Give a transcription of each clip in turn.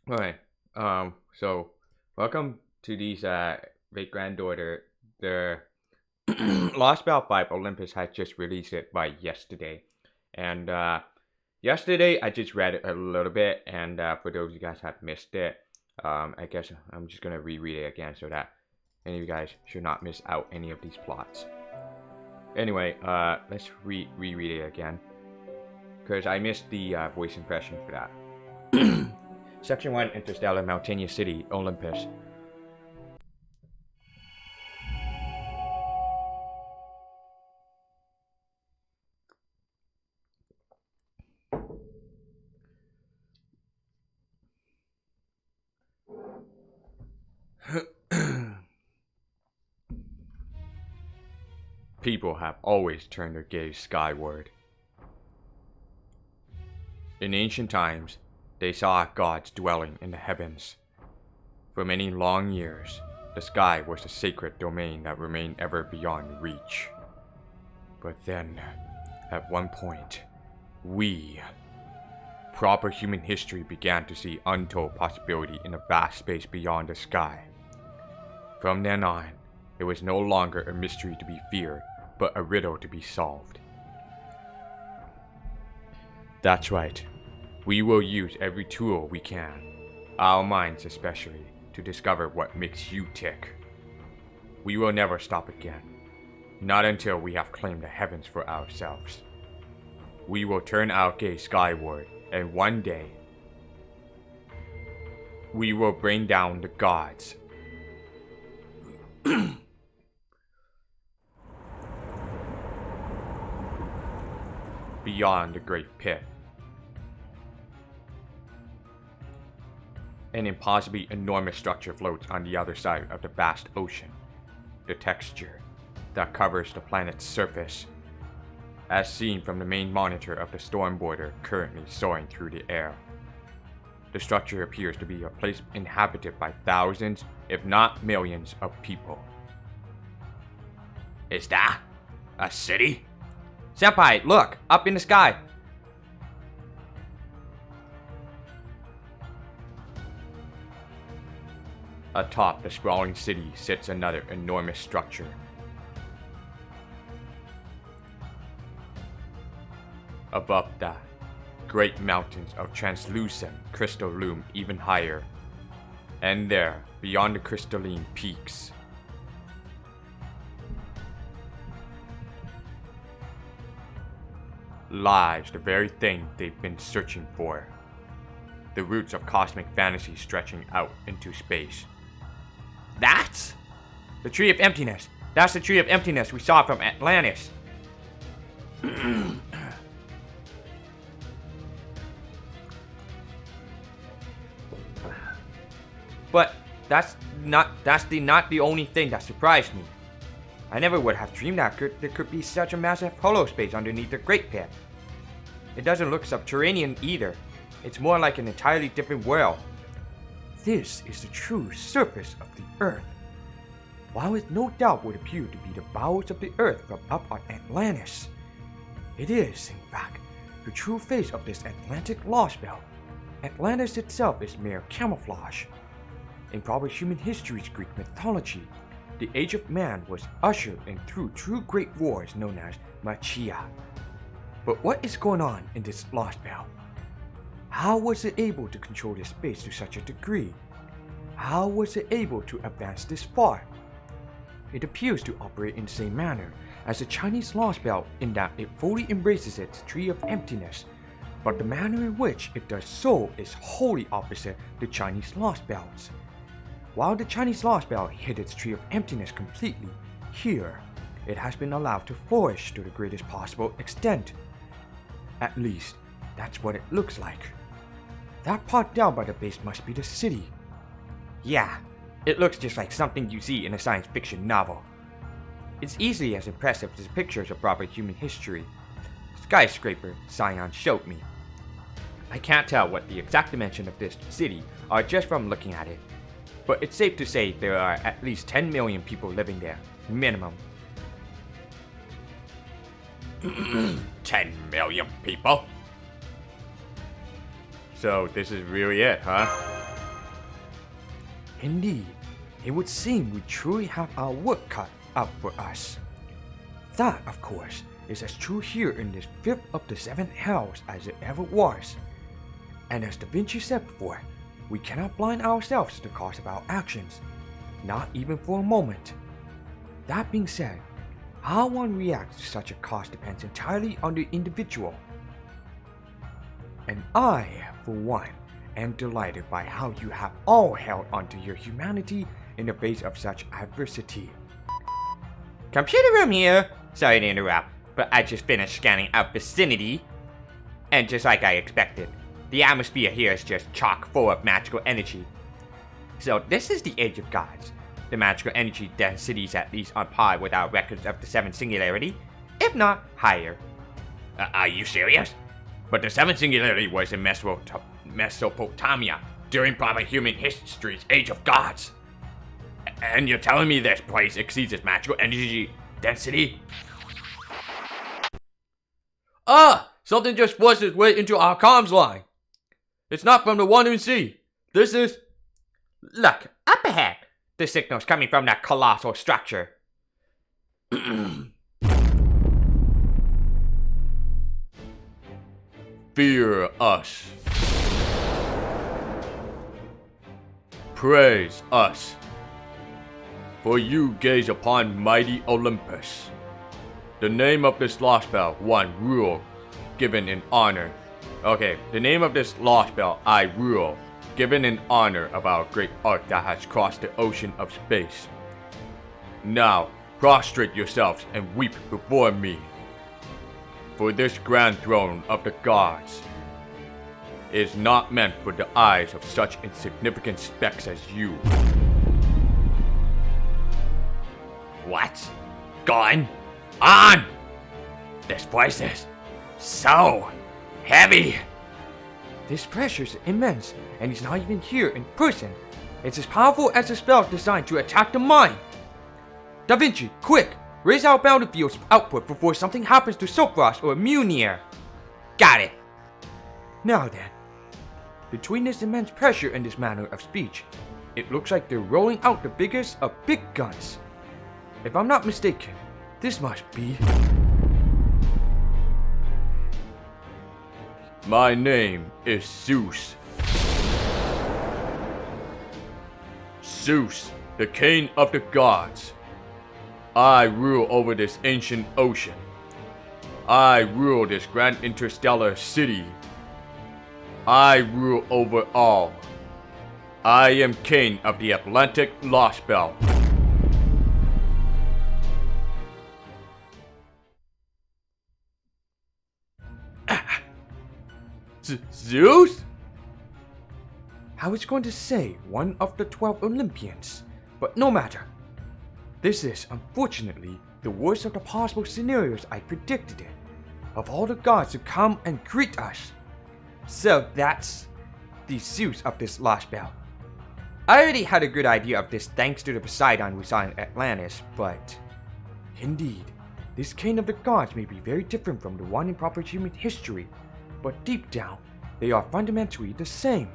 Okay. So welcome to these great granddaughter. The Lostbelt 5 Olympus had just released it by yesterday. And yesterday I just read it a little bit, and for those of you guys have missed it, I guess I'm just gonna reread it again so that any of you guys should not miss out any of these plots. Anyway, let's reread it again. Because I missed the voice impression for that. Section 1, Interstellar Mountainous City, Olympus. People have always turned their gaze skyward. In ancient times, they saw gods dwelling in the heavens. For many long years, the sky was a sacred domain that remained ever beyond reach. But then, at one point, we, proper human history, began to see untold possibility in the vast space beyond the sky. From then on, it was no longer a mystery to be feared, but a riddle to be solved. That's right. We will use every tool we can, our minds especially, to discover what makes you tick. We will never stop again. Not until we have claimed the heavens for ourselves. We will turn our gaze skyward, and one day, we will bring down the gods. Beyond the great pit. An impossibly enormous structure floats on the other side of the vast ocean. The texture that covers the planet's surface, as seen from the main monitor of the storm border currently soaring through the air. The structure appears to be a place inhabited by thousands, if not millions, of people. Is that a city? Senpai, look! Up in the sky! Atop the sprawling city sits another enormous structure. Above that, great mountains of translucent crystal loom even higher. And there, beyond the crystalline peaks, lies the very thing they've been searching for. The roots of cosmic fantasy stretching out into space. That's the Tree of Emptiness. That's the Tree of Emptiness we saw from Atlantis. But that's not the only thing that surprised me. I never would have dreamed that there could be such a massive hollow space underneath the Great Pit. It doesn't look subterranean either. It's more like an entirely different world. This is the true surface of the Earth. While it no doubt would appear to be the bowels of the Earth from up on Atlantis, it is, in fact, the true face of this Atlantic Lostbelt. Atlantis itself is mere camouflage. In proper human history's Greek mythology, the Age of Man was ushered in through two great wars known as Machia. But what is going on in this Lostbelt? How was it able to control this space to such a degree? How was it able to advance this far? It appears to operate in the same manner as the Chinese Lostbelt in that it fully embraces its Tree of Emptiness, but the manner in which it does so is wholly opposite the Chinese Lostbelt's. While the Chinese Lostbelt hid its Tree of Emptiness completely, here, it has been allowed to flourish to the greatest possible extent. At least, that's what it looks like. That part down by the base must be the city. Yeah, it looks just like something you see in a science fiction novel. It's easily as impressive as pictures of proper human history. Skyscraper Scion showed me. I can't tell what the exact dimension of this city are just from looking at it, but it's safe to say there are at least 10 million people living there, minimum. 10 million people? So this is really it, huh? Indeed, it would seem we truly have our work cut out for us. That, of course, is as true here in this fifth of the seven hells as it ever was. And as Da Vinci said before, we cannot blind ourselves to the cost of our actions, not even for a moment. That being said, how one reacts to such a cost depends entirely on the individual. And I, for one, am delighted by how you have all held onto your humanity in the face of such adversity. Computer room here. Sorry to interrupt, but I just finished scanning our vicinity. And just like I expected, the atmosphere here is just chock full of magical energy. So this is the Age of Gods. The magical energy density is at least on par with our records of the Seventh Singularity, if not higher. Are you serious? But the Seventh Singularity was in Mesopotamia during probably human history's Age of Gods. And you're telling me this place exceeds its magical energy density? Something just forced its way into our comms line. It's not from the one in C. This is... Look, up ahead. The signal's coming from that colossal structure. Fear us. Praise us. For you gaze upon mighty Olympus. The name of this Lostbelt, one rule, given in honor. Okay, the name of this Lostbelt, I rule, given in honor of our great ark that has crossed the ocean of space. Now, prostrate yourselves and weep before me. For this grand throne of the gods is not meant for the eyes of such insignificant specks as you. What? Going on? This place is so heavy. This pressure is immense, and he's not even here in person. It's as powerful as a spell designed to attack the mind. Da Vinci, quick! Raise our boundary field's output before something happens to Sopros or Munir. Got it. Now then, between this immense pressure and this manner of speech, it looks like they're rolling out the biggest of big guns. If I'm not mistaken, this must be... My name is Zeus. Zeus, the king of the gods. I rule over this ancient ocean. I rule this grand interstellar city. I rule over all. I am king of the Atlantic Lostbelt. Zeus? I was going to say one of the 12 Olympians, but no matter. This is, unfortunately, the worst of the possible scenarios I predicted it. Of all the gods to come and greet us. So that's the Zeus of this Lostbelt. I already had a good idea of this thanks to the Poseidon we saw in Atlantis, but... Indeed, this king of the gods may be very different from the one in proper human history, but deep down, they are fundamentally the same.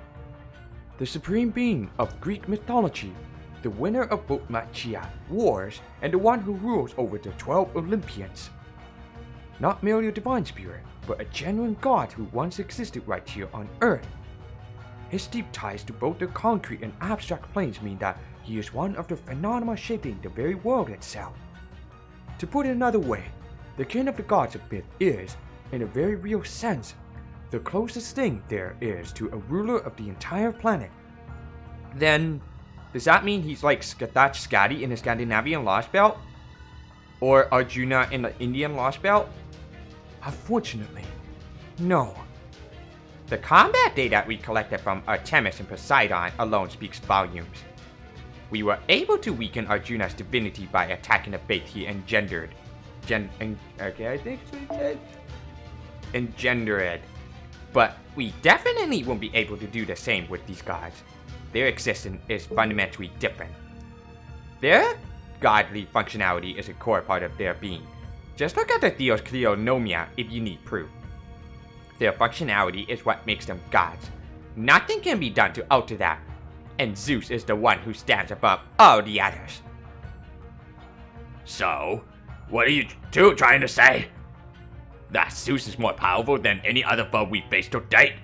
The supreme being of Greek mythology, the winner of both Machia wars, and the one who rules over the 12 Olympians. Not merely a divine spirit, but a genuine god who once existed right here on Earth. His deep ties to both the concrete and abstract planes mean that he is one of the phenomena shaping the very world itself. To put it another way, the king of the gods of myth is, in a very real sense, the closest thing there is to a ruler of the entire planet. Then, does that mean he's like Skatach Skadi in the Scandinavian Lostbelt? Or Arjuna in the Indian Lostbelt? Unfortunately, no. The combat data we collected from Artemis and Poseidon alone speaks volumes. We were able to weaken Arjuna's divinity by attacking the faith he engendered. Engendered. But we definitely won't be able to do the same with these gods. Their existence is fundamentally different. Their godly functionality is a core part of their being. Just look at the Theos Kleonomia if you need proof. Their functionality is what makes them gods. Nothing can be done to alter that. and Zeus is the one who stands above all the others. So, what are you two trying to say? That Zeus is more powerful than any other foe we faced to date?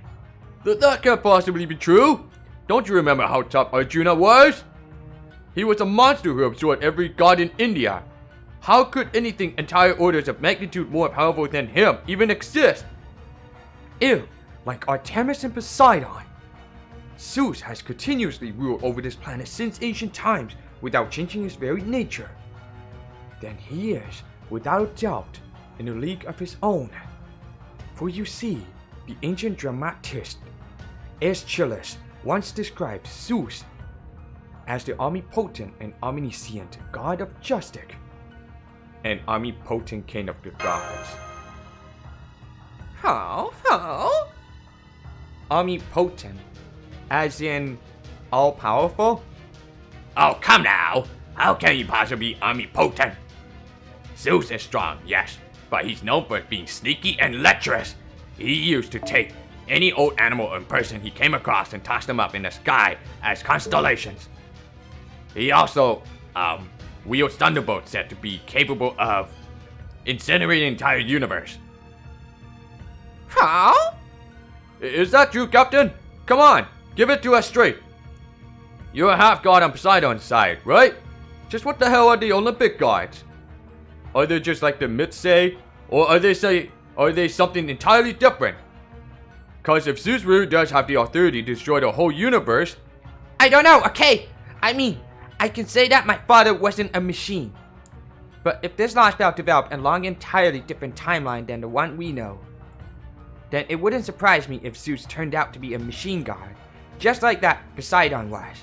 That can't possibly be true. Don't you remember how tough Arjuna was? He was a monster who absorbed every god in India. How could anything entire orders of magnitude more powerful than him even exist? Ew, like Artemis and Poseidon. Zeus has continuously ruled over this planet since ancient times without changing his very nature. Then he is, without doubt, in a league of his own. For you see, the ancient dramatist Aeschylus once described Zeus as the omnipotent and omniscient god of justice, and omnipotent king of the gods. How? Omnipotent, as in all-powerful? Oh, come now! How can he possibly be omnipotent? Zeus is strong, yes, but he's known for being sneaky and lecherous. He used to take any old animal or person he came across and toss them up in the sky as constellations. He also, wields thunderbolts said to be capable of incinerating the entire universe. How? Is that true, Captain? Come on, give it to us straight. You're a half-god on Poseidon's side, right? Just what the hell are the Olympic gods? Are they just like the myths say? Or are they something entirely different? Cause if Zeus really does have the authority to destroy the whole universe... I don't know, okay? I mean, I can say that my father wasn't a machine. But if this Lostbelt developed along an entirely different timeline than the one we know, then it wouldn't surprise me if Zeus turned out to be a machine god, just like that Poseidon was.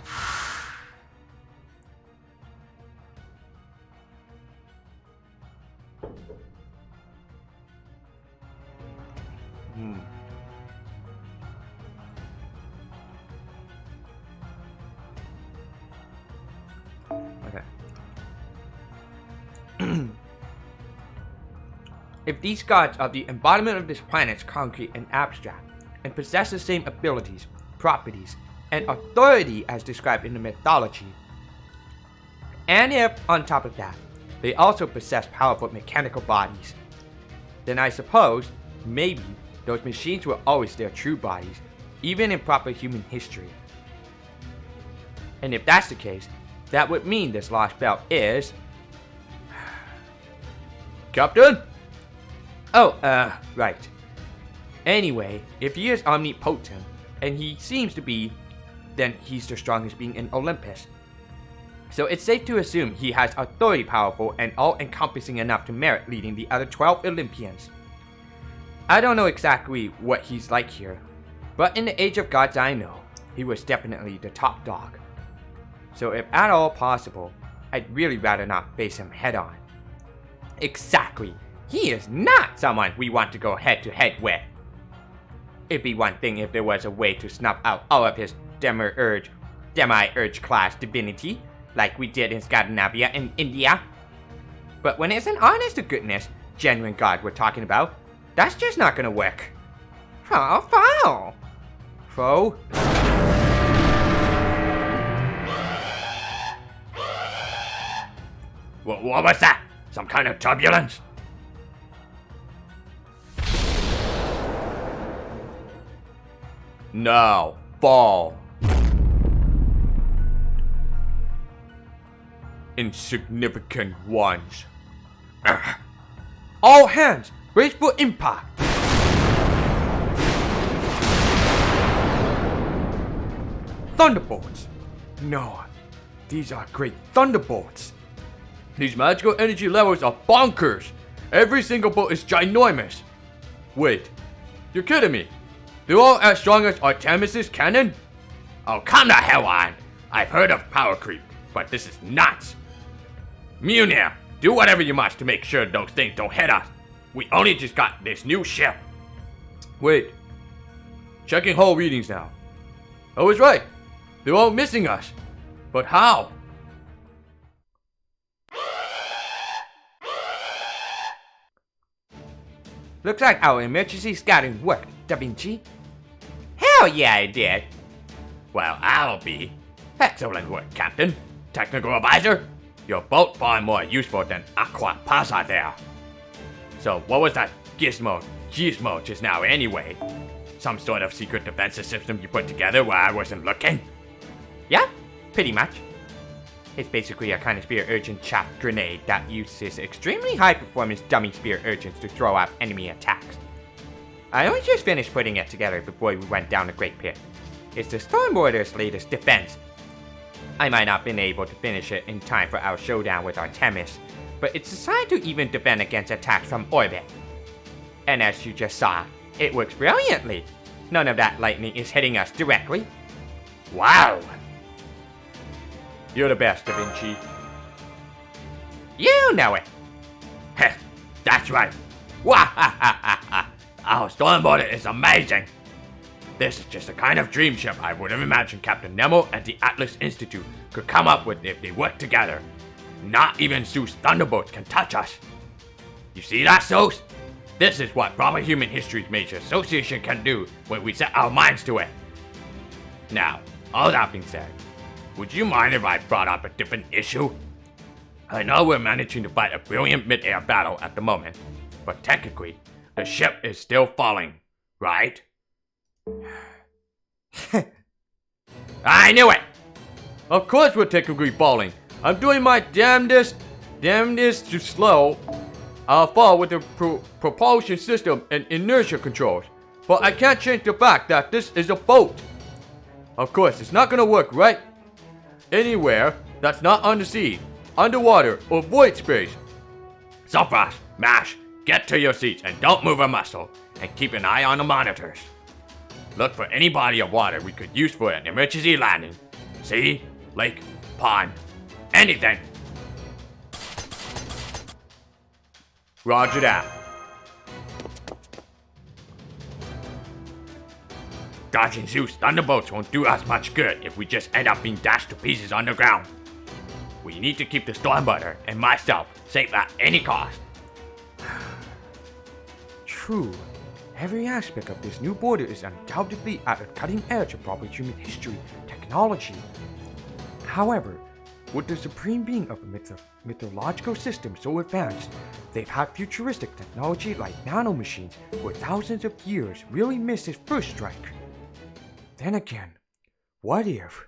If these gods are the embodiment of this planet's concrete and abstract, and possess the same abilities, properties, and authority as described in the mythology, and if, on top of that, they also possess powerful mechanical bodies, then I suppose, maybe, those machines were always their true bodies, even in proper human history. And if that's the case, that would mean this Lostbelt is... Captain? Oh, right. Anyway, if he is omnipotent, and he seems to be, then he's the strongest being in Olympus. So it's safe to assume he has authority powerful and all-encompassing enough to merit leading the other 12 Olympians. I don't know exactly what he's like here, but in the age of gods I know, he was definitely the top dog. So if at all possible, I'd really rather not face him head on. Exactly. He is not someone we want to go head-to-head with. It'd be one thing if there was a way to snuff out all of his demiurge class divinity, like we did in Scandinavia and India. But when it's an honest-to-goodness, genuine god we're talking about, that's just not gonna work. Oh, foul! Foe? What was that? Some kind of turbulence? Now, fall. Insignificant ones. All hands, brace for impact! Thunderbolts! No, these are great thunderbolts! These magical energy levels are bonkers! Every single bolt is ginormous! Wait, you're kidding me? They're all as strong as Artemis's cannon? Oh, come the hell on! I've heard of power creep, but this is nuts! Mjolnir, do whatever you must to make sure those things don't hit us. We only just got this new ship. Wait, checking hull readings now. I was right. They're all missing us. But how? Looks like our emergency scouting worked, Da Vinci. Hell yeah, I did. Well, I'll be. Excellent work, Captain. Technical advisor, you're both far more useful than Aqua Pasa there. So what was that gizmo just now anyway? Some sort of secret defensive system you put together while I wasn't looking? Yeah, pretty much. It's basically a kind of spirit urchin chaff grenade that uses extremely high performance dummy spirit urchins to throw out enemy attacks. I only just finished putting it together before we went down the Great Pit. It's the Stormborder's latest defense. I might not have been able to finish it in time for our showdown with Artemis, but it's designed to even defend against attacks from orbit. And as you just saw, it works brilliantly. None of that lightning is hitting us directly. Wow! You're the best, Da Vinci. You know it. Heh, that's right. Wahahaha! Our Stormborder is amazing! This is just the kind of dream ship I would have imagined Captain Nemo and the Atlas Institute could come up with if they worked together. Not even Zeus Thunderbolts can touch us. You see that, Zeus? This is what proper human history major association can do when we set our minds to it. Now, all that being said, would you mind if I brought up a different issue? I know we're managing to fight a brilliant mid-air battle at the moment, but technically, the ship is still falling, right? I knew it! Of course we're technically falling. I'm doing my damnedest to slow our fall with the propulsion system and inertia controls. But I can't change the fact that this is a boat. Of course, it's not gonna work right anywhere that's not under sea, underwater, or void space. So fast, MASH, get to your seats and don't move a muscle, and keep an eye on the monitors. Look for any body of water we could use for an emergency landing. Sea, lake, pond, anything. Roger that. Dodging Zeus Thunderbolts won't do us much good if we just end up being dashed to pieces underground. We need to keep the Stormborder and myself safe at any cost. True. Every aspect of this new border is undoubtedly at a cutting edge of proper human history technology. However, with the supreme being of a mythological system so advanced, they've had futuristic technology like nanomachines for thousands of years really missed its first strike. Then again, what if...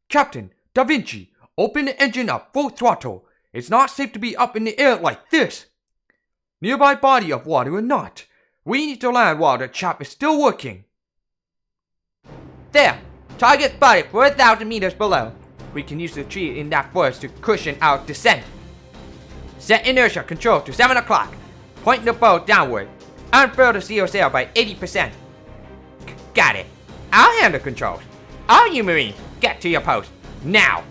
Captain, Da Vinci, open the engine up full throttle. It's not safe to be up in the air like this. Nearby body of water or not, we need to land while the chap is still working. There! Target spotted 4,000 meters below. We can use the tree in that forest to cushion our descent. Set inertia control to 7 o'clock. Point the bow downward. Unfurl the CO sail by 80%. Got it. I'll handle controls. All you Marines, get to your post. Now!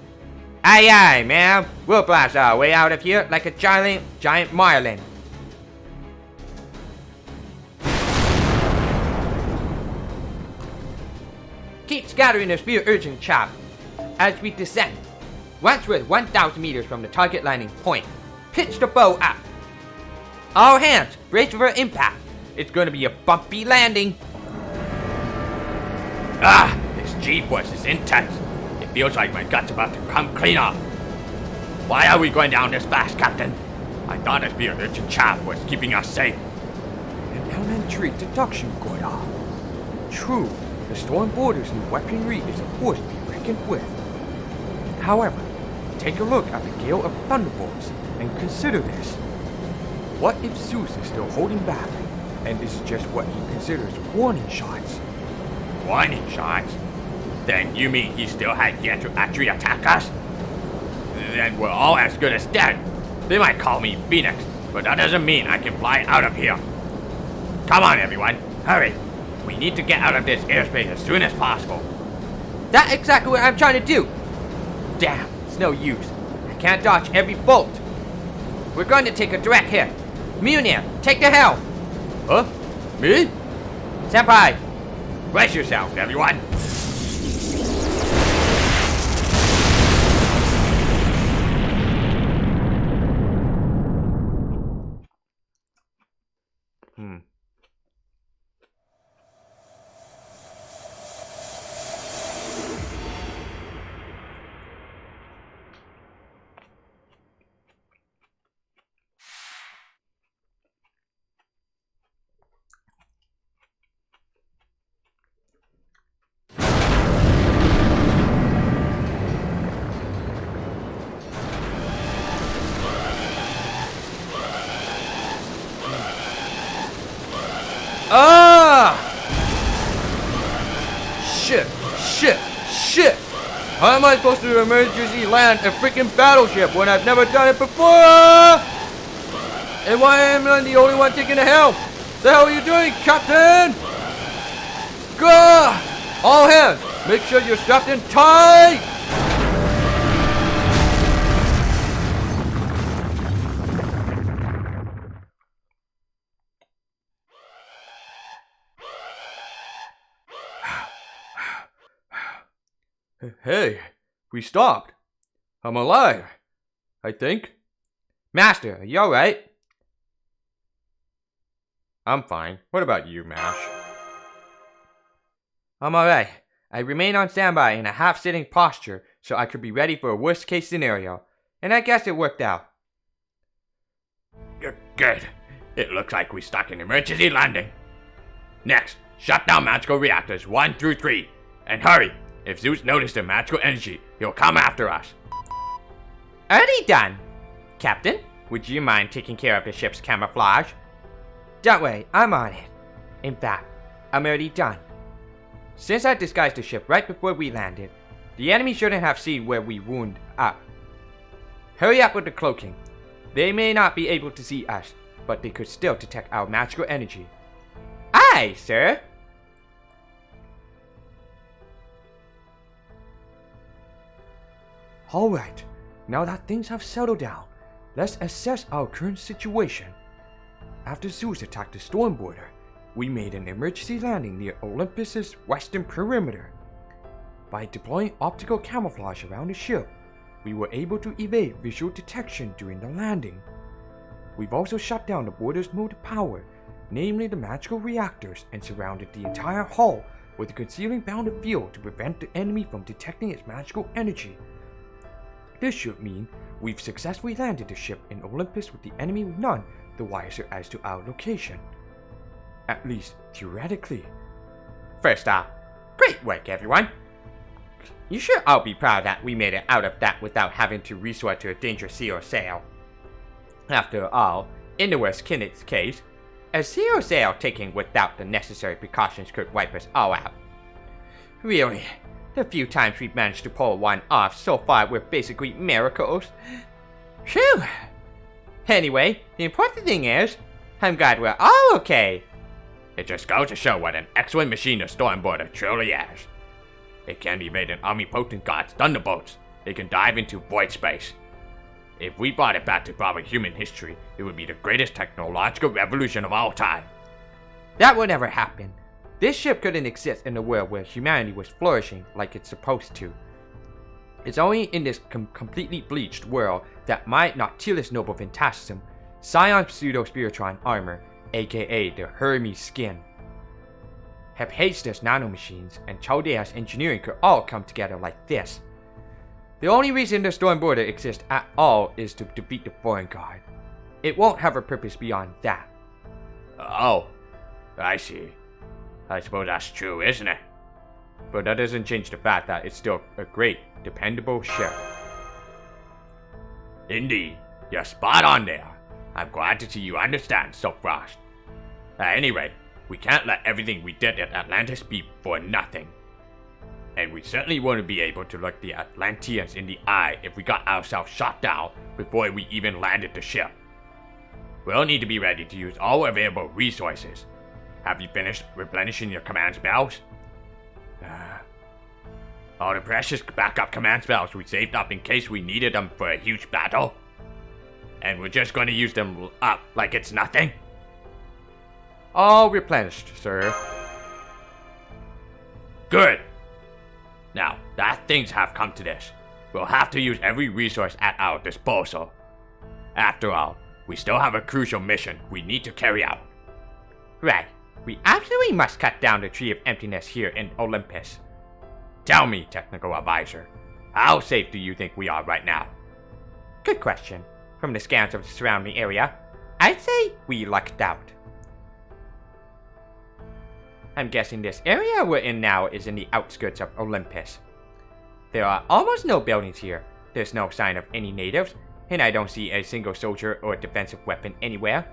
Aye aye, ma'am. We'll blast our way out of here like a giant marlin. Keep scattering the spear urgent chap as we descend. Once we're 1,000 meters from the target landing point, pitch the bow up. All hands, brace for impact. It's going to be a bumpy landing. Ah, this G-force is intense. It feels like my gut's about to come clean off. Why are we going down this fast, Captain? I thought a spear urchin chaff was keeping us safe. An elementary deduction, Goya. True, the Stormborder's new weaponry is a force to be reckoned with. However, take a look at the gale of thunderbolts and consider this. What if Zeus is still holding back, and this is just what he considers warning shots? Warning shots? Then you mean he still has yet to actually attack us? Then we're all as good as dead. They might call me Phoenix, but that doesn't mean I can fly out of here. Come on, everyone, hurry. We need to get out of this airspace as soon as possible. That's exactly what I'm trying to do. Damn, it's no use. I can't dodge every bolt. We're going to take a direct hit. Munir, take the helm. Huh? Me? Senpai, Brace yourselves, everyone. Shit! Shit! How am I supposed to emergency land a freaking battleship when I've never done it before? And why am I the only one taking the helm? The hell are you doing, Captain? Go! All hands, make sure you're strapped in tight! Hey, we stopped. I'm alive, I think. Master, are you alright? I'm fine. What about you, Mash? I'm alright. I remain on standby in a half-sitting posture so I could be ready for a worst-case scenario. And I guess it worked out. Good. It looks like we stuck an emergency landing. Next, shut down magical reactors 1 through 3. And hurry! If Zeus noticed the magical energy, he'll come after us. Already done. Captain, would you mind taking care of the ship's camouflage? Don't worry, I'm on it. In fact, I'm already done. Since I disguised the ship right before we landed, the enemy shouldn't have seen where we wound up. Hurry up with the cloaking. They may not be able to see us, but they could still detect our magical energy. Aye, sir! Alright, now that things have settled down, let's assess our current situation. After Zeus attacked the storm border, we made an emergency landing near Olympus's western perimeter. By deploying optical camouflage around the ship, we were able to evade visual detection during the landing. We've also shut down the border's mode of power, namely the magical reactors, and surrounded the entire hull with a concealing bounded field to prevent the enemy from detecting its magical energy. This should mean we've successfully landed the ship in Olympus with the enemy none the wiser as to our location. At least, theoretically. First off, great work, everyone. You should all be proud that we made it out of that without having to resort to a dangerous sea or sail. After all, in the worst case, a sea or sail taken without the necessary precautions could wipe us all out. Really, the few times we've managed to pull one off so far were basically miracles. Phew! Anyway, the important thing is, I'm glad we're all okay. It just goes to show what an excellent machine the Stormborder truly is. It can evade an omnipotent god's thunderbolts. It can dive into void space. If we brought it back to probably human history, it would be the greatest technological revolution of all time. That would never happen. This ship couldn't exist in a world where humanity was flourishing like it's supposed to. It's only in this completely bleached world that my Nautilus Noble Phantasm, Scion's Pseudo-Spiritron armor, aka the Hermes skin, Hephaestus nanomachines, and Chaldea's engineering could all come together like this. The only reason the Storm Border exists at all is to defeat the Foreign God. It won't have a purpose beyond that. Oh, I see. I suppose that's true, isn't it? But that doesn't change the fact that it's still a great, dependable ship. Indeed, you're spot on there. I'm glad to see you understand, Silkfrost. Anyway, we can't let everything we did at Atlantis be for nothing. And we certainly wouldn't be able to look the Atlanteans in the eye if we got ourselves shot down before we even landed the ship. We'll need to be ready to use all available resources. Have you finished replenishing your command spells? All the precious backup command spells we saved up in case we needed them for a huge battle? And we're just going to use them up like it's nothing? All replenished, sir. Good! Now, that things have come to this, we'll have to use every resource at our disposal. After all, we still have a crucial mission we need to carry out. Right. We absolutely must cut down the Tree of Emptiness here in Olympus. Tell me, Technical Advisor, how safe do you think we are right now? Good question. From the scans of the surrounding area, I'd say we lucked out. I'm guessing this area we're in now is in the outskirts of Olympus. There are almost no buildings here, there's no sign of any natives, and I don't see a single soldier or defensive weapon anywhere.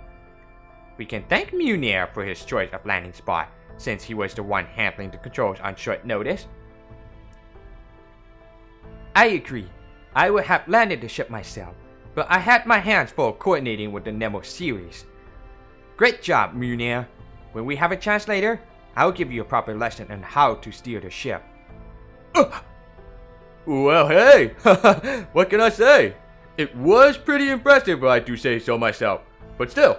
We can thank Munir for his choice of landing spot, since he was the one handling the controls on short notice. I agree. I would have landed the ship myself, but I had my hands full coordinating with the Nemo series. Great job, Munir. When we have a chance later, I'll give you a proper lesson on how to steer the ship. Well, hey, what can I say? It was pretty impressive, if I do say so myself. But still,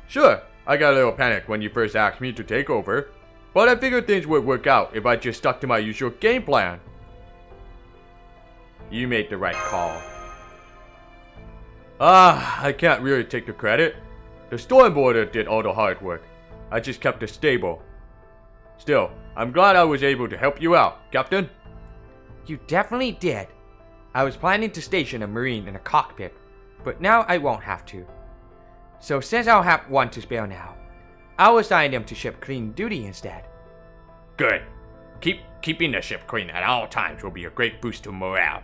sure, I got a little panicked when you first asked me to take over, but I figured things would work out if I just stuck to my usual game plan. You made the right call. I can't really take the credit. The stormboarder did all the hard work. I just kept it stable. Still, I'm glad I was able to help you out, Captain. You definitely did. I was planning to station a Marine in a cockpit, but now I won't have to. So since I'll have one to spare now, I'll assign them to ship clean duty instead. Good. Keeping the ship clean at all times will be a great boost to morale.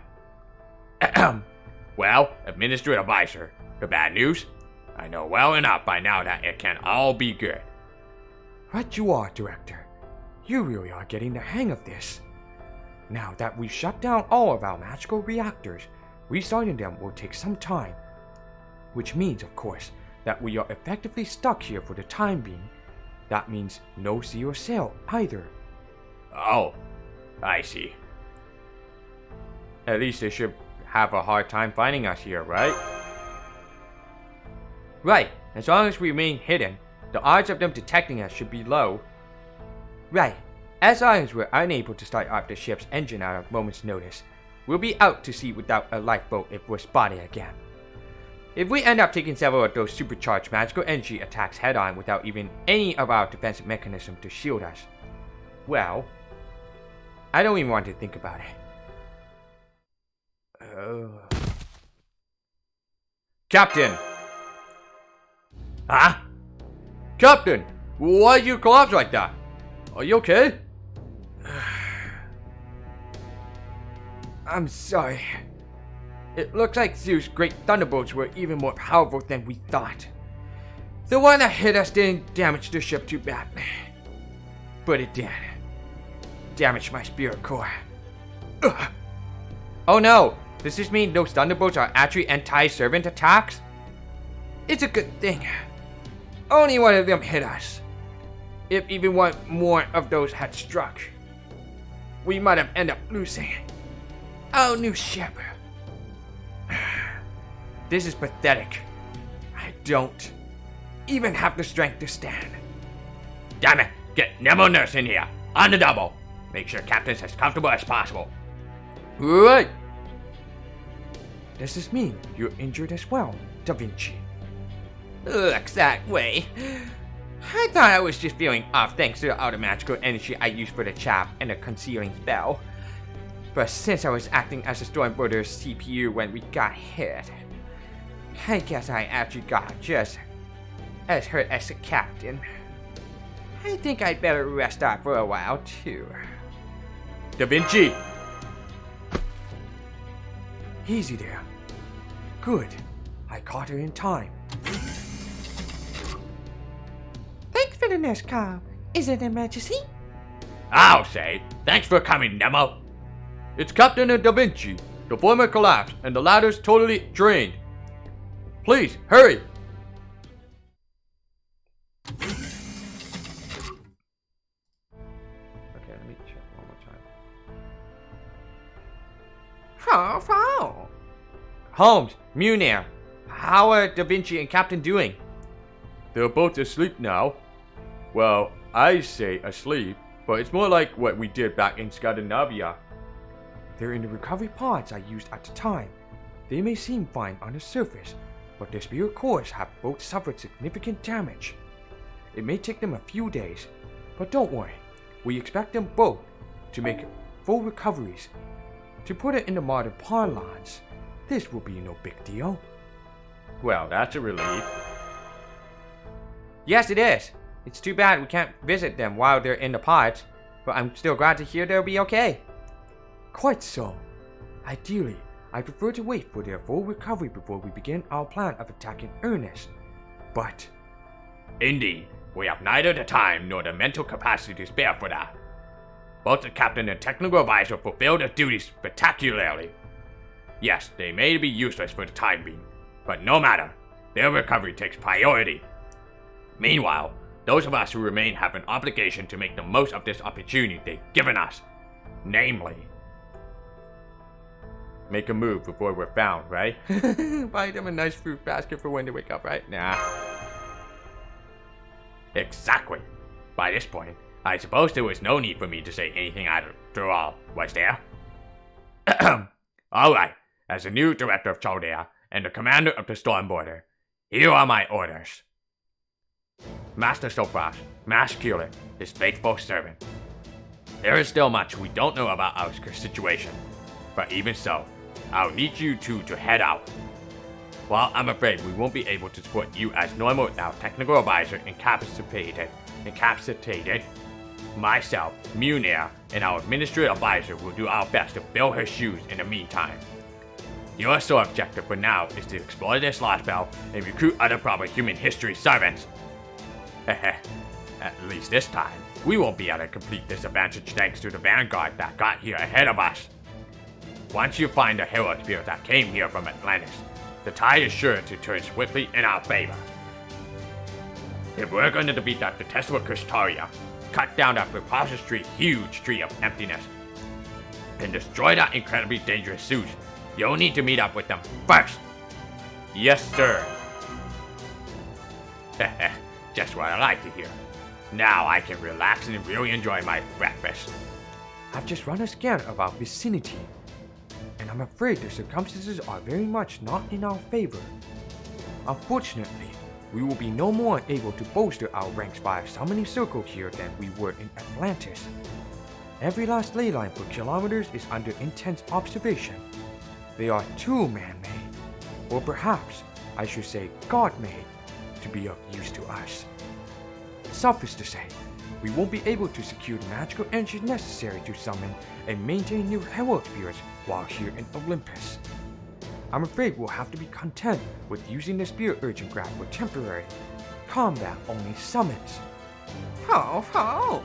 Well, Administrative Advisor, the bad news? I know well enough by now that it can all be good. Right you are, Director. You really are getting the hang of this. Now that we've shut down all of our magical reactors, restarting them will take some time. Which means, of course, that we are effectively stuck here for the time being. That means no sea or sail either. Oh, I see. At least they should have a hard time finding us here, right? Right, as long as we remain hidden, the odds of them detecting us should be low. Right, as long as we're unable to start up the ship's engine at a moment's notice, we'll be out to sea without a lifeboat if we're spotted again. If we end up taking several of those supercharged magical energy attacks head-on without even any of our defensive mechanism to shield us, well, I don't even want to think about it. Captain! Huh? Captain! Why do you collapse like that? Are you okay? I'm sorry. It looks like Zeus' great thunderbolts were even more powerful than we thought. The one that hit us didn't damage the ship too badly. But it did. Damaged my spirit core. Ugh. Oh no! Does this mean those thunderbolts are actually anti-servant attacks? It's a good thing. Only one of them hit us. If even one more of those had struck, we might have ended up losing our new ship. This is pathetic. I don't even have the strength to stand. Damn it! Get Nemo Nurse in here, on the double. Make sure Captain's as comfortable as possible. Right. Does this mean you're injured as well, Da Vinci? Looks that way. I thought I was just feeling off thanks to all the magical energy I used for the chap and the concealing spell. But since I was acting as a stormboarder's CPU when we got hit, I guess I actually got just as hurt as the captain. I think I'd better rest up for a while too. Da Vinci! Easy there. Good. I caught her in time. Thanks for the nurse call. Is it an emergency? I'll say. Thanks for coming, Nemo. It's Captain and Da Vinci. The former collapsed and the latter's totally drained. Please, hurry! Okay, let me check one more time. Holmes, Munir, how are Da Vinci and Captain doing? They're both asleep now. Well, I say asleep, but it's more like what we did back in Scandinavia. They're in the recovery pods I used at the time. They may seem fine on the surface, but their spirit cores have both suffered significant damage. It may take them a few days, but don't worry. We expect them both to make full recoveries. To put it in the modern parlance, this will be no big deal. Well, that's a relief. Yes, it is. It's too bad we can't visit them while they're in the pods, but I'm still glad to hear they'll be okay. Quite so. Ideally, I prefer to wait for their full recovery before we begin our plan of attacking Ernest. But Indeed. We have neither the time nor the mental capacity to spare for that. Both the captain and technical advisor fulfill their duties spectacularly. Yes, they may be useless for the time being, but no matter, their recovery takes priority. Meanwhile, those of us who remain have an obligation to make the most of this opportunity they've given us. Namely, make a move before we're found, right? Buy them a nice fruit basket for when they wake up, right? Nah. Exactly. By this point, I suppose there was no need for me to say anything after all, was there? Alright, as the new director of Chaldea and the commander of the Storm Border, here are my orders. Master Sopras, Master Keeler, his faithful servant. There is still much we don't know about our situation, but even so, I'll need you two to head out. While I'm afraid we won't be able to support you as normal without technical advisor incapacitated, myself, Munir, and our administrative advisor will do our best to fill her shoes in the meantime. Your sole objective for now is to explore this Lostbelt and recruit other proper human history servants. At least this time, we won't be at a complete disadvantage thanks to the vanguard that got here ahead of us. Once you find the hero spirit that came here from Atlantis, the tide is sure to turn swiftly in our favor. If we're going to defeat that detestable Kristaria, cut down that preposterously huge tree of emptiness, and destroy that incredibly dangerous Zeus, you'll need to meet up with them first. Yes, sir. Just what I like to hear. Now I can relax and really enjoy my breakfast. I've just run a scan of our vicinity, and I'm afraid the circumstances are very much not in our favor. Unfortunately, we will be no more able to bolster our ranks by a summoning circle here than we were in Atlantis. Every last ley line for kilometers is under intense observation. They are too man-made, or perhaps I should say God-made, to be of use to us. Suffice to say, we won't be able to secure the magical energy necessary to summon and maintain new hero spirits while here in Olympus. I'm afraid we'll have to be content with using the Spirit Urgent Grab for temporary, combat-only summons. Ho ho!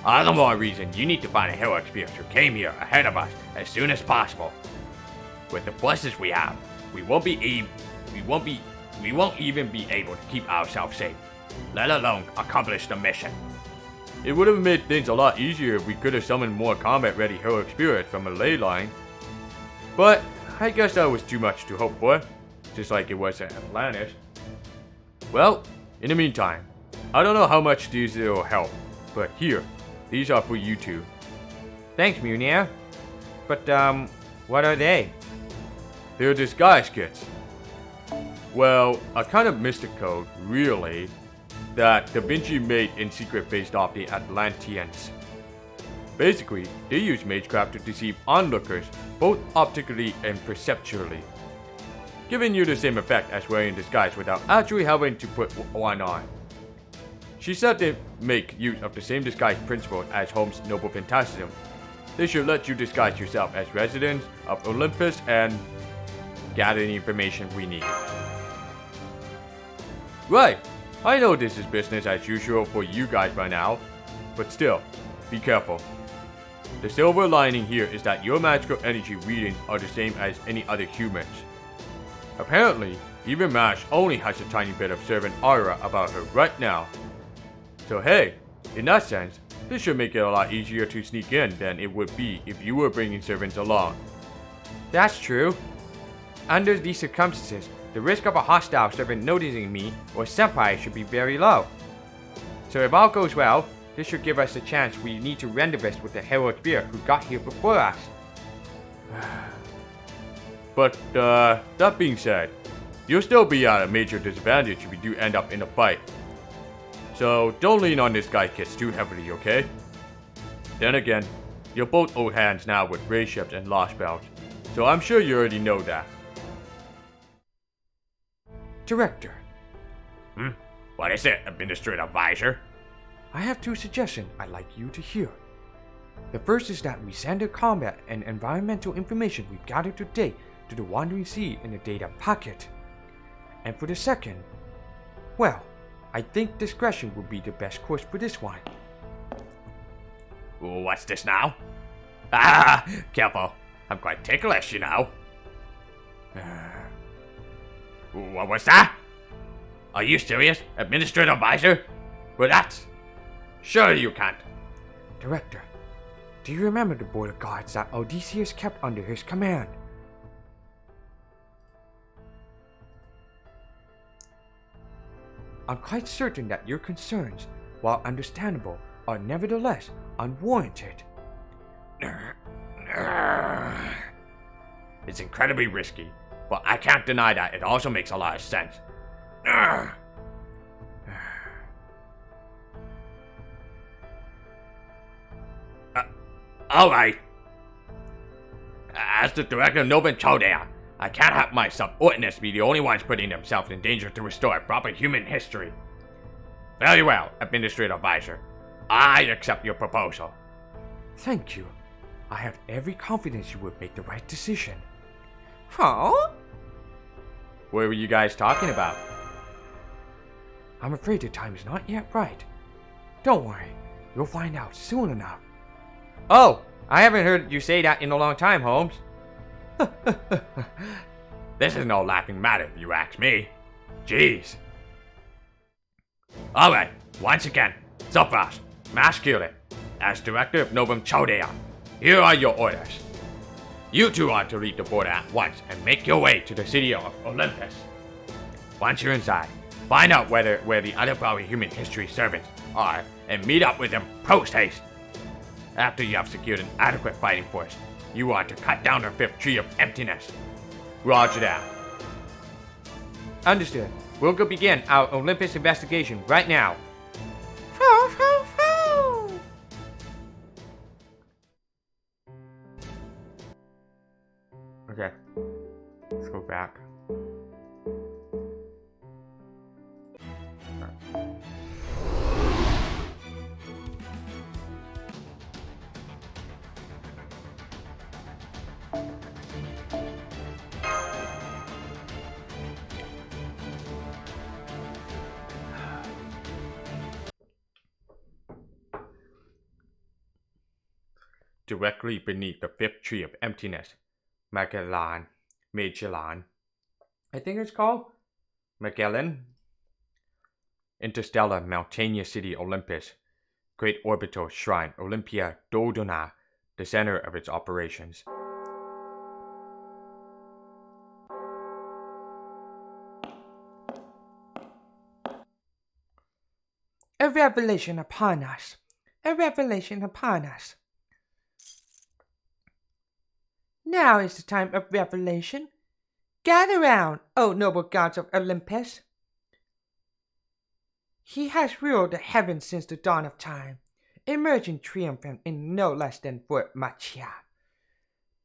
All the more reason you need to find a hero spirit who came here ahead of us as soon as possible. With the forces we have, we won't even be able to keep ourselves safe, let alone accomplish the mission. It would have made things a lot easier if we could have summoned more combat-ready heroic spirits from a ley line. But I guess that was too much to hope for, just like it was at Atlantis. Well, in the meantime, I don't know how much these will help, but here, these are for you two. Thanks, Munir. But, what are they? They're disguise kits. Well, a kind of mystic code, really, that Da Vinci made in secret based off the Atlanteans. Basically, they use magecraft to deceive onlookers, both optically and perceptually, giving you the same effect as wearing disguise without actually having to put one on. She said they make use of the same disguise principle as Holmes' Noble Phantasm. They should let you disguise yourself as residents of Olympus and gather the information we need. Right, I know this is business as usual for you guys by now, but still, be careful. The silver lining here is that your magical energy readings are the same as any other humans. Apparently, even Mash only has a tiny bit of servant aura about her right now. So hey, in that sense, this should make it a lot easier to sneak in than it would be if you were bringing servants along. That's true. Under these circumstances, the risk of a hostile servant noticing me or senpai should be very low. So if all goes well, this should give us the chance we need to rendezvous with the hero spirit who got here before us. But, that being said, you'll still be at a major disadvantage if you do end up in a fight. So don't lean on this guy kits too heavily, okay? Then again, you're both old hands now with ray ships and Lostbelt, so I'm sure you already know that. Director, What is it, Administrative Advisor? I have two suggestions I'd like you to hear. The first is that we send the combat and environmental information we've gathered today to the Wandering Sea in a data packet. And for the second, well, I think discretion would be the best course for this one. What's this now? Ah, careful. I'm quite ticklish, you know. What was that? Are you serious, Administrative Advisor? Well, that's... Surely you can't. Director, do you remember the border guards that Odysseus kept under his command? I'm quite certain that your concerns, while understandable, are nevertheless unwarranted. It's incredibly risky, but I can't deny that it also makes a lot of sense. Alright. As the director of Novum Chaldea, I can't have my subordinates be the only ones putting themselves in danger to restore proper human history. Very well, Administrative Advisor. I accept your proposal. Thank you. I have every confidence you would make the right decision. Huh? What were you guys talking about? I'm afraid the time is not yet right. Don't worry, you'll find out soon enough. Oh, I haven't heard you say that in a long time, Holmes. This is no laughing matter if you ask me. Jeez. Alright, once again, Zopharos, masculine, as director of Novum Chaldea, here are your orders. You two are to leave the border at once and make your way to the city of Olympus. Once you're inside, find out where the other probably human history servants are and meet up with them post-haste. After you have secured an adequate fighting force, you are to cut down the fifth tree of emptiness. Roger that. Understood. We'll go begin our Olympus investigation right now. Ho, ho, ho! Okay, let's go back. Directly beneath the fifth tree of emptiness, Magellan, I think it's called Magellan, interstellar mountainous city Olympus, great orbital shrine Olympia Dodona, the center of its operations. A revelation upon us. A revelation upon us. Now is the time of revelation. Gather round, O noble gods of Olympus. He has ruled the heavens since the dawn of time, emerging triumphant in no less than Fort Machia.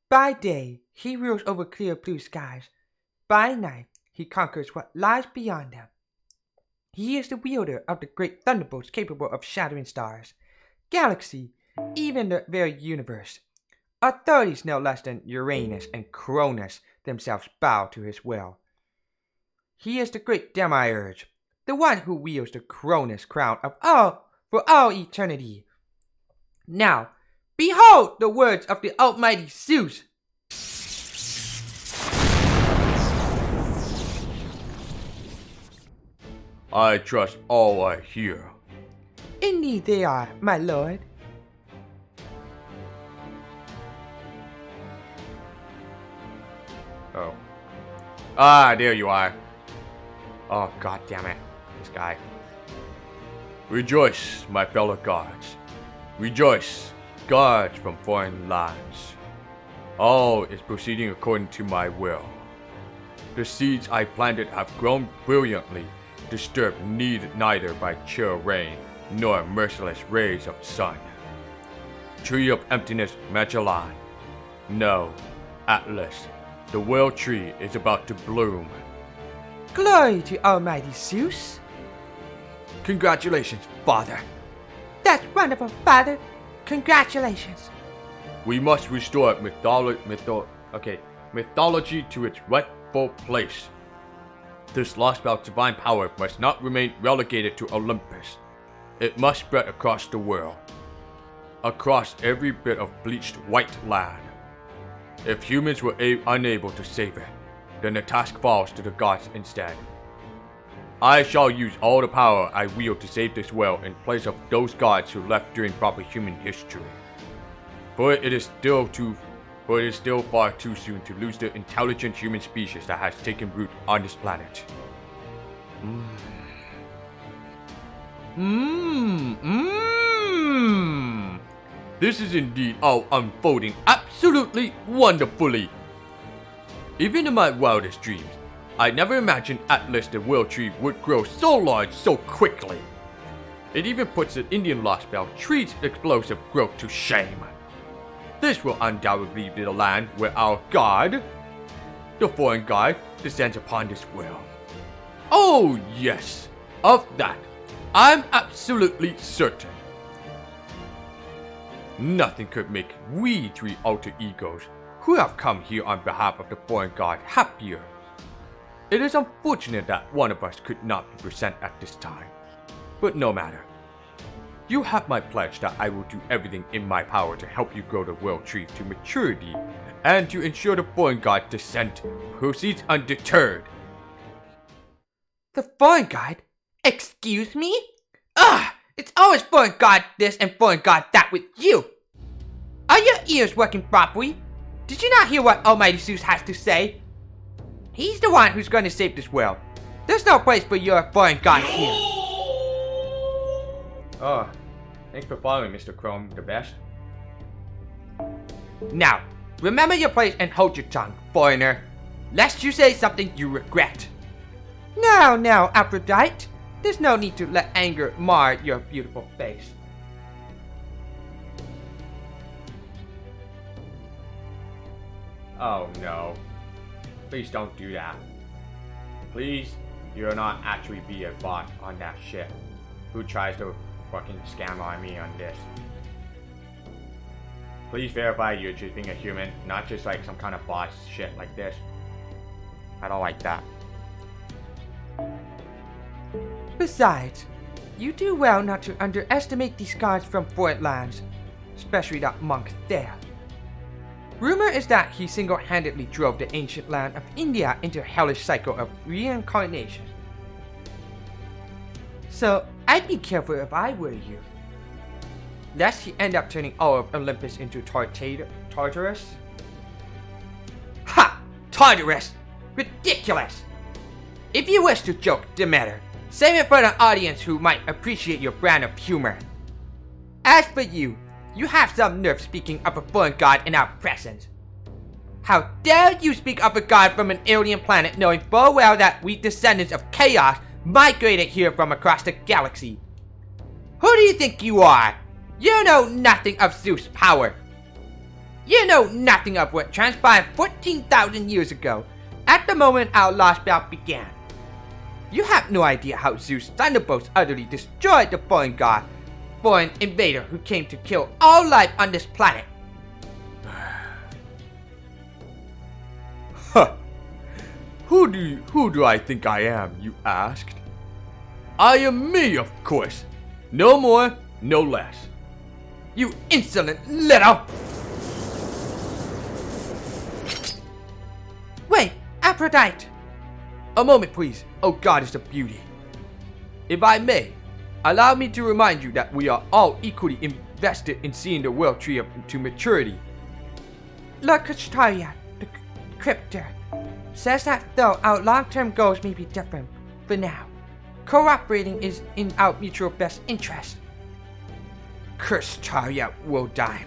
By day, he rules over clear blue skies. By night, he conquers what lies beyond them. He is the wielder of the great thunderbolts capable of shattering stars, galaxy, even the very universe. Authorities no less than Uranus and Cronus themselves bow to his will. He is the great Demiurge, the one who wields the Cronus crown of all for all eternity. Now, behold the words of the almighty Zeus. I trust all I hear. Indeed they are, my lord. Oh. Ah, there you are. Oh, god damn it. This guy. Rejoice, my fellow gods. Rejoice, gods from foreign lands. All is proceeding according to my will. The seeds I planted have grown brilliantly, disturbed neither by chill rain nor merciless rays of sun. Tree of emptiness, Magellan. No, Atlas. The world tree is about to bloom. Glory to almighty Zeus. Congratulations, Father. That's wonderful, Father. Congratulations. We must restore mythology to its rightful place. This Lostbelt's divine power must not remain relegated to Olympus. It must spread across the world. Across every bit of bleached white land. If humans were unable to save it, then the task falls to the gods instead. I shall use all the power I wield to save this world in place of those gods who left during proper human history. For it is still far too soon to lose the intelligent human species that has taken root on this planet. This is indeed all unfolding absolutely wonderfully. Even in my wildest dreams, I never imagined Atlas the World Tree would grow so large so quickly. It even puts the Indian Lostbelt tree's explosive growth to shame. This will undoubtedly be the land where our god, the foreign god, descends upon this world. Oh yes, of that, I'm absolutely certain. Nothing could make we three alter egos who have come here on behalf of the foreign god happier. It is unfortunate that one of us could not be present at this time, but no matter. You have my pledge that I will do everything in my power to help you grow the world tree to maturity and to ensure the foreign god descent proceeds undeterred. The foreign god? Excuse me? Ugh! It's always foreign god this and foreign god that with you! Are your ears working properly? Did you not hear what Almighty Zeus has to say? He's the one who's going to save this world. There's no place for your foreign god here. Oh, thanks for following, Mr. Chrome the Best. Now, remember your place and hold your tongue, foreigner, lest you say something you regret. Now, Aphrodite. There's no need to let anger mar your beautiful face. Oh no. Please don't do that. Please, you'll not actually be a bot on that shit. Who tries to fucking scam on me on this? Please verify you're just being a human, not just like some kind of bot shit like this. I don't like that. Besides, you do well not to underestimate these gods from foreign lands, especially that monk there. Rumor is that he single-handedly drove the ancient land of India into a hellish cycle of reincarnation. So, I'd be careful if I were you. Lest he end up turning all of Olympus into Tartarus. Ha! Tartarus! Ridiculous! If you wish to joke, Demeter, save it for an audience who might appreciate your brand of humor. As for you, you have some nerve speaking of a foreign god in our presence. How dare you speak of a god from an alien planet knowing full well that we descendants of chaos migrated here from across the galaxy? Who do you think you are? You know nothing of Zeus' power. You know nothing of what transpired 14,000 years ago, at the moment our Lostbelt began. You have no idea how Zeus' thunderbolts utterly destroyed the foreign god, foreign invader who came to kill all life on this planet. Huh. Who do I think I am, you asked? I am me, of course. No more, no less. You insolent little... Wait, Aphrodite! A moment, please, oh goddess of beauty. If I may, allow me to remind you that we are all equally invested in seeing the world tree to maturity. Lord Kashtarya, the cryptor, says that though our long-term goals may be different, for now, cooperating is in our mutual best interest. Kashtarya will die.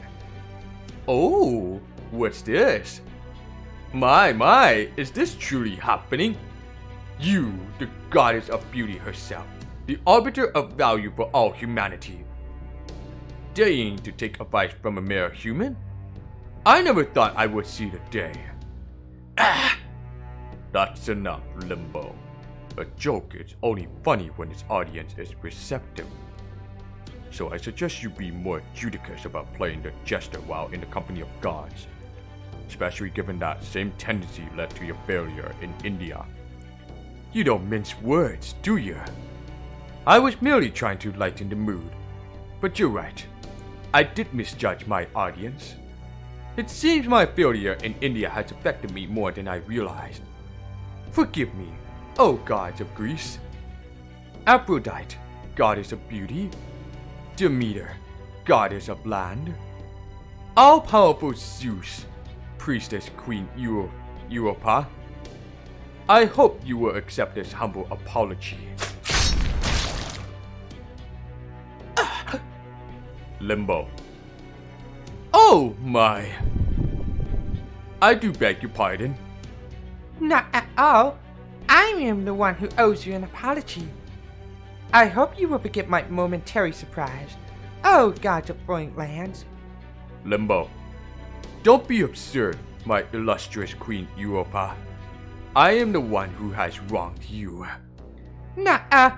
Oh, what's this? My, is this truly happening? You, the goddess of beauty herself, the arbiter of value for all humanity, deigning to take advice from a mere human? I never thought I would see the day. Ah! That's enough, Limbo. A joke is only funny when its audience is receptive. So I suggest you be more judicious about playing the jester while in the company of gods. Especially given that same tendency led to your failure in India. You don't mince words, do you? I was merely trying to lighten the mood. But you're right. I did misjudge my audience. It seems my failure in India has affected me more than I realized. Forgive me, O gods of Greece. Aphrodite, goddess of beauty. Demeter, goddess of land. All-powerful Zeus, priestess Queen Europa. I hope you will accept this humble apology. Limbo. Oh my. I do beg your pardon. Not at all. I am the one who owes you an apology. I hope you will forget my momentary surprise. Oh, gods of foreign lands. Limbo. Don't be absurd, my illustrious Queen Europa. I am the one who has wronged you. Nuh-uh.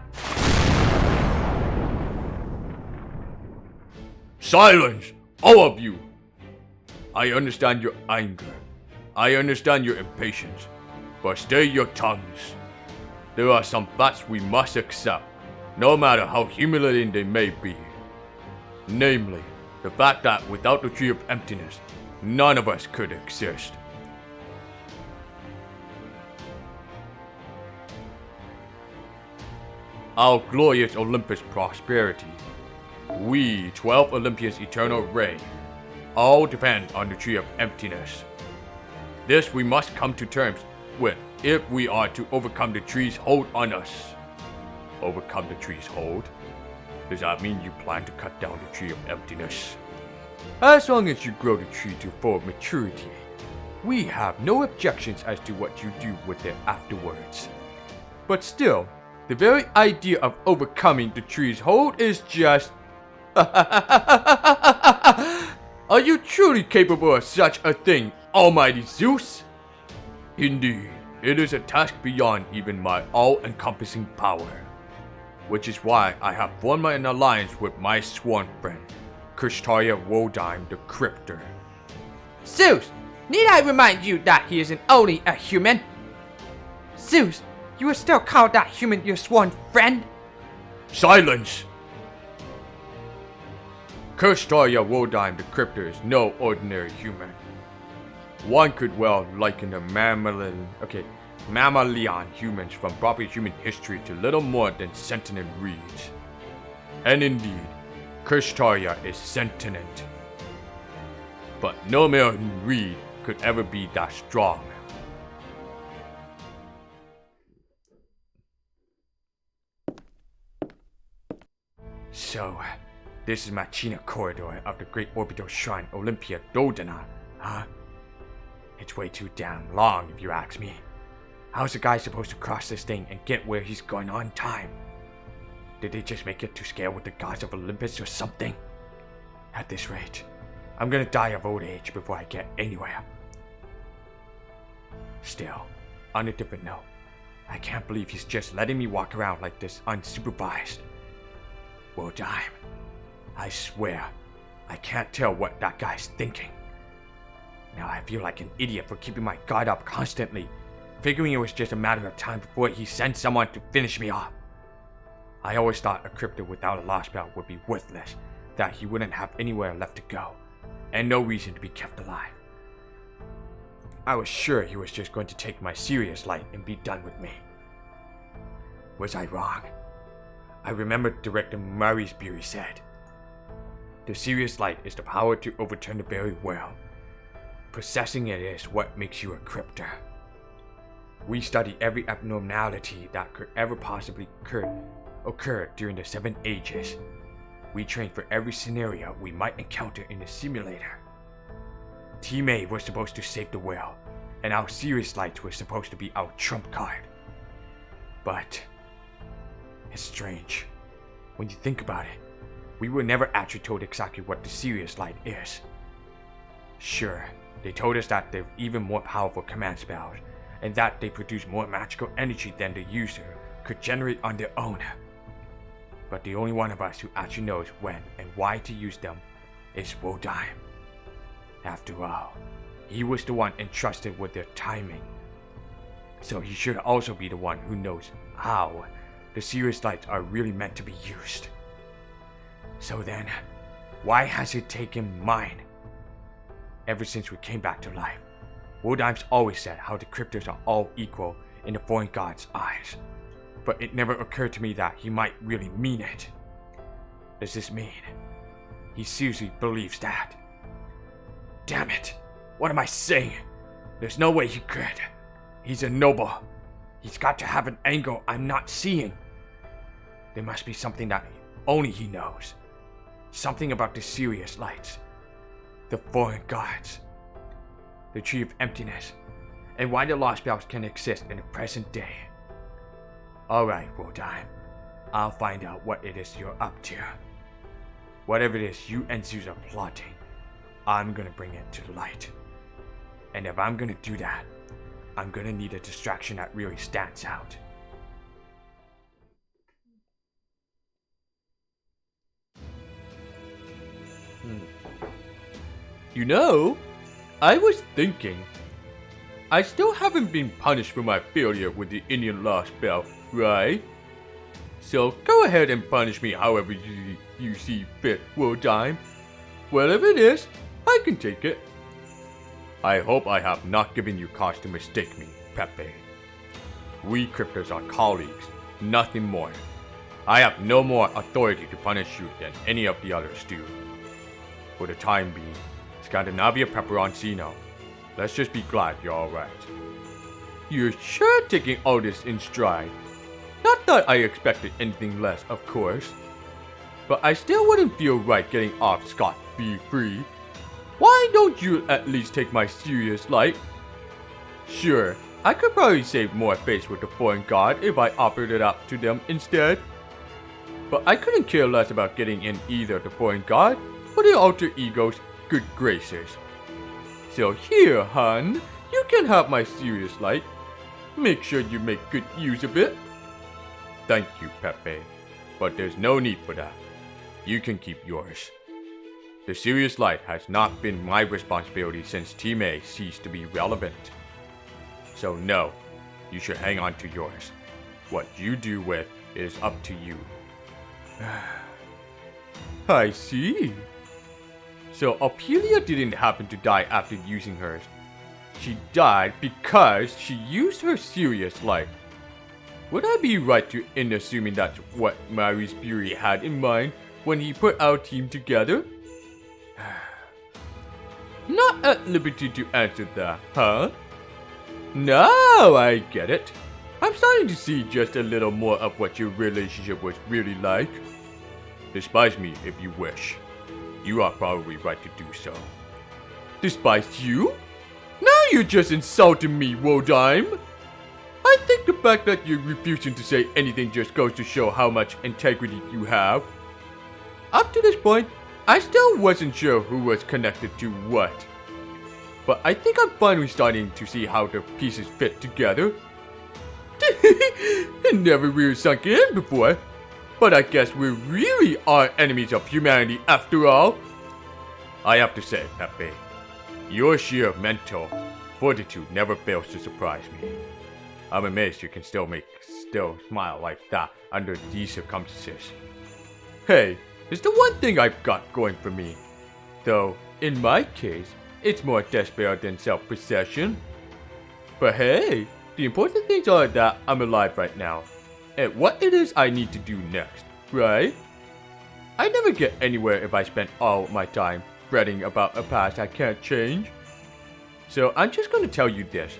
Silence! All of you! I understand your anger. I understand your impatience. But stay your tongues. There are some facts we must accept, no matter how humiliating they may be. Namely, the fact that without the Tree of Emptiness, none of us could exist. Our glorious Olympus prosperity, we 12 Olympians' eternal reign, all depend on the Tree of Emptiness. This we must come to terms with if we are to overcome the tree's hold on us. Overcome the tree's hold? Does that mean you plan to cut down the Tree of Emptiness? As long as you grow the tree to full maturity, we have no objections as to what you do with it afterwards. But still, the very idea of overcoming the tree's hold is just... Are you truly capable of such a thing, Almighty Zeus? Indeed, it is a task beyond even my all-encompassing power. Which is why I have formed an alliance with my sworn friend, Krishtarya Woldheim the Cryptor. Zeus, need I remind you that he isn't only a human? Zeus, you will still call that human your sworn friend? Silence! Krishtarya Woldheim the Cryptor is no ordinary human. One could well liken the mammalian humans from proper human history to little more than sentient reeds. And indeed, Krishtarya is sentient. But no mere reed could ever be that strong. So, this is my China corridor of the great orbital shrine Olympia Dodana, huh? It's way too damn long if you ask me. How's a guy supposed to cross this thing and get where he's going on time? Did they just make it to scale with the gods of Olympus or something? At this rate, I'm gonna die of old age before I get anywhere. Still, on a different note, I can't believe he's just letting me walk around like this unsupervised. Woldheim, I swear, I can't tell what that guy's thinking. Now I feel like an idiot for keeping my guard up constantly, figuring it was just a matter of time before he sent someone to finish me off. I always thought a crypto without a Lostbelt would be worthless, that he wouldn't have anywhere left to go, and no reason to be kept alive. I was sure he was just going to take my Sirius light and be done with me. Was I wrong? I remember Director Murray's said, "The Sirius light is the power to overturn the very world. Possessing it is what makes you a cryptor." We study every abnormality that could ever possibly occur during the 7 ages. We train for every scenario we might encounter in the simulator. Team A was supposed to save the world, and our Sirius lights were supposed to be our trump card. But it's strange. When you think about it, we were never actually told exactly what the Sirius light is. Sure, they told us that they're even more powerful command spells, and that they produce more magical energy than the user could generate on their own. But the only one of us who actually knows when and why to use them is Woldheim. After all, he was the one entrusted with their timing. So he should also be the one who knows how the Sirius lights are really meant to be used. So then, why has it taken mine? Ever since we came back to life, Woldheim's always said how the cryptos are all equal in the foreign god's eyes. But it never occurred to me that he might really mean it. Does this mean he seriously believes that? Damn it! What am I saying? There's no way he could. He's a noble. He's got to have an angle I'm not seeing. There must be something that only he knows. Something about the Sirius lights. The foreign gods. The Tree of Emptiness. And why the Lostbelt can exist in the present day. Alright, Woldheim. I'll find out what it is you're up to. Whatever it is you and Zeus are plotting, I'm gonna bring it to the light. And if I'm gonna do that, I'm gonna need a distraction that really stands out. You know, I was thinking, I still haven't been punished for my failure with the Indian Lostbelt, right? So go ahead and punish me however you see fit, Woldheim. Whatever it is, I can take it. I hope I have not given you cause to mistake me, Pepe. We cryptos are colleagues, nothing more. I have no more authority to punish you than any of the others do. For the time being, Scandinavia Peperoncino, let's just be glad you're alright. You're sure taking all this in stride. Not that I expected anything less, of course. But I still wouldn't feel right getting off scot-free. Why don't you at least take my Sirius light? Sure, I could probably save more face with the foreign god if I offered it up to them instead. But I couldn't care less about getting in either the foreign god or the alter ego's good graces. So here, hun, you can have my Sirius light. Make sure you make good use of it. Thank you, Pepe, but there's no need for that. You can keep yours. The Sirius light has not been my responsibility since Team A ceased to be relevant. So no, you should hang on to yours. What you do with it is up to you. I see. So Ophelia didn't happen to die after using hers. She died because she used her Sirius light. Would I be right in assuming that's what Maurice Bury had in mind when he put our team together? Not at liberty to answer that, huh? Now I get it. I'm starting to see just a little more of what your relationship was really like. Despise me if you wish. You are probably right to do so. Despise you? Now you're just insulting me, Woldheim. I think the fact that you're refusing to say anything just goes to show how much integrity you have. Up to this point, I still wasn't sure who was connected to what. But I think I'm finally starting to see how the pieces fit together. It never really sunk in before. But I guess we really are enemies of humanity after all. I have to say, Pepe, your sheer mental fortitude never fails to surprise me. I'm amazed you can still smile like that under these circumstances. Hey, it's the one thing I've got going for me. Though, in my case, it's more despair than self-possession. But hey, the important things are that I'm alive right now, and what it is I need to do next, right? I never get anywhere if I spend all my time fretting about a past I can't change. So I'm just gonna tell you this,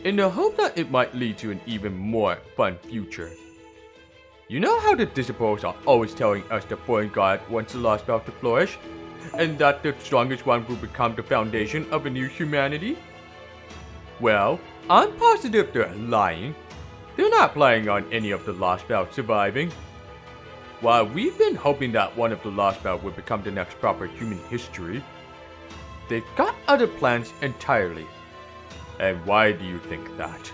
in the hope that it might lead to an even more fun future. You know how the disciples are always telling us the foreign god wants the Lostbelt to flourish, and that the strongest one will become the foundation of a new humanity? Well, I'm positive they're lying. They're not planning on any of the Lostbelt surviving. While we've been hoping that one of the Lostbelt would become the next proper human history, they've got other plans entirely. And why do you think that?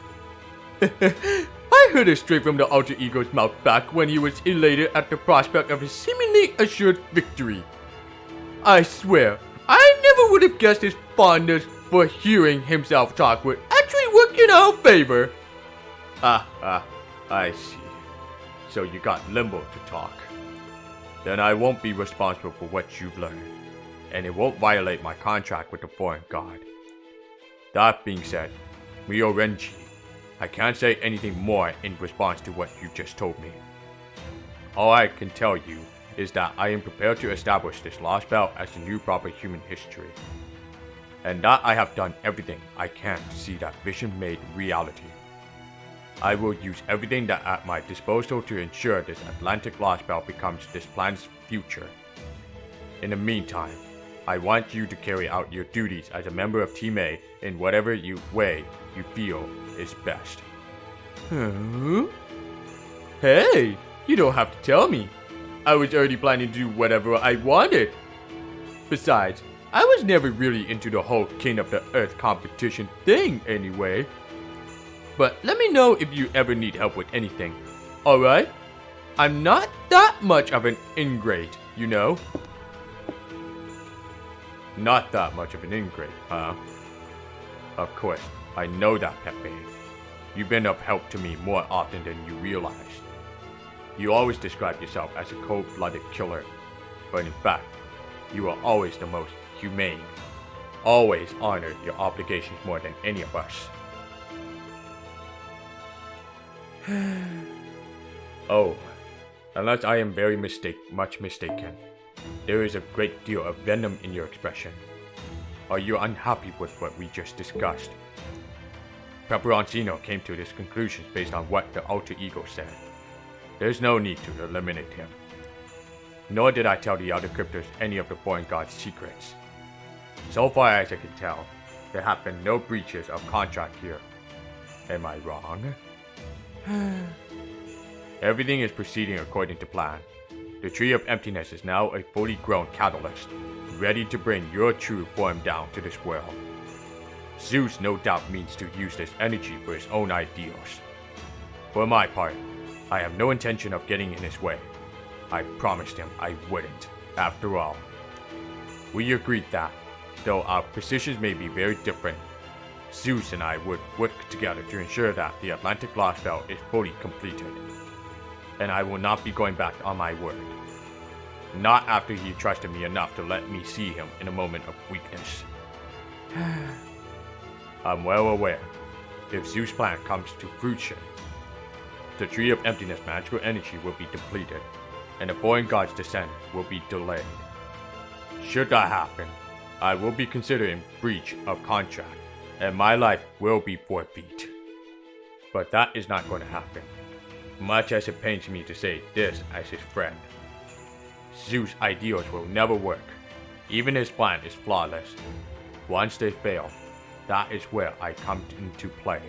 I heard it straight from the alter ego's mouth back when he was elated at the prospect of his seemingly assured victory. I swear, I never would have guessed his fondness for hearing himself talk would actually work in our favor. I see. So you got limbo to talk. Then I won't be responsible for what you've learned, and it won't violate my contract with the foreign god. That being said, Mio Renji, I can't say anything more in response to what you just told me. All I can tell you is that I am prepared to establish this Lostbelt as the new proper human history, and that I have done everything I can to see that vision made reality. I will use everything that at my disposal to ensure this Atlantic Lostbelt becomes this planet's future. In the meantime, I want you to carry out your duties as a member of Team A in whatever way you feel is best. Huh? Hey, you don't have to tell me. I was already planning to do whatever I wanted. Besides, I was never really into the whole King of the Earth competition thing anyway. But let me know if you ever need help with anything, alright? I'm not that much of an ingrate, you know? Not that much of an ingrate, huh? Of course, I know that, Pepe. You've been of help to me more often than you realized. You always describe yourself as a cold-blooded killer, but in fact, you are always the most humane. Always honored your obligations more than any of us. Oh, unless I am very much mistaken, there is a great deal of venom in your expression. Are you unhappy with what we just discussed? Peperoncino came to this conclusion based on what the alter ego said. There's no need to eliminate him. Nor did I tell the other cryptos any of the foreign god's secrets. So far as I can tell, there have been no breaches of contract here. Am I wrong? Everything is proceeding according to plan. The Tree of Emptiness is now a fully grown catalyst, ready to bring your true form down to this world. Zeus no doubt means to use this energy for his own ideals. For my part, I have no intention of getting in his way. I promised him I wouldn't, after all. We agreed that, though our positions may be very different, Zeus and I would work together to ensure that the Atlantic Lostbelt is fully completed. And I will not be going back on my word. Not after he trusted me enough to let me see him in a moment of weakness. I'm well aware, if Zeus' plan comes to fruition, the Tree of Emptiness magical energy will be depleted, and the foreign god's descent will be delayed. Should that happen, I will be considered in breach of contract, and my life will be forfeit. But that is not going to happen, much as it pains me to say this as his friend. Zeus' ideals will never work. Even his plan is flawless. Once they fail, that is where I come into play.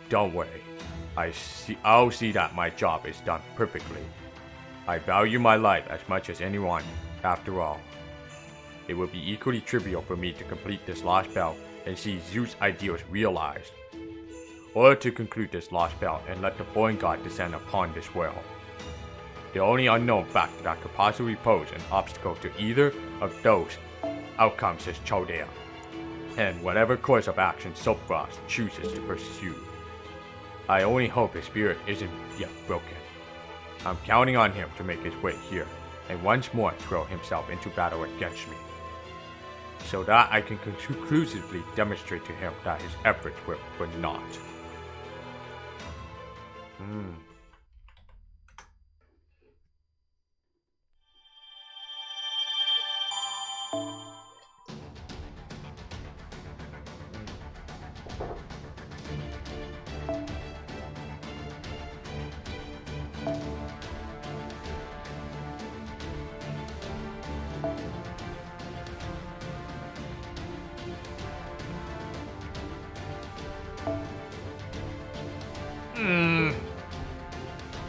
Don't worry, I'll see that my job is done perfectly. I value my life as much as anyone, after all. It would be equally trivial for me to complete this Lostbelt and see Zeus' ideals realized, or to conclude this Lostbelt and let the foreign god descend upon this world. The only unknown factor that could possibly pose an obstacle to either of those outcomes is Chaldea, and whatever course of action Soapfrost chooses to pursue. I only hope his spirit isn't yet broken. I'm counting on him to make his way here, and once more throw himself into battle against me, so that I can conclusively demonstrate to him that his efforts were for naught.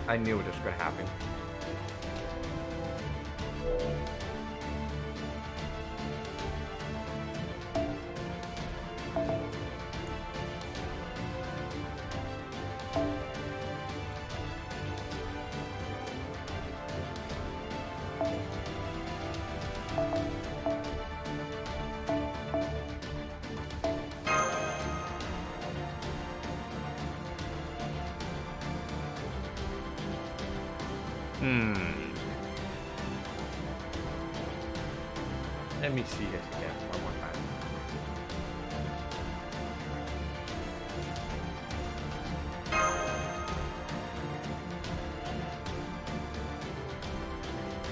I knew it was gonna happen. Let me see this again one more time.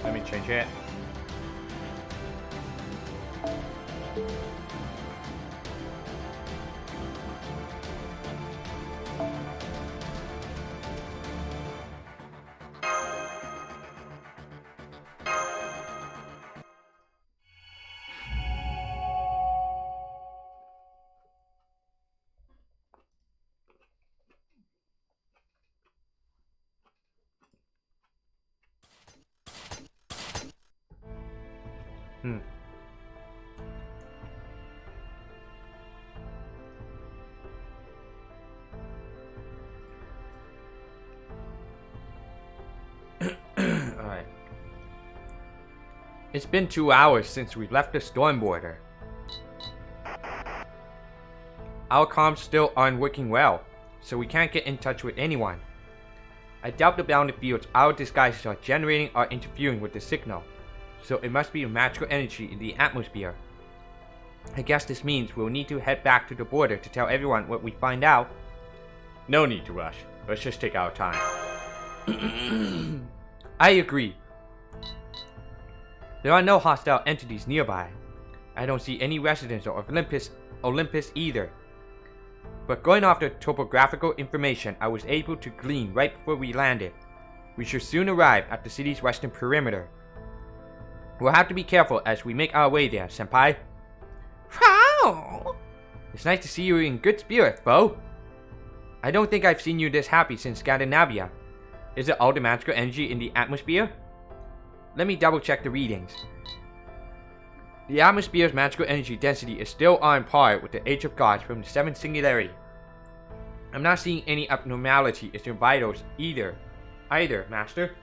Let me change it. Alright. It's been 2 hours since we left the storm border. Our comms still aren't working well, so we can't get in touch with anyone. I doubt the bounded fields our disguises are generating are interfering with the signal, so it must be a magical energy in the atmosphere. I guess this means we'll need to head back to the border to tell everyone what we find out. No need to rush. Let's just take our time. I agree. There are no hostile entities nearby. I don't see any residents of Olympus either. But going off the topographical information I was able to glean right before we landed, we should soon arrive at the city's western perimeter. We'll have to be careful as we make our way there, Senpai. How? It's nice to see you in good spirits, Bo. I don't think I've seen you this happy since Scandinavia. Is it all the magical energy in the atmosphere? Let me double check the readings. The atmosphere's magical energy density is still on par with the Age of Gods from the 7th Singularity. I'm not seeing any abnormality in your vitals either, Master.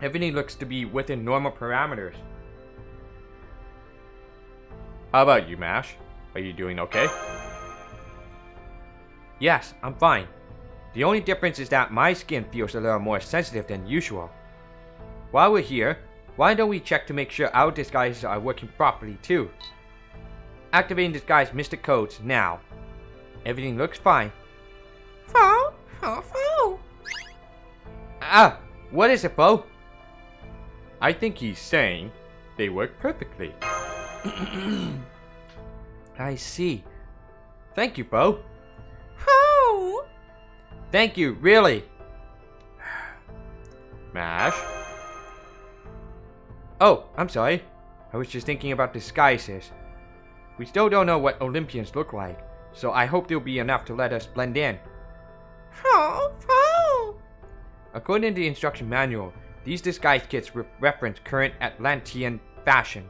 Everything looks to be within normal parameters. How about you, Mash? Are you doing okay? Yes, I'm fine. The only difference is that my skin feels a little more sensitive than usual. While we're here, why don't we check to make sure our disguises are working properly too? Activating disguise mystic codes now. Everything looks fine. Foe? Ah! What is it, Bo? I think he's saying they work perfectly. I see. Thank you, Bo. Foe? Thank you, really. Mash? Oh, I'm sorry. I was just thinking about disguises. We still don't know what Olympians look like, so I hope there'll be enough to let us blend in. Foe? According to the instruction manual, these disguise kits reference current Atlantean fashion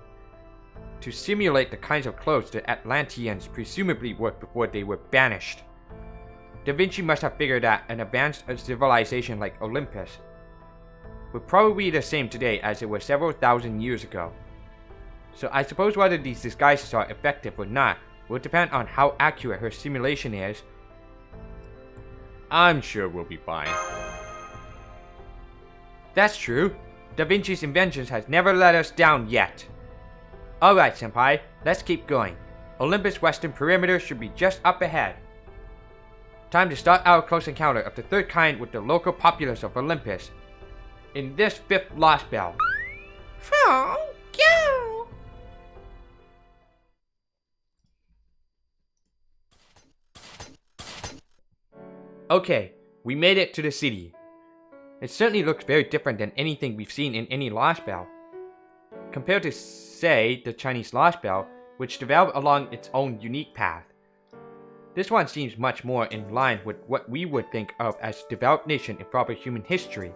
to simulate the kinds of clothes the Atlanteans presumably wore before they were banished. Da Vinci must have figured that an advanced civilization like Olympus would probably be the same today as it was several thousand years ago. So I suppose whether these disguises are effective or not will depend on how accurate her simulation is. I'm sure we'll be fine. That's true. Da Vinci's inventions has never let us down yet. Alright, Senpai, let's keep going. Olympus' western perimeter should be just up ahead. Time to start our close encounter of the third kind with the local populace of Olympus. In this 5th Lostbelt. Foe? Go! Okay, we made it to the city. It certainly looks very different than anything we've seen in any Lostbelt. Compared to, say, the Chinese Lostbelt, which developed along its own unique path. This one seems much more in line with what we would think of as developed nation in proper human history.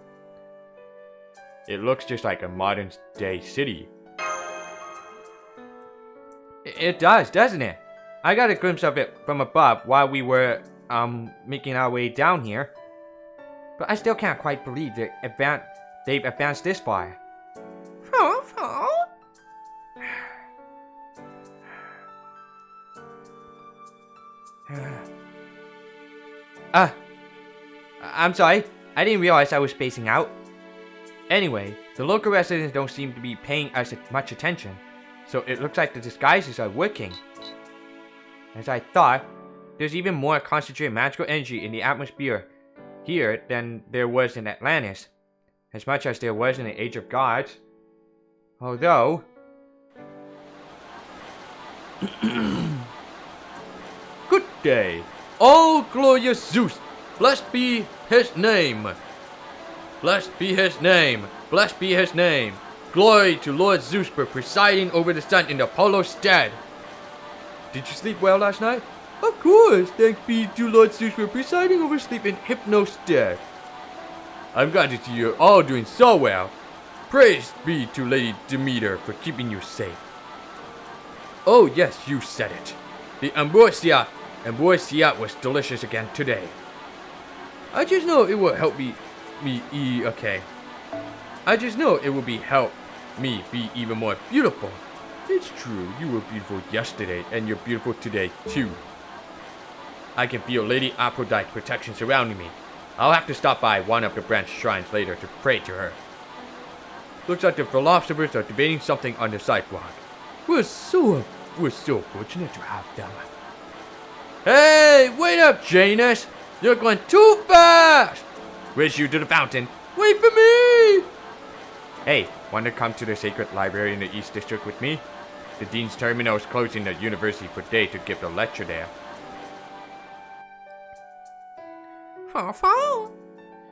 It looks just like a modern day city. It does, doesn't it? I got a glimpse of it from above while we were, making our way down here. But I still can't quite believe they've advanced this far. Foe? I'm sorry. I didn't realize I was spacing out. Anyway, the local residents don't seem to be paying us much attention, so it looks like the disguises are working. As I thought, there's even more concentrated magical energy in the atmosphere here than there was in Atlantis, as much as there was in the Age of Gods. Although... Good day. All glorious Zeus, blessed be his name. Blessed be his name. Blessed be his name. Glory to Lord Zeus for presiding over the sun in Apollo's stead. Did you sleep well last night? Of course, thanks be to Lord Zeus for presiding over sleep in Hypno's stead. I'm glad to see you're all doing so well. Praise be to Lady Demeter for keeping you safe. Oh yes, you said it. The ambrosia was delicious again today. I just know it will help I just know it will help me be even more beautiful. It's true, you were beautiful yesterday, and you're beautiful today too. I can feel Lady Aphrodite's protection surrounding me. I'll have to stop by one of the branch shrines later to pray to her. Looks like the philosophers are debating something on the sidewalk. We're so fortunate to have them. Hey, wait up, Janus! You're going too fast! Race you to the fountain. Wait for me! Hey, want to come to the sacred library in the East District with me? The Dean's Terminal is closing the university for day to give a lecture there.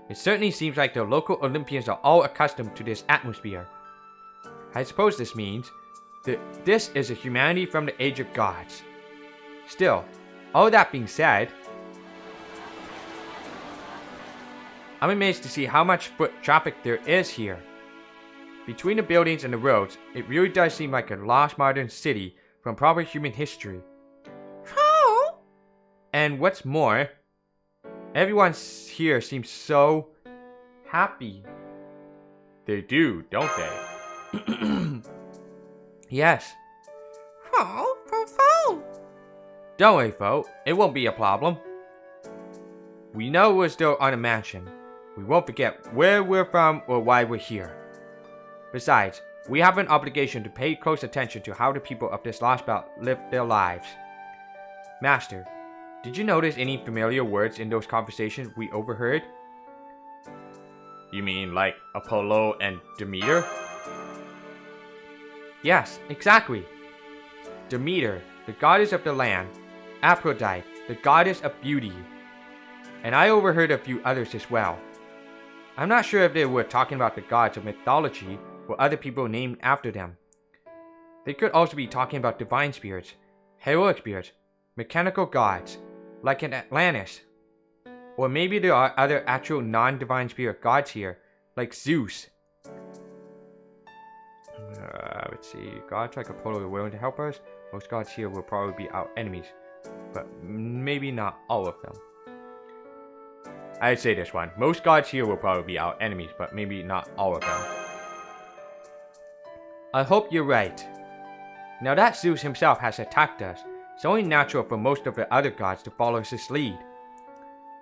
It certainly seems like the local Olympians are all accustomed to this atmosphere. I suppose this means that this is a humanity from the Age of Gods. Still, all that being said, I'm amazed to see how much foot traffic there is here. Between the buildings and the roads, it really does seem like a lost modern city from probably human history. And what's more, everyone here seems so happy. They do, don't they? Yes. Don't worry, Fo. It won't be a problem. We know we're still on a mansion. We won't forget where we're from or why we're here. Besides, we have an obligation to pay close attention to how the people of this Lostbelt live their lives. Master, did you notice any familiar words in those conversations we overheard? You mean like Apollo and Demeter? Yes, exactly. Demeter, the goddess of the land. Aphrodite, the goddess of beauty. And I overheard a few others as well. I'm not sure if they were talking about the gods of mythology or other people named after them. They could also be talking about divine spirits, heroic spirits, mechanical gods, like in Atlantis. Or maybe there are other actual non-divine spirit gods here, like Zeus. Let's see, gods like Apollo are willing to help us. Most gods here will probably be our enemies, but maybe not all of them. I'd say this one. Most gods here will probably be our enemies, but maybe not all of them. I hope you're right. Now that Zeus himself has attacked us, it's only natural for most of the other gods to follow his lead.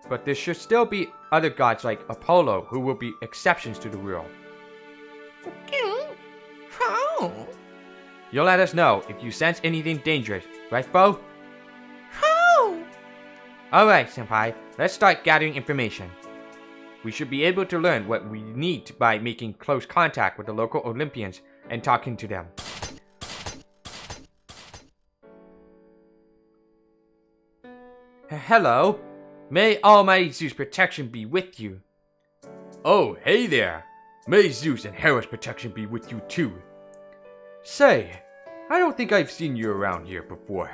But there should still be other gods like Apollo who will be exceptions to the rule. You'll let us know if you sense anything dangerous, right, Bo? Alright, Senpai, let's start gathering information. We should be able to learn what we need by making close contact with the local Olympians and talking to them. Hello. May Almighty Zeus' protection be with you. Oh, hey there. May Zeus and Hera's protection be with you too. Say, I don't think I've seen you around here before.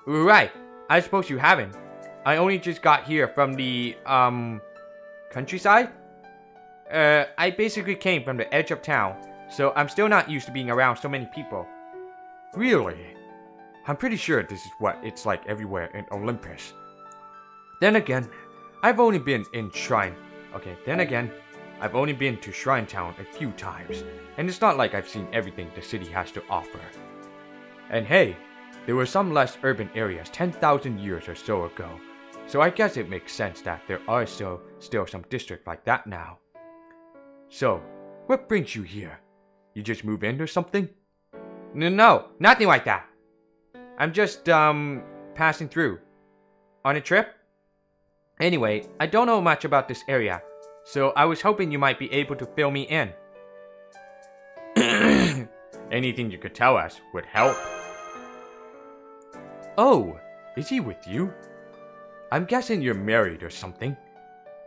Right, I suppose you haven't. I only just got here from the, countryside? I basically came from the edge of town, so I'm still not used to being around so many people. Really? I'm pretty sure this is what it's like everywhere in Olympus. Then again, I've only been to Shrine Town a few times, and it's not like I've seen everything the city has to offer. And hey, there were some less urban areas 10,000 years or so ago, so I guess it makes sense that there are still some districts like that now. So, What brings you here? You just move in or something? No, nothing like that. I'm just, passing through. On a trip? Anyway, I don't know much about this area, so I was hoping you might be able to fill me in. Anything you could tell us would help. Oh, is he with you? I'm guessing you're married or something.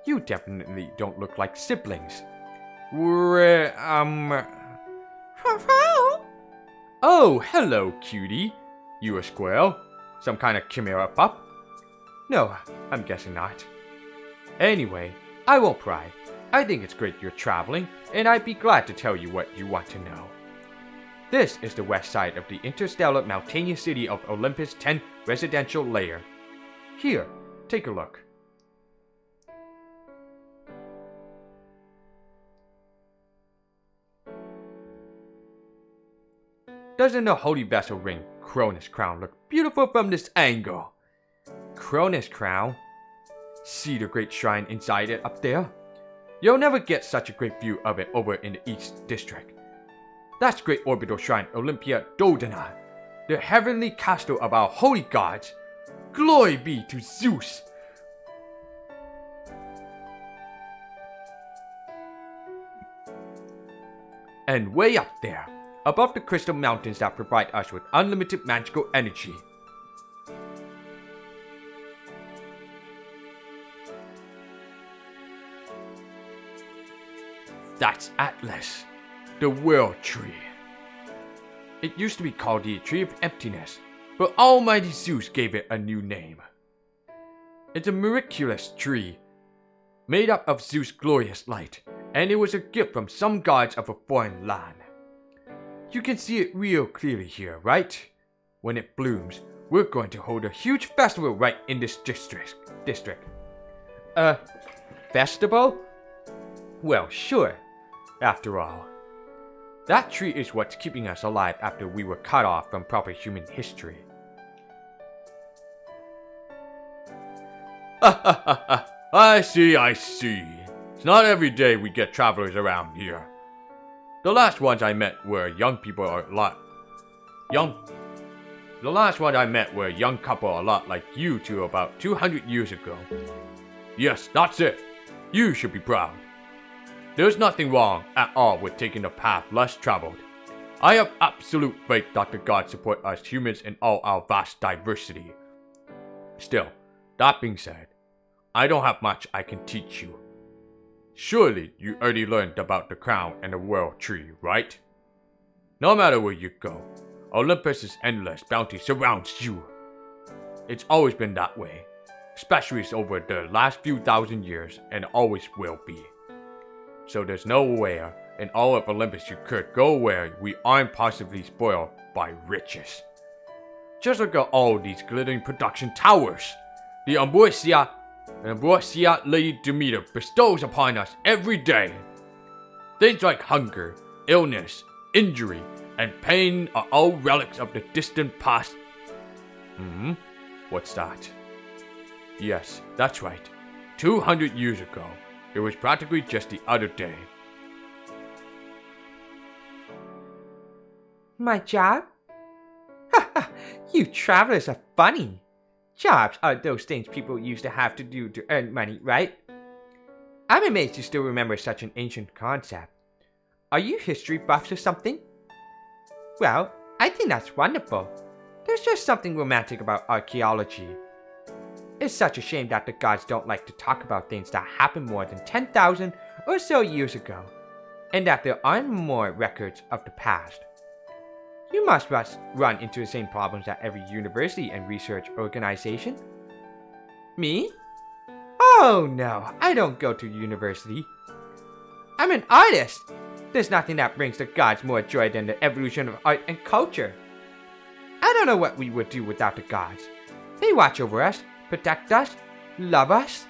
You definitely don't look like siblings. We're, Oh, hello, cutie. You a squirrel? Some kind of chimera pup? No, I'm guessing not. Anyway, I won't pry. I think it's great you're traveling, and I'd be glad to tell you what you want to know. This is the west side of the interstellar mountainous city of Olympus 10 residential layer. Here, take a look. Doesn't the holy vessel ring Cronus crown look beautiful from this angle? Cronus crown? See the great shrine inside it up there? You'll never get such a great view of it over in the East District. That's great orbital shrine Olympia Dodona, the heavenly castle of our holy gods. Glory be to Zeus! And way up there, above the crystal mountains that provide us with unlimited magical energy. That's Atlas, the world tree. It used to be called the Tree of Emptiness, but Almighty Zeus gave it a new name. It's a miraculous tree, made up of Zeus' glorious light, and it was a gift from some gods of a foreign land. You can see it real clearly here, right? When it blooms, we're going to hold a huge festival right in this district. Festival? Well, sure. After all, that tree is what's keeping us alive after we were cut off from proper human history. I see. It's not every day we get travelers around here. The last ones I met were young couple a lot like you two about 200 years ago. Yes, that's it. You should be proud. There's nothing wrong at all with taking the path less traveled. I have absolute faith that the gods support us humans in all our vast diversity. Still, that being said, I don't have much I can teach you. Surely you already learned about the crown and the world tree, right? No matter where you go, Olympus's endless bounty surrounds you. It's always been that way, especially over the last few thousand years, and always will be. So there's nowhere in all of Olympus you could go where we aren't possibly spoiled by riches. Just look at all these glittering production towers. The ambrosia Lady Demeter bestows upon us every day. Things like hunger, illness, injury, and pain are all relics of the distant past. What's that? Yes, that's right. 200 years ago. It was practically just the other day. My job? Ha ha! You travelers are funny. Jobs are those things people used to have to do to earn money, right? I'm amazed you still remember such an ancient concept. Are you history buffs or something? Well, I think that's wonderful. There's just something romantic about archaeology. It's such a shame that the gods don't like to talk about things that happened more than 10,000 or so years ago, and that there aren't more records of the past. You must run into the same problems at every university and research organization. Me? Oh no, I don't go to university. I'm an artist! There's nothing that brings the gods more joy than the evolution of art and culture. I don't know what we would do without the gods. They watch over us, protect us, love us.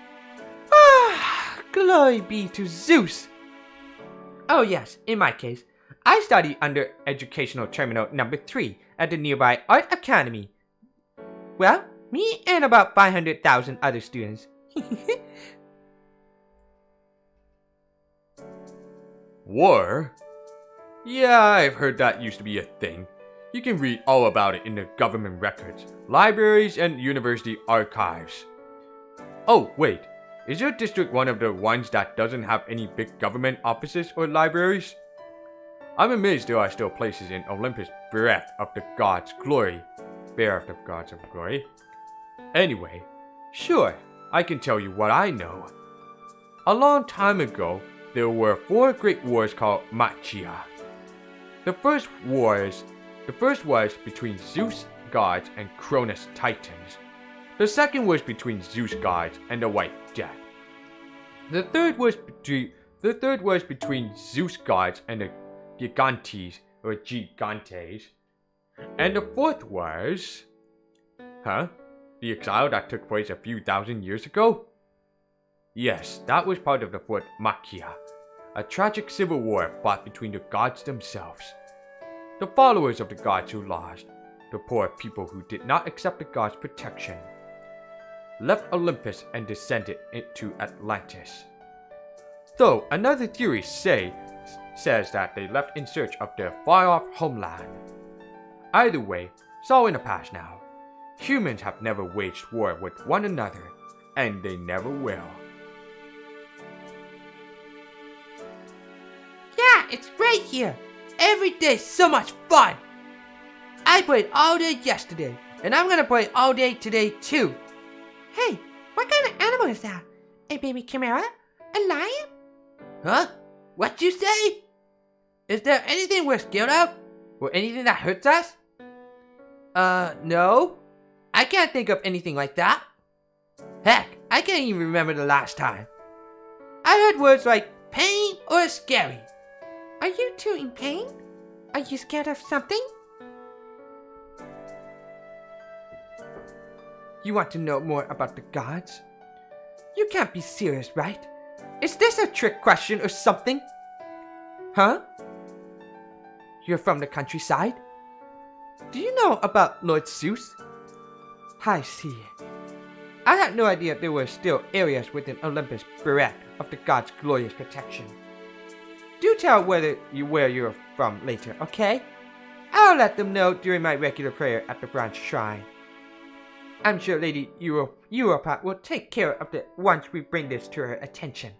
Ah, glory be to Zeus! Oh yes, in my case, I study under Educational Terminal number 3 at the nearby Art Academy. Well, me and about 500,000 other students. War? Yeah, I've heard that used to be a thing. You can read all about it in the government records, libraries, and university archives. Oh, wait. Is your district one of the ones that doesn't have any big government offices or libraries? I'm amazed there are still places in Olympus bereft of the gods' glory. Bereft of gods of glory. Anyway, sure, I can tell you what I know. A long time ago, there were 4 great wars called Machia. The first was between Zeus gods and Cronus titans. The second was between Zeus gods and the White Death. The third was between Zeus gods and the Gigantes or Gigantes. And the fourth was... The exile that took place a few thousand years ago? Yes, that was part of the fourth Machia, a tragic civil war fought between the gods themselves. The followers of the gods who lost, the poor people who did not accept the gods' protection, left Olympus and descended into Atlantis. Though another theory says that they left in search of their far-off homeland. Either way, it's all in the past now. Humans have never waged war with one another, and they never will. Yeah, it's great here. Every day's so much fun. I played all day yesterday, and I'm gonna play all day today too. Hey, what kind of animal is that? A baby chimera? A lion? Huh? What'd you say? Is there anything we're scared of? Or anything that hurts us? No. I can't think of anything like that. Heck, I can't even remember the last time. I heard words like pain or scary. Are you two in pain? Are you scared of something? You want to know more about the gods? You can't be serious, right? Is this a trick question or something? Huh? You're from the countryside? Do you know about Lord Zeus? I see. I had no idea there were still areas within Olympus bereft of the gods' glorious protection. Do tell where you're from later, okay? I'll let them know during my regular prayer at the branch shrine. I'm sure Lady Europa will take care of it once we bring this to her attention.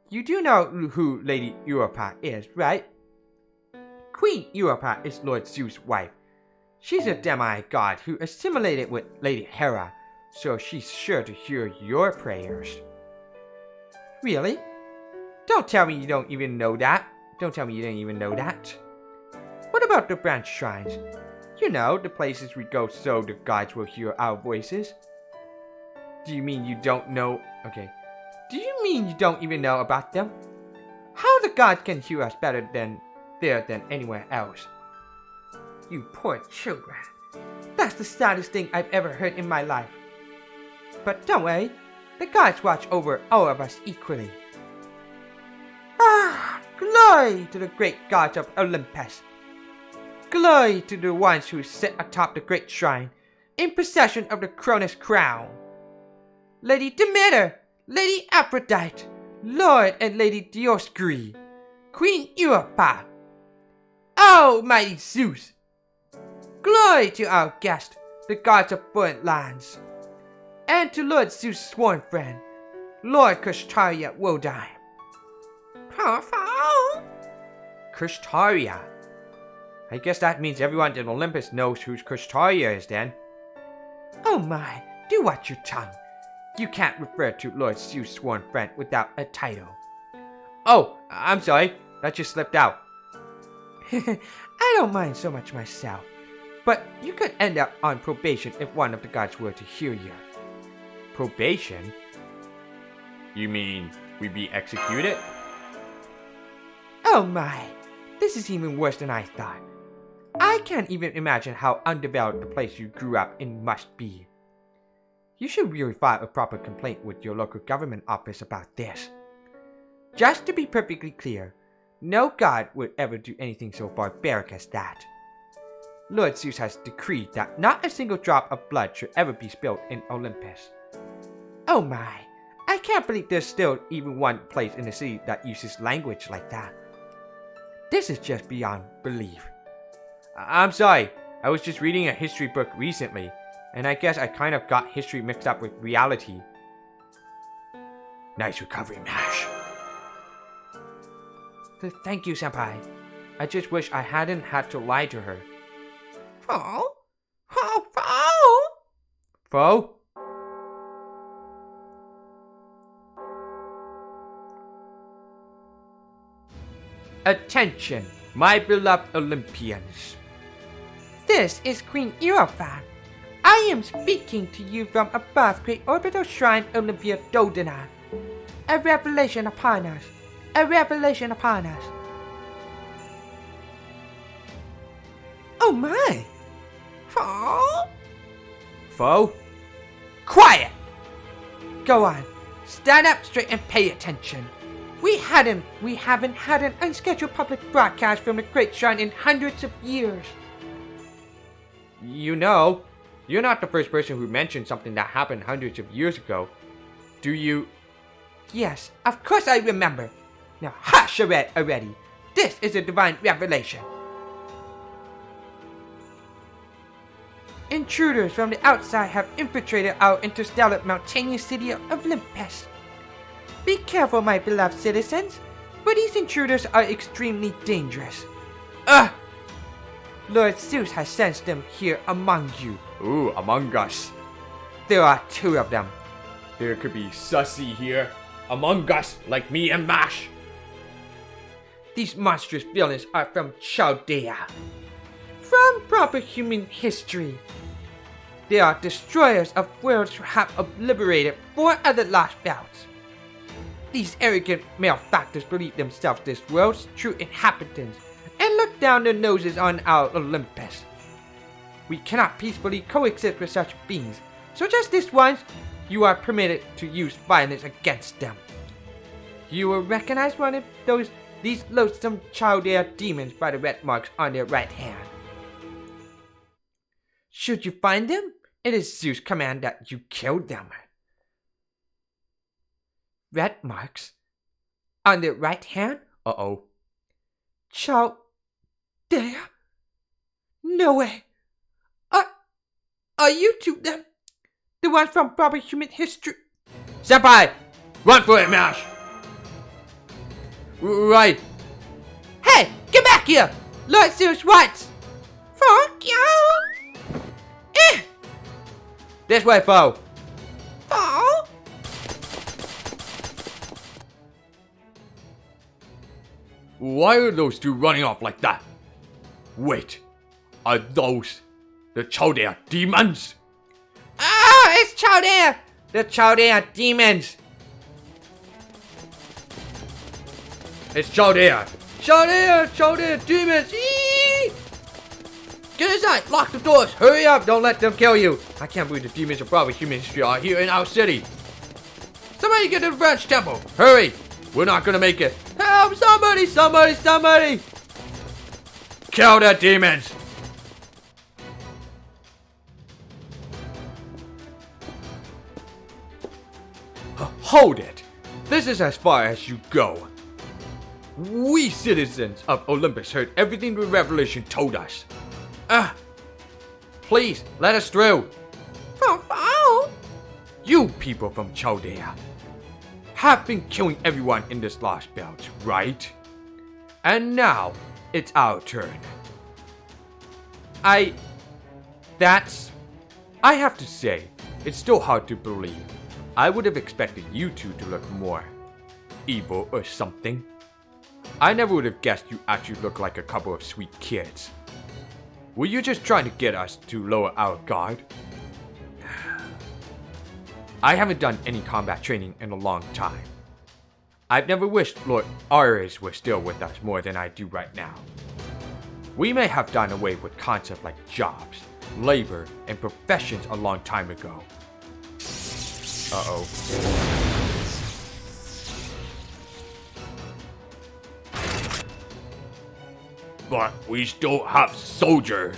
You do know who Lady Europa is, right? Queen Europa is Lord Zeus' wife. She's a demigod who assimilated with Lady Hera, so she's sure to hear your prayers. Really? Don't tell me you don't even know that. Don't tell me you didn't even know that. What about the branch shrines? You know, the places we go so the gods will hear our voices. Do you mean you don't know? Okay. Do you mean you don't even know about them? How the gods can hear us better than anywhere else? You poor children. That's the saddest thing I've ever heard in my life. But don't worry, the gods watch over all of us equally. Ah, glory to the great gods of Olympus. Glory to the ones who sit atop the great shrine, in possession of the Cronus crown. Lady Demeter, Lady Aphrodite, Lord and Lady Dioscuri, Queen Europa, Almighty Zeus. Glory to our guest, the gods of foreign lands, and to Lord Zeus' sworn friend, Lord Kushtaria Wodyne. Kushtaria? I guess that means everyone in Olympus knows who Kushtaria is then. Oh my, do watch your tongue. You can't refer to Lord Zeus' sworn friend without a title. Oh, I'm sorry, that just slipped out. I don't mind so much myself, but you could end up on probation if one of the gods were to hear you. Probation? You mean we'd be executed? Oh my, this is even worse than I thought. I can't even imagine how underdeveloped the place you grew up in must be. You should really file a proper complaint with your local government office about this. Just to be perfectly clear, no god would ever do anything so barbaric as that. Lord Zeus has decreed that not a single drop of blood should ever be spilled in Olympus. Oh my, I can't believe there's still even one place in the city that uses language like that. This is just beyond belief. I'm sorry, I was just reading a history book recently, and I guess I kind of got history mixed up with reality. Nice recovery, Mash. Thank you, Senpai. I just wish I hadn't had to lie to her. Oh? Foe? Attention, my beloved Olympians. This is Queen Eurofan. I am speaking to you from above Great Orbital Shrine Olympia Dodana. A revelation upon us. A revelation upon us. Oh my! Oh. Foe? Quiet! Go on. Stand up straight and pay attention. We haven't had an unscheduled public broadcast from the Great Shrine in hundreds of years. You know, you're not the first person who mentioned something that happened hundreds of years ago. Do you? Yes, of course I remember. Now hush already. This is a divine revelation. Intruders from the outside have infiltrated our interstellar mountainous city of Olympus. Be careful, my beloved citizens, for these intruders are extremely dangerous. Lord Zeus has sensed them here among you. Ooh, among us. There are 2 of them. There could be Sussy here, among us, like me and Mash. These monstrous villains are from Chaldea. From proper human history. They are destroyers of worlds who have obliterated 4 other Lostbelts. These arrogant malefactors believe themselves this world's true inhabitants and look down their noses on our Olympus. We cannot peacefully coexist with such beings, so just this once, you are permitted to use violence against them. You will recognize one of these loathsome Chaldea demons by the red marks on their right hand. Should you find them, it is Zeus' command that you kill them. Red marks? On their right hand? Uh-oh. Chaldea? No way. Are you 2 them? The ones from proper human history? Senpai! Run for it, Mash! Right. Hey, get back here! Lord Zeus wants! Fuck you! This way, foe! Oh! Why are those 2 running off like that? Wait, are those the Chaldea demons? Ah, it's Chaldea! The Chaldea demons! It's Chaldea! Chaldea demons! Eee! Get inside! Lock the doors! Hurry up! Don't let them kill you! I can't believe the demons of probably human history are here in our city. Somebody get to the branch temple! Hurry! We're not gonna make it. Help! Somebody! Kill the demons! Hold it! This is as far as you go. We citizens of Olympus heard everything the revelation told us. Please, let us through. You people from Chaldea have been killing everyone in this Lostbelt, right? And now, it's our turn. I have to say, it's still hard to believe. I would have expected you 2 to look more evil or something. I never would have guessed you actually look like a couple of sweet kids. Were you just trying to get us to lower our guard? I haven't done any combat training in a long time. I've never wished Lord Ares was still with us more than I do right now. We may have done away with concepts like jobs, labor, and professions a long time ago. Uh-oh. But we still have soldiers.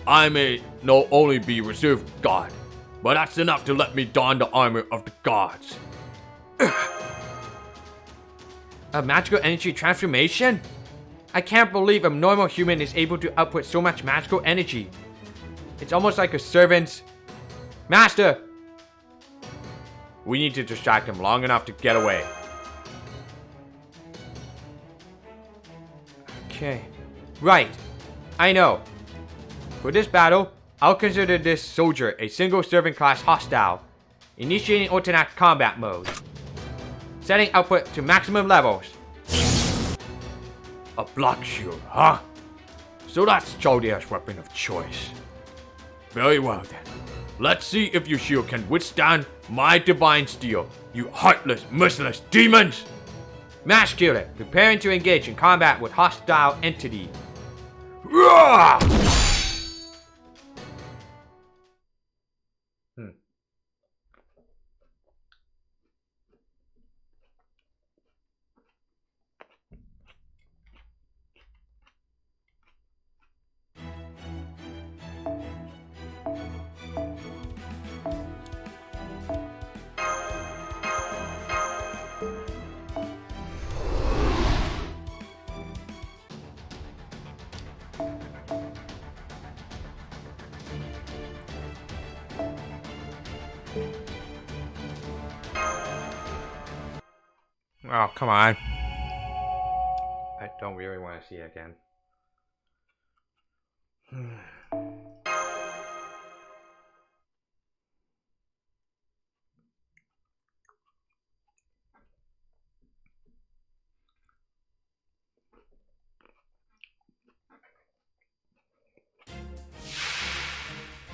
I may not only be reserve god, but that's enough to let me don the armor of the gods. A magical energy transformation? I can't believe a normal human is able to output so much magical energy. It's almost like a servant's... Master! We need to distract him long enough to get away. Okay. Right. I know. For this battle, I'll consider this soldier a single servant class hostile. Initiating alternate combat mode. Setting output to maximum levels. A block shield, huh? So that's Chaldea's weapon of choice. Very well then. Let's see if your shield can withstand my divine steel, you heartless, merciless demons! Masculine, preparing to engage in combat with hostile entity. Roar! Oh, come on. I don't really want to see it again.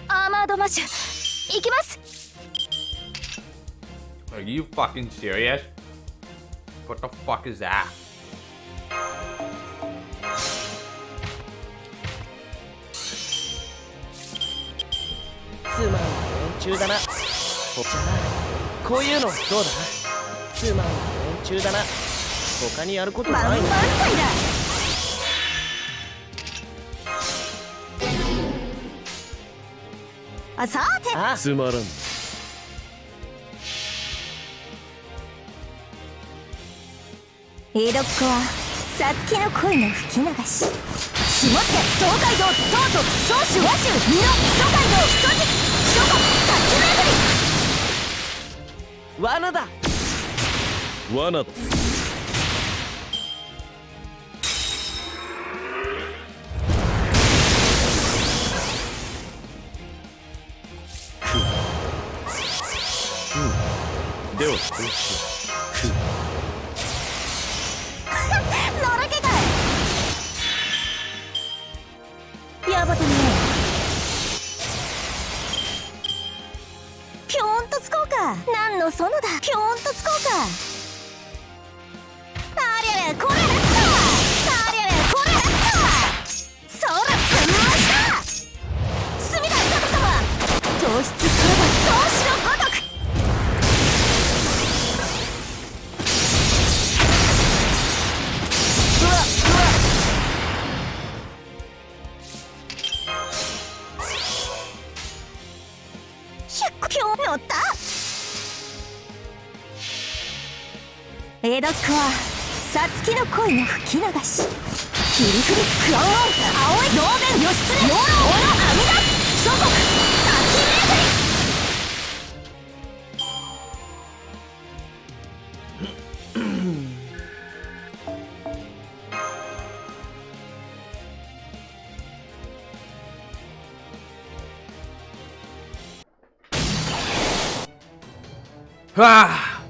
Armored Mash. 行きます。 Are you fucking serious? What the fuck is that? つまんない連中だな。ほじゃあこういうのどうだ。つまんない連中だな。他にやることないの。万々歳だ。あ、さて。あ、つまらん。江戸っ子はさつきの恋の吹き流し。しまって東海道東都総州和州美濃諸街道人質諸国立ち巡り。罠だ。罠だ。ではどうしよう。のろけかい。やばたね。ぴょんとつこうか。なんの園だ。ぴょんとつこうか。ありゃりゃこれだった。ありゃりゃこれだった。そらぶん回した。隅田人様糖質黒ば同志のごとく。乗った。江戸っ子はさつきの恋の吹き流し。切り振りクローン青い同然義経養老小野阿弥陀諸国立ち巡り。Ah!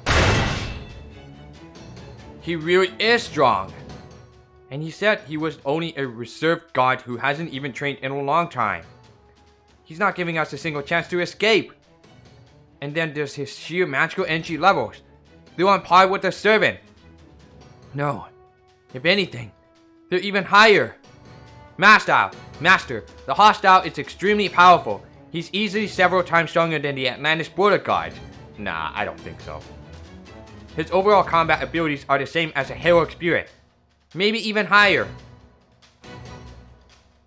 He really is strong. And he said he was only a reserved guard who hasn't even trained in a long time. He's not giving us a single chance to escape. And then there's his sheer magical energy levels. They're on par with the servant. No. If anything, they're even higher. Master, the hostile is extremely powerful. He's easily several times stronger than the Atlantis border guards. Nah, I don't think so. His overall combat abilities are the same as a heroic spirit. Maybe even higher.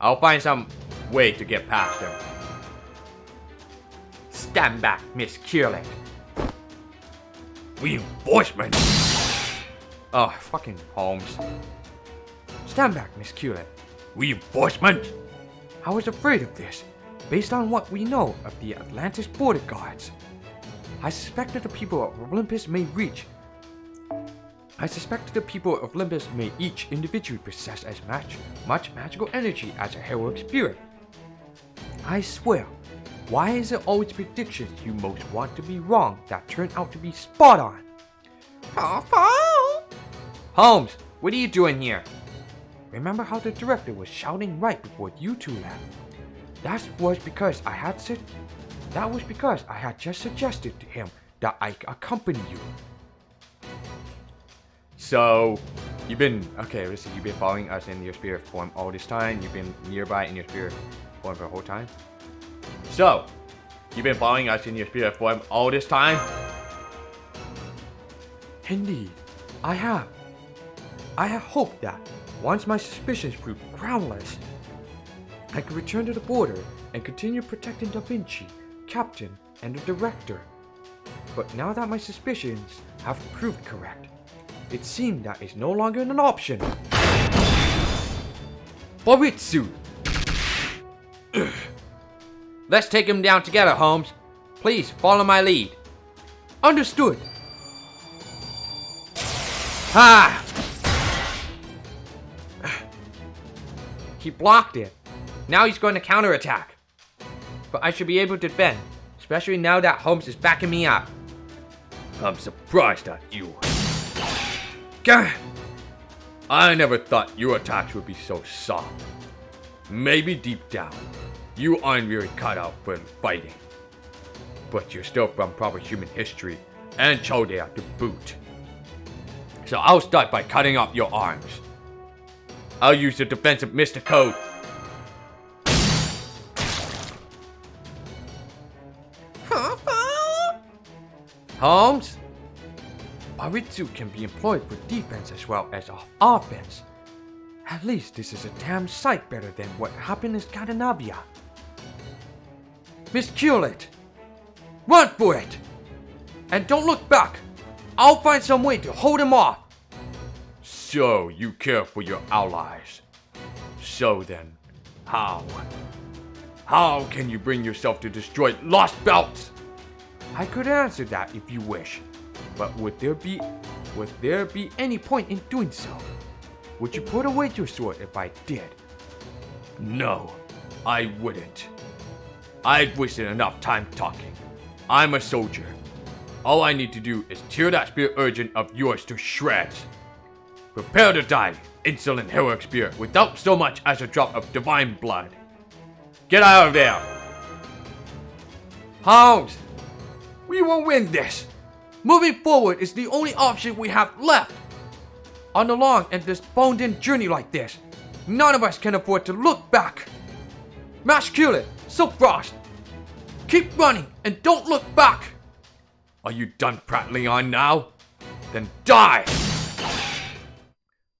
I'll find some way to get past him. Stand back, Miss Kierling. Reinforcements? Oh, fucking Holmes. Stand back, Miss Cullet. Reinforcements? I was afraid of this, based on what we know of the Atlantis border guards. I suspected the people of Olympus may each individually possess as much magical energy as a heroic spirit. I swear, why is it always predictions you most want to be wrong that turn out to be spot on? Holmes, what are you doing here? Remember how the director was shouting right before you two left? That was because I had just suggested to him that I accompany you. So, you've been following us in your spirit form all this time? You've been nearby in your spirit form for the whole time? So, you've been following us in your spirit form all this time? Indeed, I have. I have hoped that, once my suspicions prove groundless, I could return to the border and continue protecting Da Vinci, Captain, and the Director. But now that my suspicions have proved correct, it seems that is no longer an option. Boritsu! Let's take him down together, Holmes. Please follow my lead. Understood. Ha! He blocked it. Now he's going to counterattack. But I should be able to defend, especially now that Holmes is backing me up. I'm surprised at you. Gah! I never thought your attacks would be so soft. Maybe deep down, you aren't really cut out for fighting. But you're still from proper human history, and Chodea to boot. So I'll start by cutting off your arms. I'll use the defensive Mr. Code. Holmes? Baritsu can be employed for defense as well as offense. At least this is a damn sight better than what happened in Scandinavia. Miss Cullet, run for it! And don't look back! I'll find some way to hold him off! So you care for your allies. So then, how? How can you bring yourself to destroy Lostbelt? I could answer that if you wish, but would there be any point in doing so? Would you put away your sword if I did? No, I wouldn't. I've wasted enough time talking. I'm a soldier. All I need to do is tear that spirit urgent of yours to shreds. Prepare to die, insolent heroic spirit, without so much as a drop of divine blood. Get out of there! Holmes, we will win this. Moving forward is the only option we have left. On a long and despondent journey like this, none of us can afford to look back. Masculine, Silkfrost, keep running and don't look back. Are you done prattling on now? Then die!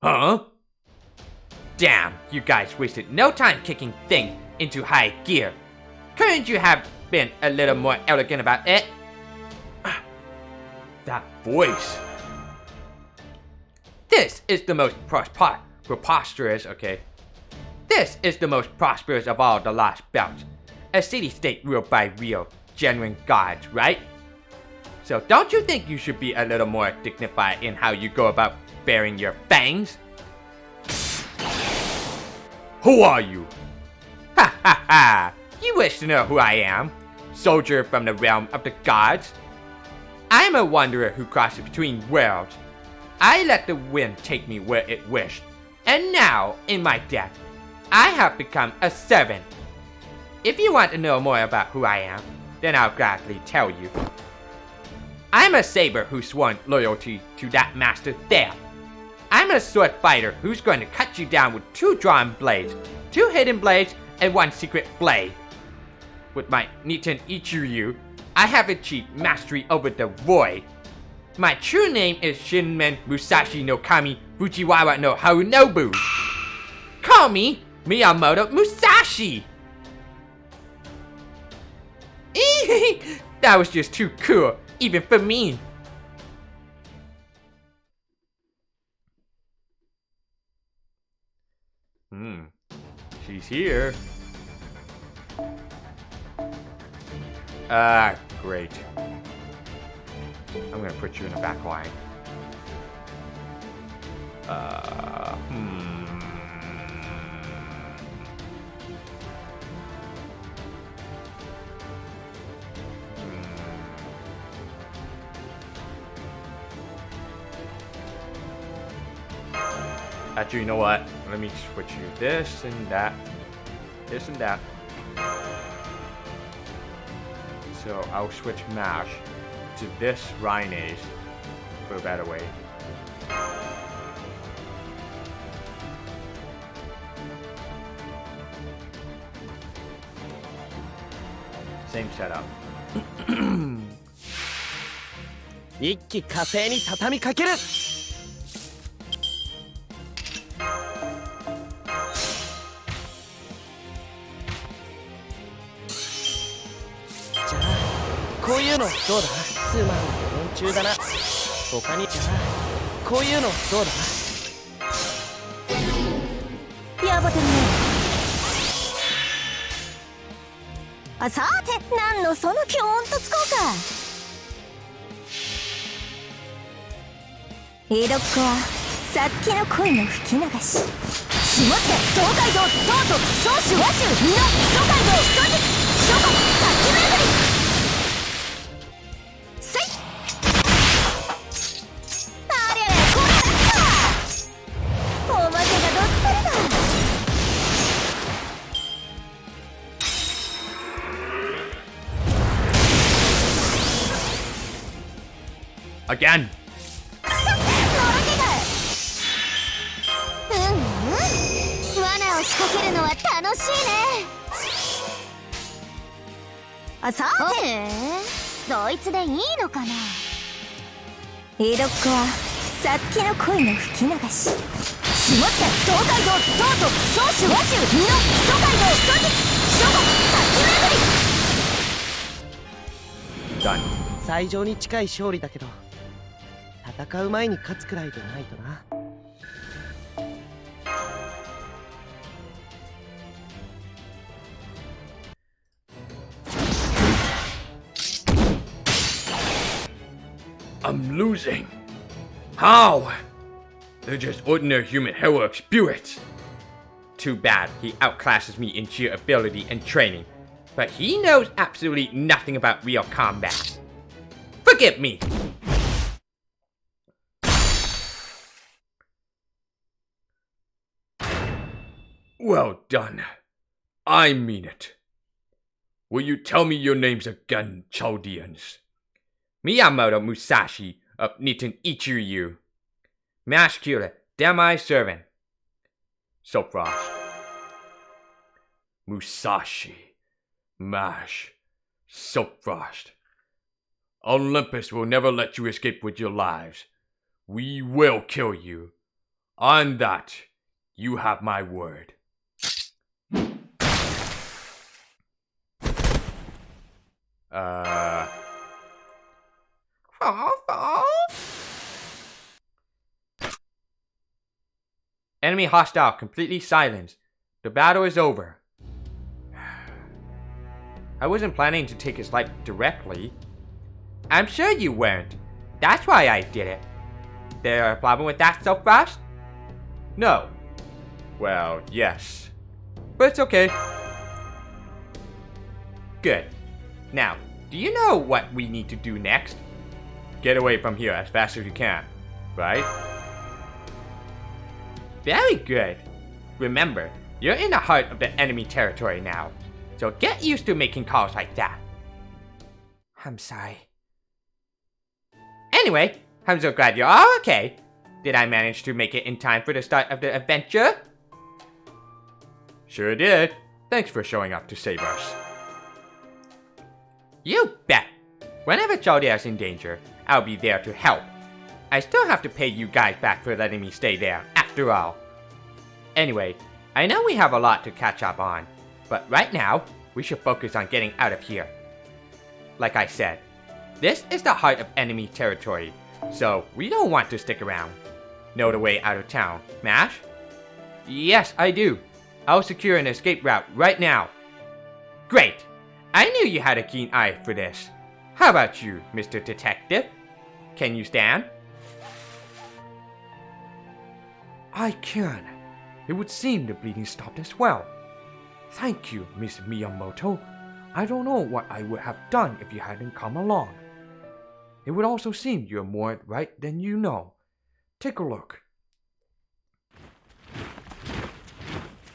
Huh? Damn, you guys wasted no time kicking things into high gear. Couldn't you have been a little more elegant about it? That voice. This is the most preposterous, okay? This is the most prosperous of all the Lostbelts. A city-state ruled by real, genuine gods, right? So don't you think you should be a little more dignified in how you go about bearing your fangs? Who are you? Ha ha ha! You wish to know who I am? Soldier from the realm of the gods? I'm a wanderer who crosses between worlds. I let the wind take me where it wished, and now, in my death, I have become a servant. If you want to know more about who I am, then I'll gladly tell you. I'm a saber who's sworn loyalty to that master there. I'm a sword fighter who's going to cut you down with 2 drawn blades, 2 hidden blades, and 1 secret blade. With my Nitin Ichiryu, I have achieved mastery over the void. My true name is Shinmen Musashi no Kami Fujiwara no Harunobu. Call me Miyamoto Musashi! That was just too cool, even for me. She's here. Great. I'm gonna put you in the back line. Actually, you know what? Let me switch you this and that. This and that. So I'll switch MASH to this Rhinase for a better way. Same setup. 一気火星に畳みかける。じゃあこういうのどうだ。つまんない連中だな。他にじゃあこういうのどうだ。やばてるね。あ、さて何のそのキョーンとつこうか。江戸っ子はさつきの恋の吹き流し。しまって東海道東都総州和州美濃東海道人質諸国先巡りせい。ありゃこれだった。おまけがどっさりだ。Again! 罠を仕掛けるのは楽しいね。あ、さてそいつでいいのかな。江戸っ子はさつきの恋の吹き流し。しまって東海道東都総州和州美濃東海道人質諸国先巡り。 Done. 最上に近い勝利だけど戦う前に勝つくらいでないとな。I'm losing. How? They're just ordinary human heroic spirits. Too bad he outclasses me in sheer ability and training, but he knows absolutely nothing about real combat. Forgive me! Well done. I mean it. Will you tell me your names again, Chaldeans? Miyamoto Musashi of Niton Ichiryu. Masculine demi-servant. Sopfrost. Musashi, Mash, Soapfrost. Olympus will never let you escape with your lives. We will kill you. On that, you have my word. Enemy hostile completely silenced. The battle is over. I wasn't planning to take his life directly. I'm sure you weren't. That's why I did it. There a problem with that so fast? No. Well, yes. But it's okay. Good. Now, do you know what we need to do next? Get away from here as fast as you can, right? Very good. Remember, you're in the heart of the enemy territory now, so get used to making calls like that. I'm sorry. Anyway, I'm so glad you're all okay. Did I manage to make it in time for the start of the adventure? Sure did. Thanks for showing up to save us. You bet. Whenever Chaldea's in danger, I'll be there to help. I still have to pay you guys back for letting me stay there, after all. Anyway, I know we have a lot to catch up on, but right now, we should focus on getting out of here. Like I said, this is the heart of enemy territory, so we don't want to stick around. Know the way out of town, Mash? Yes, I do. I'll secure an escape route right now. Great! I knew you had a keen eye for this. How about you, Mr. Detective? Can you stand? I can. It would seem the bleeding stopped as well. Thank you, Miss Miyamoto. I don't know what I would have done if you hadn't come along. It would also seem you're more right than you know. Take a look.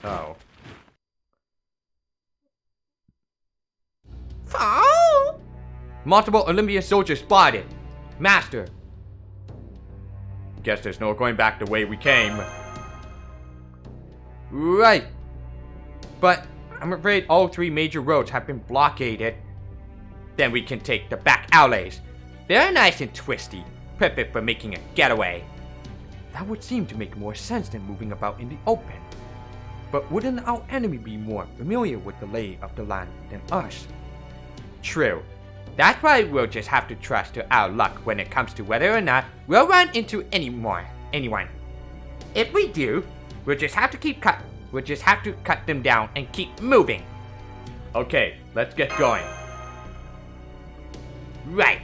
Oh. Oh! Multiple Olympus soldiers spotted. Master. Guess there's no going back the way we came. Right. But I'm afraid all 3 major roads have been blockaded. Then we can take the back alleys. They're nice and twisty, perfect for making a getaway. That would seem to make more sense than moving about in the open. But wouldn't our enemy be more familiar with the lay of the land than us? True. That's why we'll just have to trust to our luck when it comes to whether or not we'll run into anyone. If we do, we'll just have to cut them down and keep moving. Okay, let's get going. Right.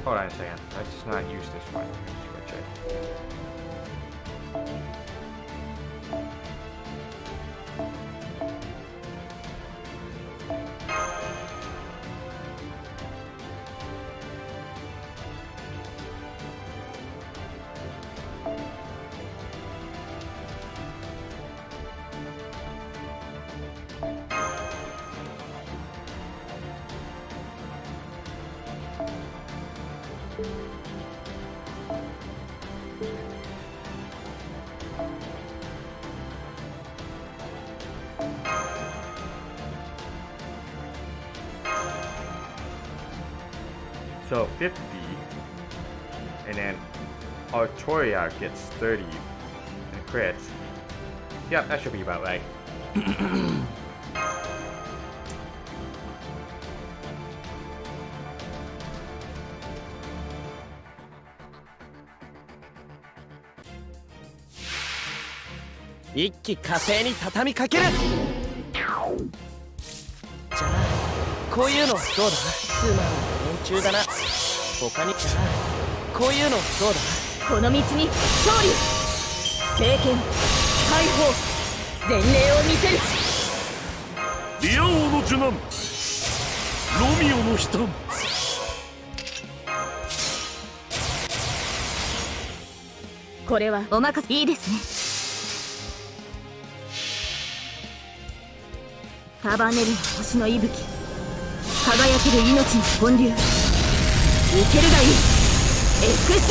Hold on a second. Let's just not use this one. Switch it. So 50, and then Artoria gets 30 and crits. Yep, that should be about right.一気火星に畳みかける。じゃあこういうのどうだ。つまんない連中だな。他にじゃあこういうのどうだ。この道に勝利、政権解放、前例を見せる。リア王の受難、ロミオの悲嘆。これはお任せいいですね。束ねる星の息吹、輝ける命の本流、受けるがいい。エクス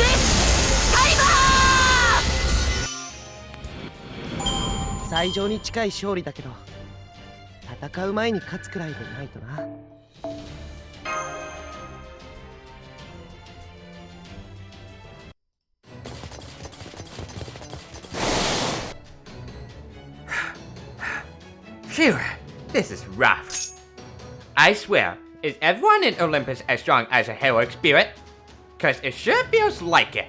カイバー。最上に近い勝利だけど、戦う前に勝つくらいでないとな。Phew, this is rough. I swear, is everyone in Olympus as strong as a heroic spirit? Cause it sure feels like it.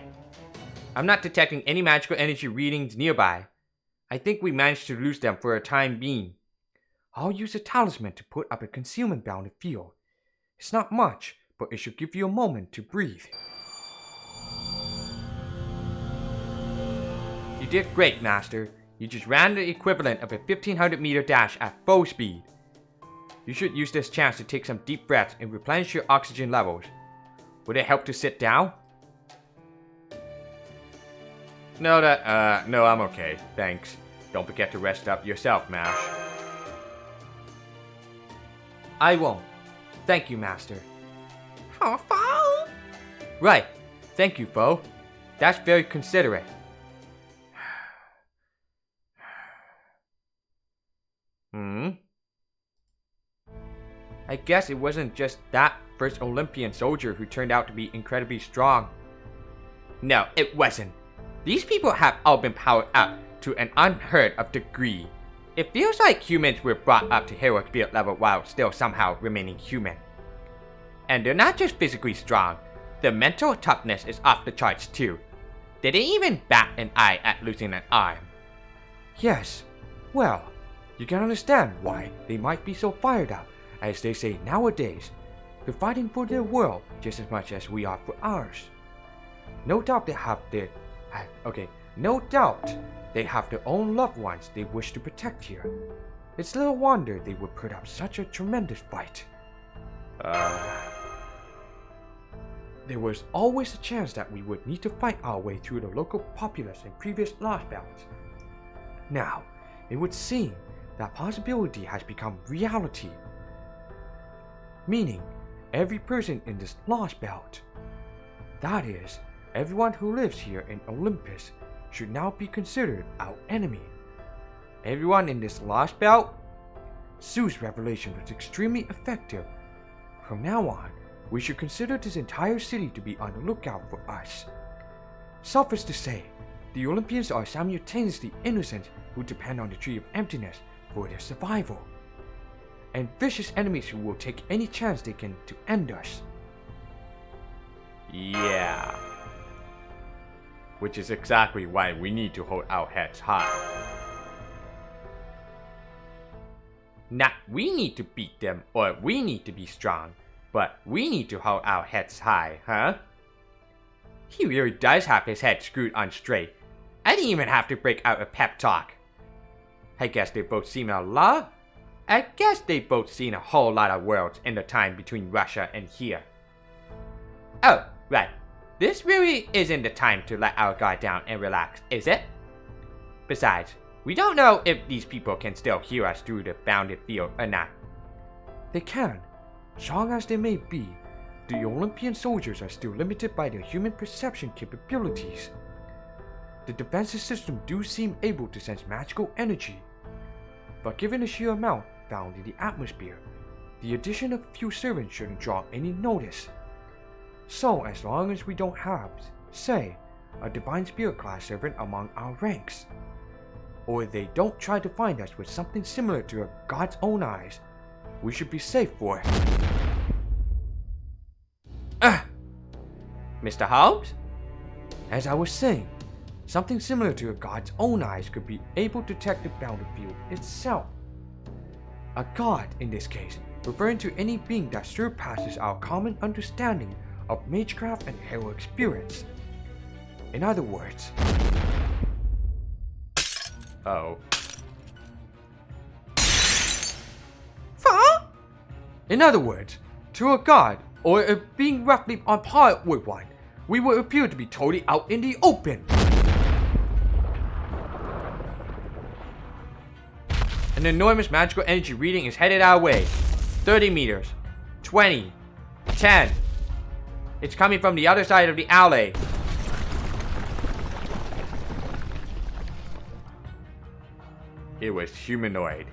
I'm not detecting any magical energy readings nearby. I think we managed to lose them for a time being. I'll use a talisman to put up a concealment bounded field. It's not much, but it should give you a moment to breathe. You did great, Master. You just ran the equivalent of a 1500-meter dash at full speed. You should use this chance to take some deep breaths and replenish your oxygen levels. Would it help to sit down? No, I'm okay. Thanks. Don't forget to rest up yourself, Mash. I won't. Thank you, Master. Oh, Foe! Right. Thank you, Foe. That's very considerate. I guess it wasn't just that first Olympian soldier who turned out to be incredibly strong. No, it wasn't. These people have all been powered up to an unheard of degree. It feels like humans were brought up to heroic spirit level while still somehow remaining human. And they're not just physically strong, their mental toughness is off the charts too. Did they even bat an eye at losing an arm? Yes. Well, you can understand why they might be so fired up. As they say nowadays, they're fighting for their world just as much as we are for ours. No doubt they have their own loved ones they wish to protect here. It's little wonder they would put up such a tremendous fight. There was always a chance that we would need to fight our way through the local populace in previous Lostbelts. Now, it would seem that possibility has become reality. Meaning, every person in this Lostbelt, that is, everyone who lives here in Olympus, should now be considered our enemy. Everyone in this Lostbelt? Sue's revelation was extremely effective. From now on, we should consider this entire city to be on the lookout for us. Suffice to say, the Olympians are simultaneously innocents who depend on the Tree of Emptiness for their survival, and vicious enemies who will take any chance they can to end us. Yeah. Which is exactly why we need to hold our heads high. Not we need to beat them or we need to be strong, but we need to hold our heads high, huh? He really does have his head screwed on straight. I didn't even have to break out a pep talk. I guess they've both seen a lot of worlds in the time between Russia and here. Oh, right. This really isn't the time to let our guard down and relax, is it? Besides, we don't know if these people can still hear us through the bounded field or not. They can. Strong as they may be, the Olympian soldiers are still limited by their human perception capabilities. The defensive system do seem able to sense magical energy, but given the sheer amount found in the atmosphere, the addition of a few servants shouldn't draw any notice. So as long as we don't have, say, a divine spirit class servant among our ranks, or they don't try to find us with something similar to a god's own eyes, we should be safe for. Mr. Holmes? As I was saying, something similar to a god's own eyes could be able to detect the bounded field itself. A god, in this case, referring to any being that surpasses our common understanding of magecraft and heroic spirits. In other words... Oh. In other words, to a god, or a being roughly on par with one, we would appear to be totally out in the open. An enormous magical energy reading is headed our way. 30 meters. 20. 10. It's coming from the other side of the alley. It was humanoid.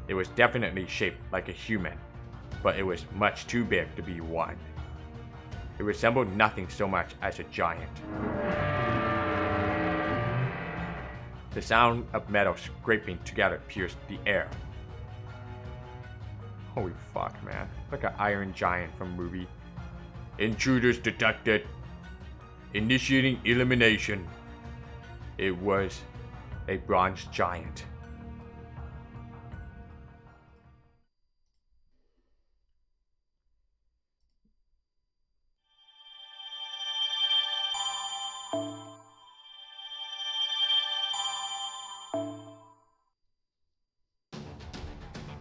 It was definitely shaped like a human, but it was much too big to be one. It resembled nothing so much as a giant. The sound of metal scraping together pierced the air. Holy fuck, man. Like an iron giant from movie. Intruders detected. Initiating elimination. It was a bronze giant.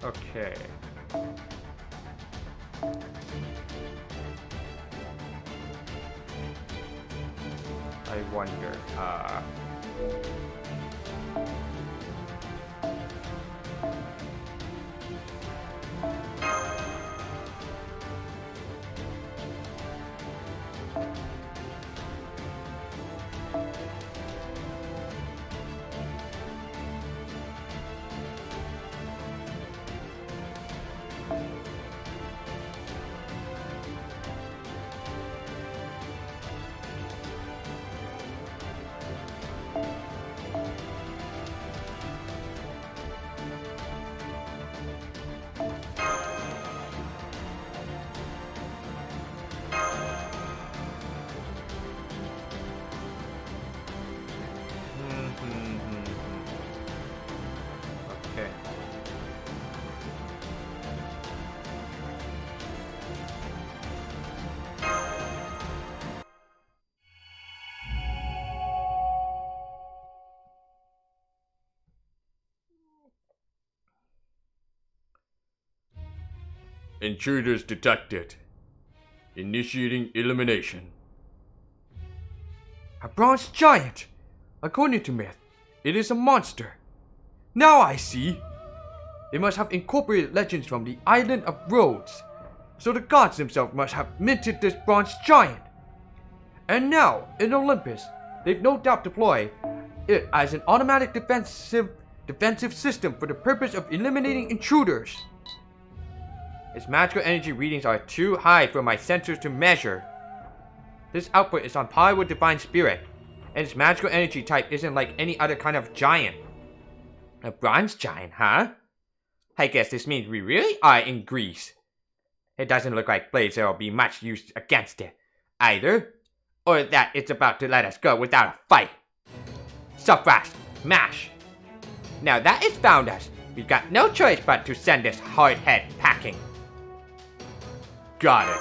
Okay. I wonder, Intruders detected. Initiating elimination. A bronze giant! According to myth, it is a monster. Now I see. It must have incorporated legends from the island of Rhodes. So the gods themselves must have minted this bronze giant. And now, in Olympus, they've no doubt deployed it as an automatic defensive system for the purpose of eliminating intruders. Its magical energy readings are too high for my sensors to measure. This output is on par with Divine Spirit, and its magical energy type isn't like any other kind of giant. A bronze giant, huh? I guess this means we really are in Greece. It doesn't look like blades there will be much used against it, either. Or that it's about to let us go without a fight. So fast, mash. Now that it's found us, we've got no choice but to send this hard head packing. Got it.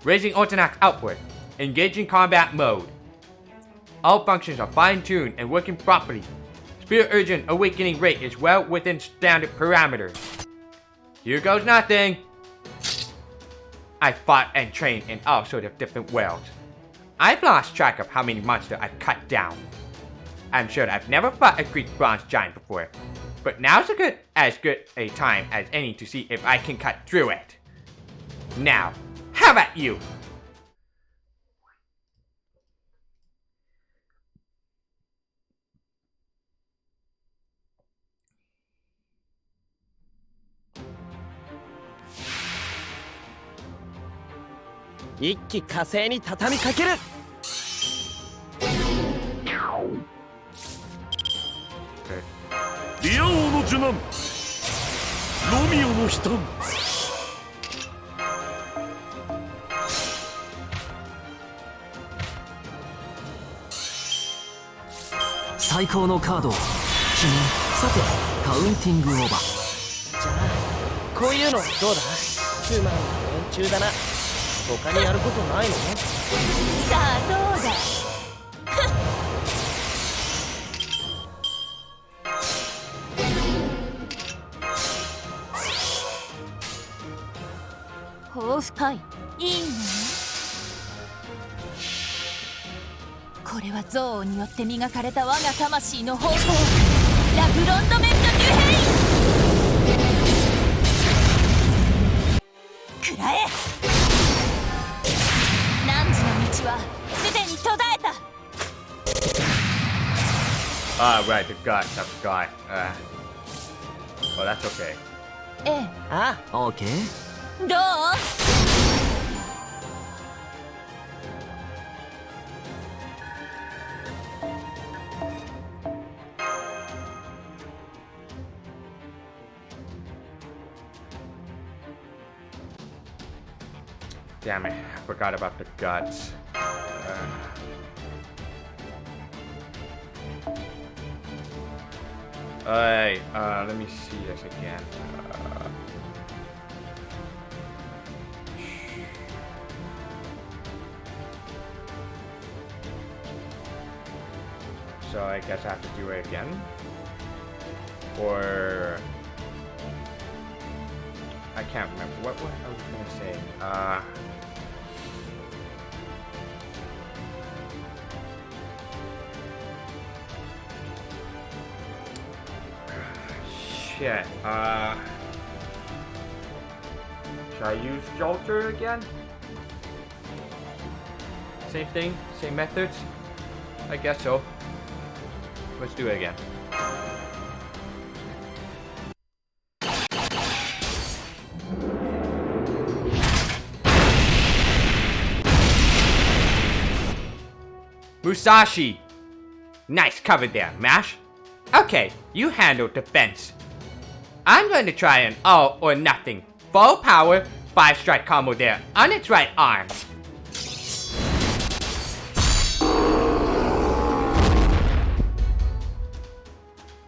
Raising Ortonax output. Engaging combat mode. All functions are fine-tuned and working properly. Spirit Urgent awakening rate is well within standard parameters. Here goes nothing. I fought and trained in all sorts of different worlds. I've lost track of how many monsters I've cut down. I'm sure that I've never fought a Greek bronze giant before, but now's as good a time as any to see if I can cut through it. Now, how about you?一気火星に畳みかける。リア王の受難、ロミオの悲嘆。最高のカードを記入。さてカウンティングオーバー。じゃあこういうのどうだ。つまんない連中だな。他にやることないの？さあどうだ。抱負はいいいね。これは憎悪によって磨かれた我が魂の方向、ラブロンドメント・デュヘイン。くらえ。汝の道はすでに途絶えた。Ah, right, the guts, I forgot. Well, that's okay. ええ。ああ、オーケー。どう？Damn it, I forgot about the guts. Alright, let me see this again. So I guess I have to do it again? Or... I can't remember. What I was gonna say? Shit. Should I use Jolter again? Same thing? Same methods? I guess so. Let's do it again. Musashi! Nice cover there, Mash. Okay, you handle defense. I'm going to try an all or nothing, full power, 5-strike combo there on its right arm.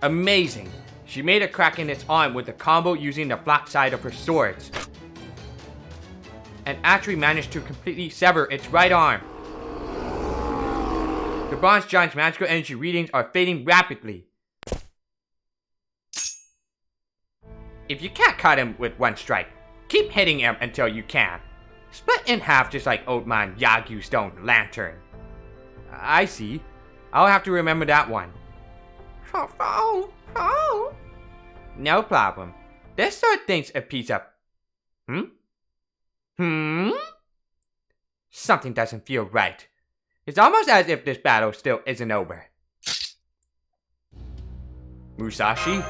Amazing. She made a crack in its arm with the combo using the flat side of her swords. And actually managed to completely sever its right arm. The Bronze Giant's magical energy readings are fading rapidly. if you can't cut him with one strike, keep hitting him until you can. Split in half just like old man Yagyu's stone lantern. I see. I'll have to remember that one. No problem. This sword thinks a piece of... Something doesn't feel right. It's almost as if this battle still isn't over. Musashi?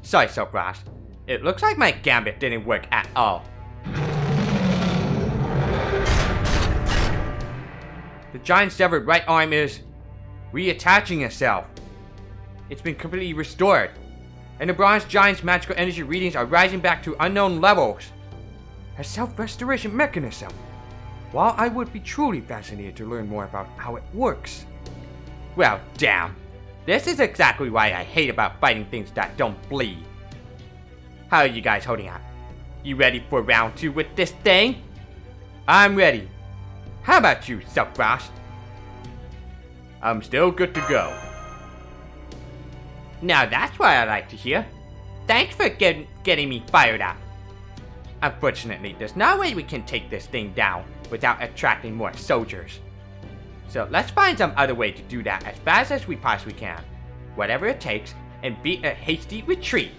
Sorry, Sopras. It looks like my gambit didn't work at all. The giant's severed right arm is reattaching itself. It's been completely restored. And the bronze giant's magical energy readings are rising back to unknown levels. A self-restoration mechanism. While I would be truly fascinated to learn more about how it works. Well, damn. This is exactly why I hate about fighting things that don't bleed. How are you guys holding up? You ready for round 2 with this thing? I'm ready. How about you, Self-Frost? I'm still good to go. Now that's what I like to hear. Thanks for getting me fired up. Unfortunately, there's no way we can take this thing down without attracting more soldiers. So let's find some other way to do that as fast as we possibly can. Whatever it takes, and beat a hasty retreat.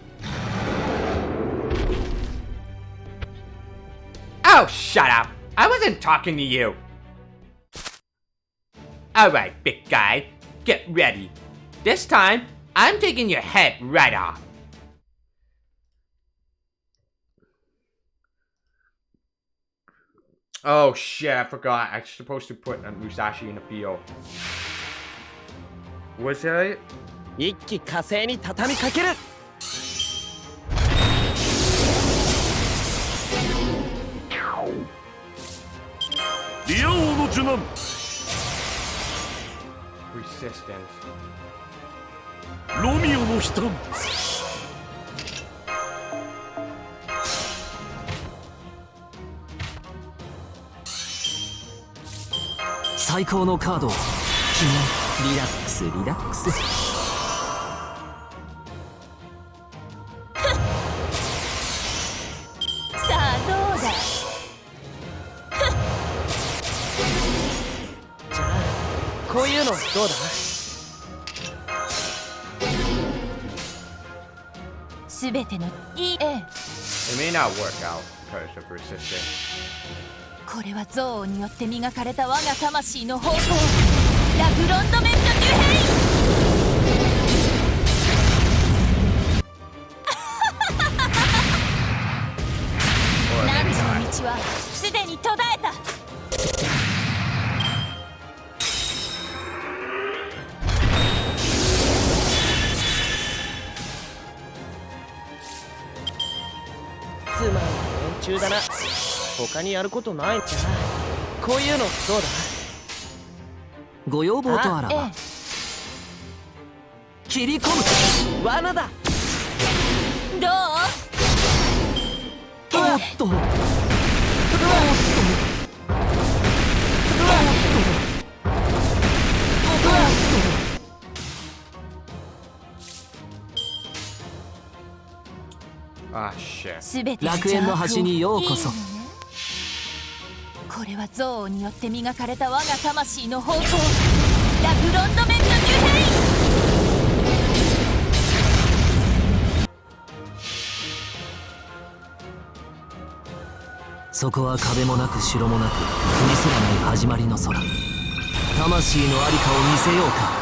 Oh, shut up! I wasn't talking to you! Alright, big guy. Get ready. This time, I'm taking your head right off. Oh shit, I forgot. I'm supposed to put Musashi in the field. Was that it? 一気火星に畳みかける。リア王の受難。 Resistance. ロミオの悲嘆。最高のカードを君リラックスリラックス。さあどうだ。じゃあこういうのどうだ。すべてのいい It may not work out because of resistance. これは憎悪によって磨かれた我が魂の方向。ラグロンドメント・デュヘイン汝の道はすでに途絶えた。つまんない連中だな。他にやることないんじゃ。こういうのどうだ。ご要望とあらばええ、切り込む。罠だ。どう。おっとおっとAh shit. すべての楽園の端にようこそ。いいのね。これは憎悪によって磨かれた我が魂の方向。ラグロンドメント・デュヘイン。そこは壁もなく城もなく国すらない始まりの空。魂のありかを見せようか。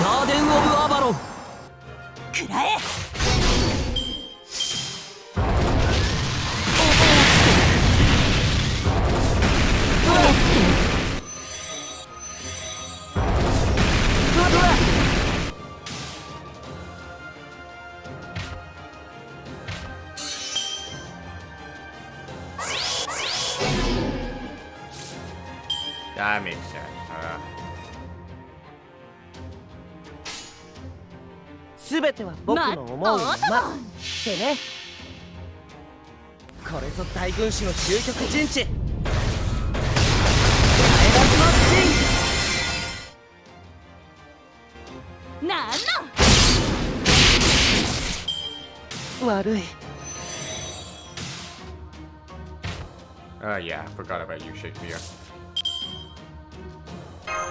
ガーデン・オブ・アバロン。くらえ。That makes sense. すべては僕の思うままってね。これぞ大軍師の究極陣地。なんの。悪い。 Yeah, I forgot about you, Shakespeare.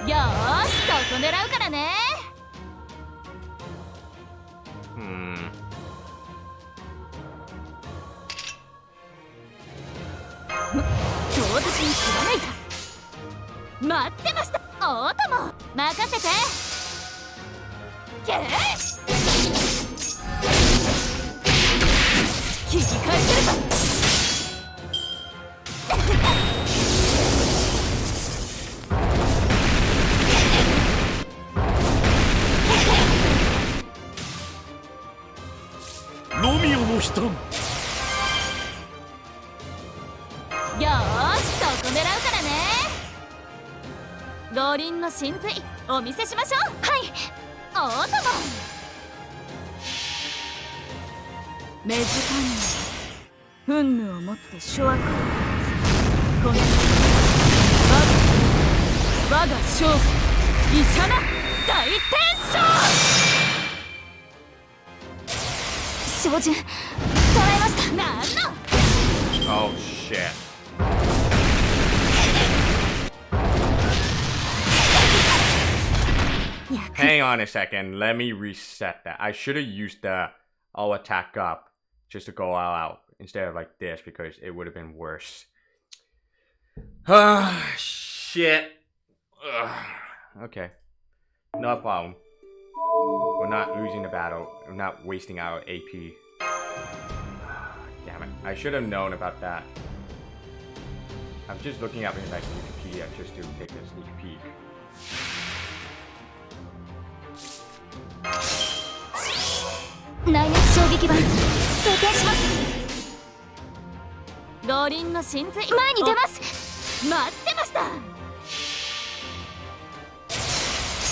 よーしそこ狙うからね。 唐突に貫いた。待ってました。お供任せて。ゲー切り返せるか。ロミオの悲嘆。 よーしそこ狙うからね。五輪の真髄お見せしましょう。はいお供。目近に憤怒を持って諸悪をこの我が勝負異射な大天将。照準捉えました。なんの Oh shit. Hang on a second, let me reset that. I should have used the all attack up just to go all out instead of like this because it would have been worse. Ah, shit. Ugh. Okay, no problem. We're not losing the battle. We're not wasting our AP. Damn it, I should have known about that. I'm just looking up in like Wikipedia just to take a sneak peek. 内熱衝撃板装填します。五輪の真髄前に出ます。待ってました。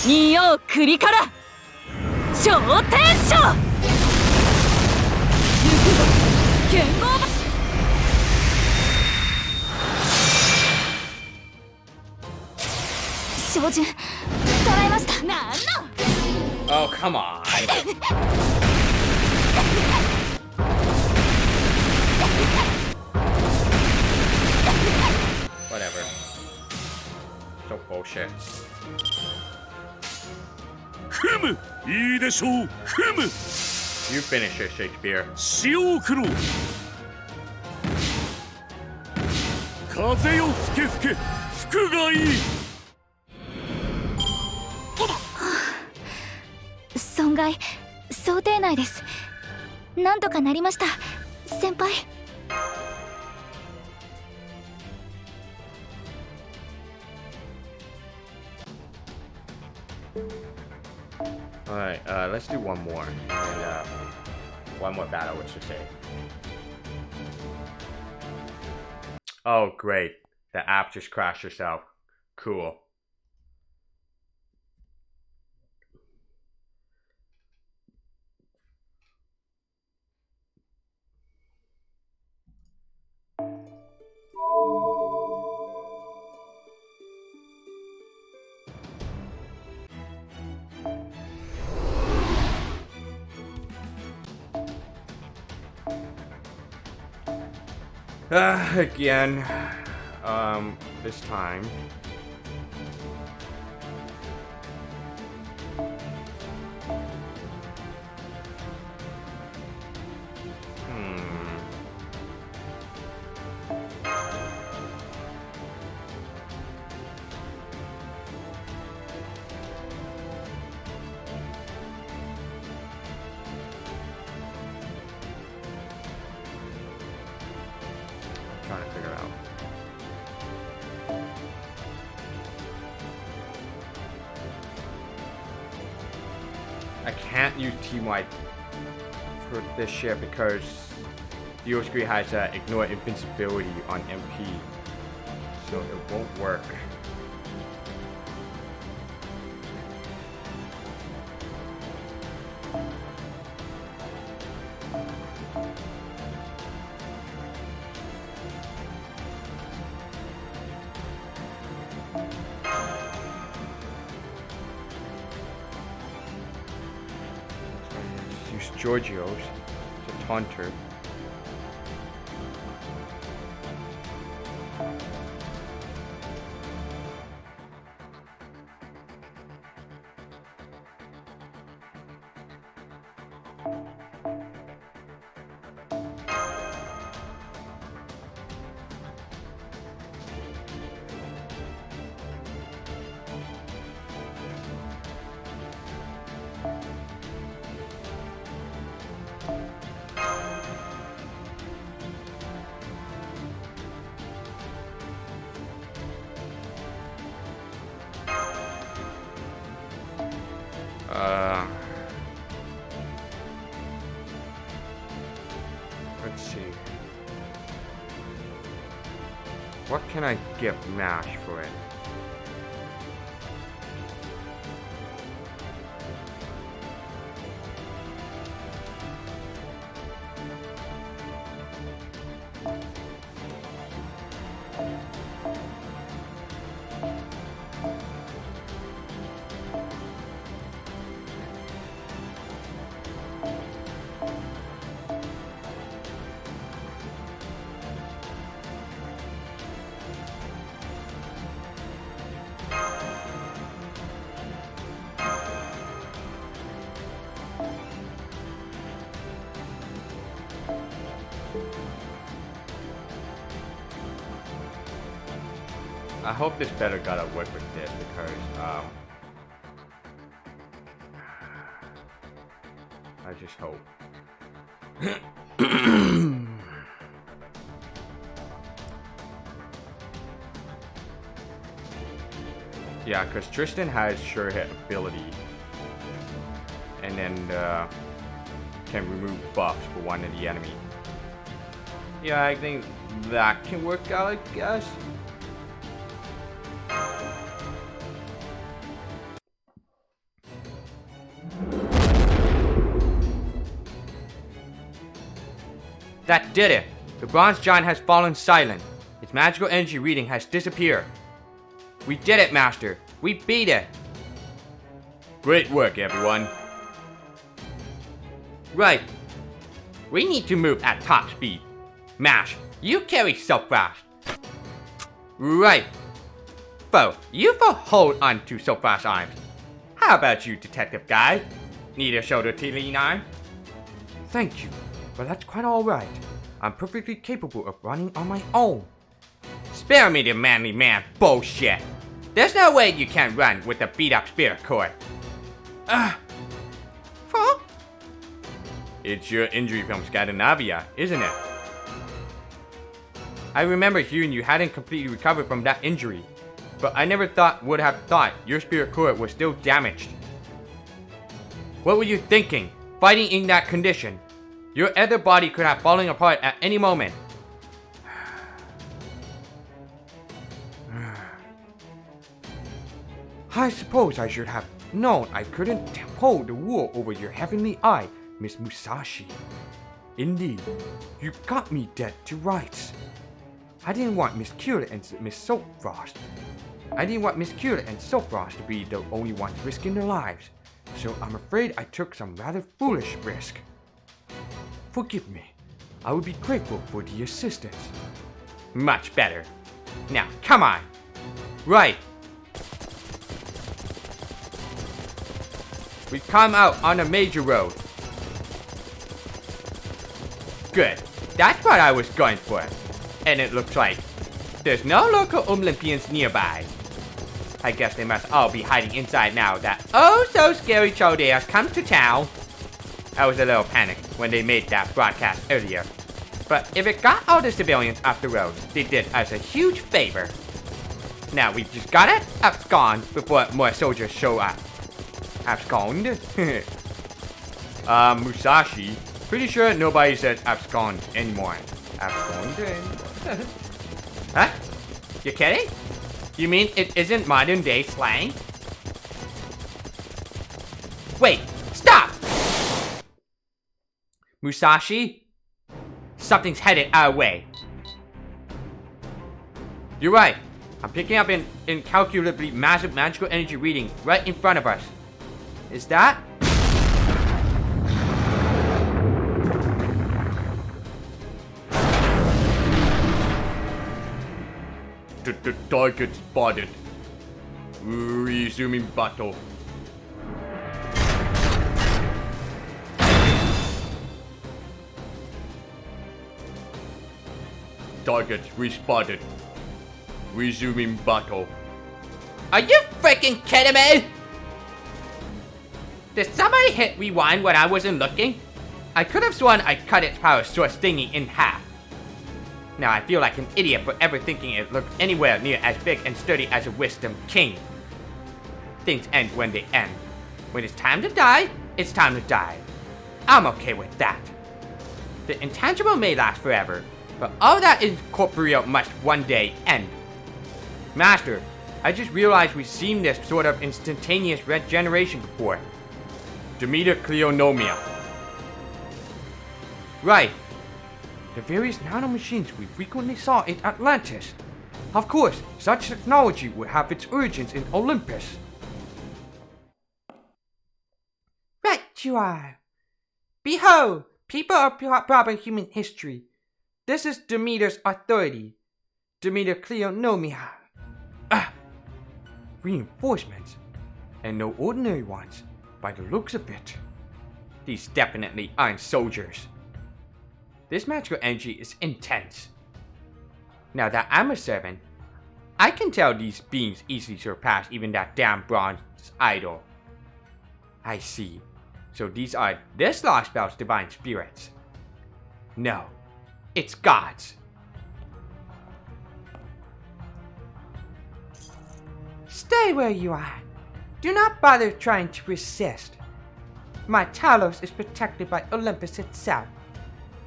二葉栗から昇天将。行くぞ剣豪馬。照準捉えました。なんの Oh, come on. Whatever. So bullshit. ふむいいでしょう。ふむ You finish it, Shakespeare. 潮を送ろう。風よ吹け吹け吹くがいい。 損害想定内です。なんとかなりました先輩。 Alright, let's do one more. And, one more battle, let's just say. Oh, great. The app just crashed itself. Cool. Again, this time. Trying to figure out. I can't use Team White for this shit because Dioscree has ignore invincibility on MP, so it won't work. Use Giorgio's to Hunter. Let's see. What can I give Mash for it? I hope this better gotta work with this because I just hope. Yeah, because Tristan has sure hit ability and then can remove buffs for one of the enemy. Yeah, I think that can work out, I guess. That did it! The bronze giant has fallen silent. Its magical energy reading has disappeared. We did it, Master! We beat it! Great work, everyone. Right. We need to move at top speed. Mash, you carry so fast. Right. Bo, you hold on to so fast arms. How about you, Detective Guy? Need a shoulder to lean on? Thank you, but that's quite alright. I'm perfectly capable of running on my own. Spare me the manly man bullshit. There's no way you can run with a beat up spirit core. Huh? It's your injury from Scandinavia, isn't it? I remember hearing you hadn't completely recovered from that injury, but I never would have thought your spirit core was still damaged. What were you thinking, fighting in that condition? Your other body could have fallen apart at any moment. I suppose I should have known I couldn't hold the wool over your heavenly eye, Miss Musashi. Indeed, you got me dead to rights. I didn't want Miss Cura and Miss Soapfrost. to be the only ones risking their lives, so I'm afraid I took some rather foolish risk. Forgive me. I would be grateful for the assistance. Much better. Now, come on. Right. We've come out on a major road. Good. That's what I was going for. And it looks like there's no local Olympians nearby. I guess they must all be hiding inside now that oh-so-scary Chode has come to town. I was a little panicked when they made that broadcast earlier. But if it got all the civilians off the road, they did us a huge favor. Now we've just gotta abscond before more soldiers show up. Abscond? Musashi. Pretty sure nobody says abscond anymore. Abscond? Huh? You kidding? You mean it isn't modern day slang? Wait, stop! Musashi? Something's headed our way. You're right. I'm picking up an incalculably massive magical energy reading right in front of us. Is that? Target spotted. Resuming battle. Targets respotted. Resuming battle. Are you freaking kidding me? Did somebody hit rewind when I wasn't looking? I could have sworn I cut its power source thingy in half. Now I feel like an idiot for ever thinking it looked anywhere near as big and sturdy as a Wisdom King. Things end when they end. When it's time to die, it's time to die. I'm okay with that. The intangible may last forever, but all that incorporeal must one day end. Master, I just realized we've seen this sort of instantaneous regeneration before. Demeter Cleonomia. Right. The various nanomachines we frequently saw in Atlantis. Of course, such technology would have its origins in Olympus. Right you are. Behold, people of proper human history. This is Demeter's authority. Demeter Cleonomia. Reinforcements. And no ordinary ones, by the looks of it. These definitely aren't soldiers. This magical energy is intense. Now that I'm a servant, I can tell these beings easily surpass even that damn bronze idol. I see. So these are this Lostbelt's divine spirits. No, it's gods. Stay where you are. Do not bother trying to resist. My Talos is protected by Olympus itself.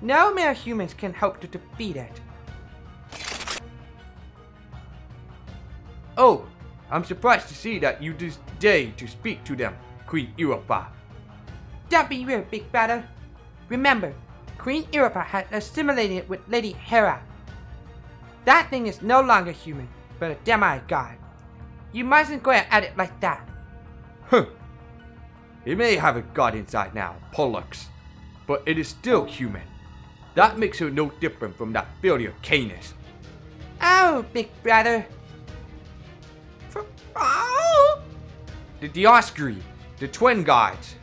No mere humans can hope to defeat it. Oh, I'm surprised to see that you disdain to speak to them, Queen Europa. Don't be rude, big brother. Remember, Queen Europa has assimilated with Lady Hera. That thing is no longer human, but a demigod. You mustn't go at it like that. Huh. It may have a god inside now, Pollux, but it is still human. That makes her no different from that failure Canis. Oh, big brother. Oh! The Dioscuri, the twin gods.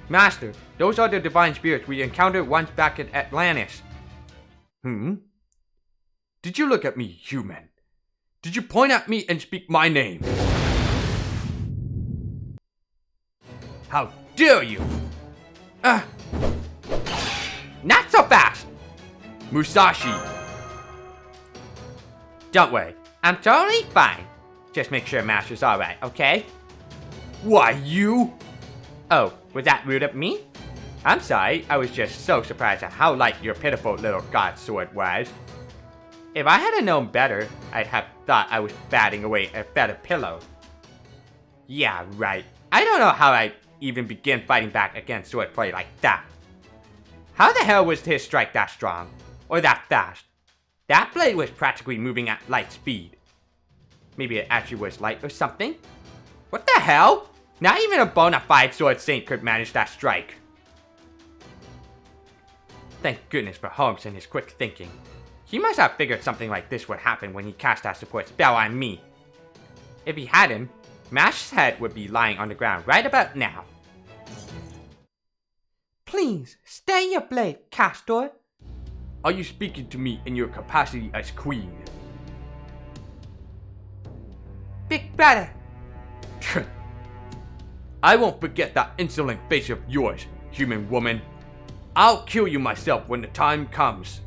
Master, those are the divine spirits we encountered once back at Atlantis. Did you look at me, human? Did you point at me and speak my name? How dare you! Not so fast! Musashi! Don't worry, I'm totally fine. Just make sure Master's alright, okay? Why, you? Oh, was that rude of me? I'm sorry, I was just so surprised at how light your pitiful little god sword was. If I had known better, I'd have thought I was batting away a better pillow. Yeah, right. I don't know how I even begin fighting back against swordplay like that. How the hell was his strike that strong? Or that fast? That blade was practically moving at light speed. Maybe it actually was light or something? What the hell? Not even a bona fide sword saint could manage that strike. Thank goodness for Holmes and his quick thinking. He must have figured something like this would happen when he cast that support spell on me. If he hadn't, Mash's head would be lying on the ground right about now. Please, stay your blade, Castor. Are you speaking to me in your capacity as queen? Big brother. I won't forget that insolent face of yours, human woman. I'll kill you myself when the time comes.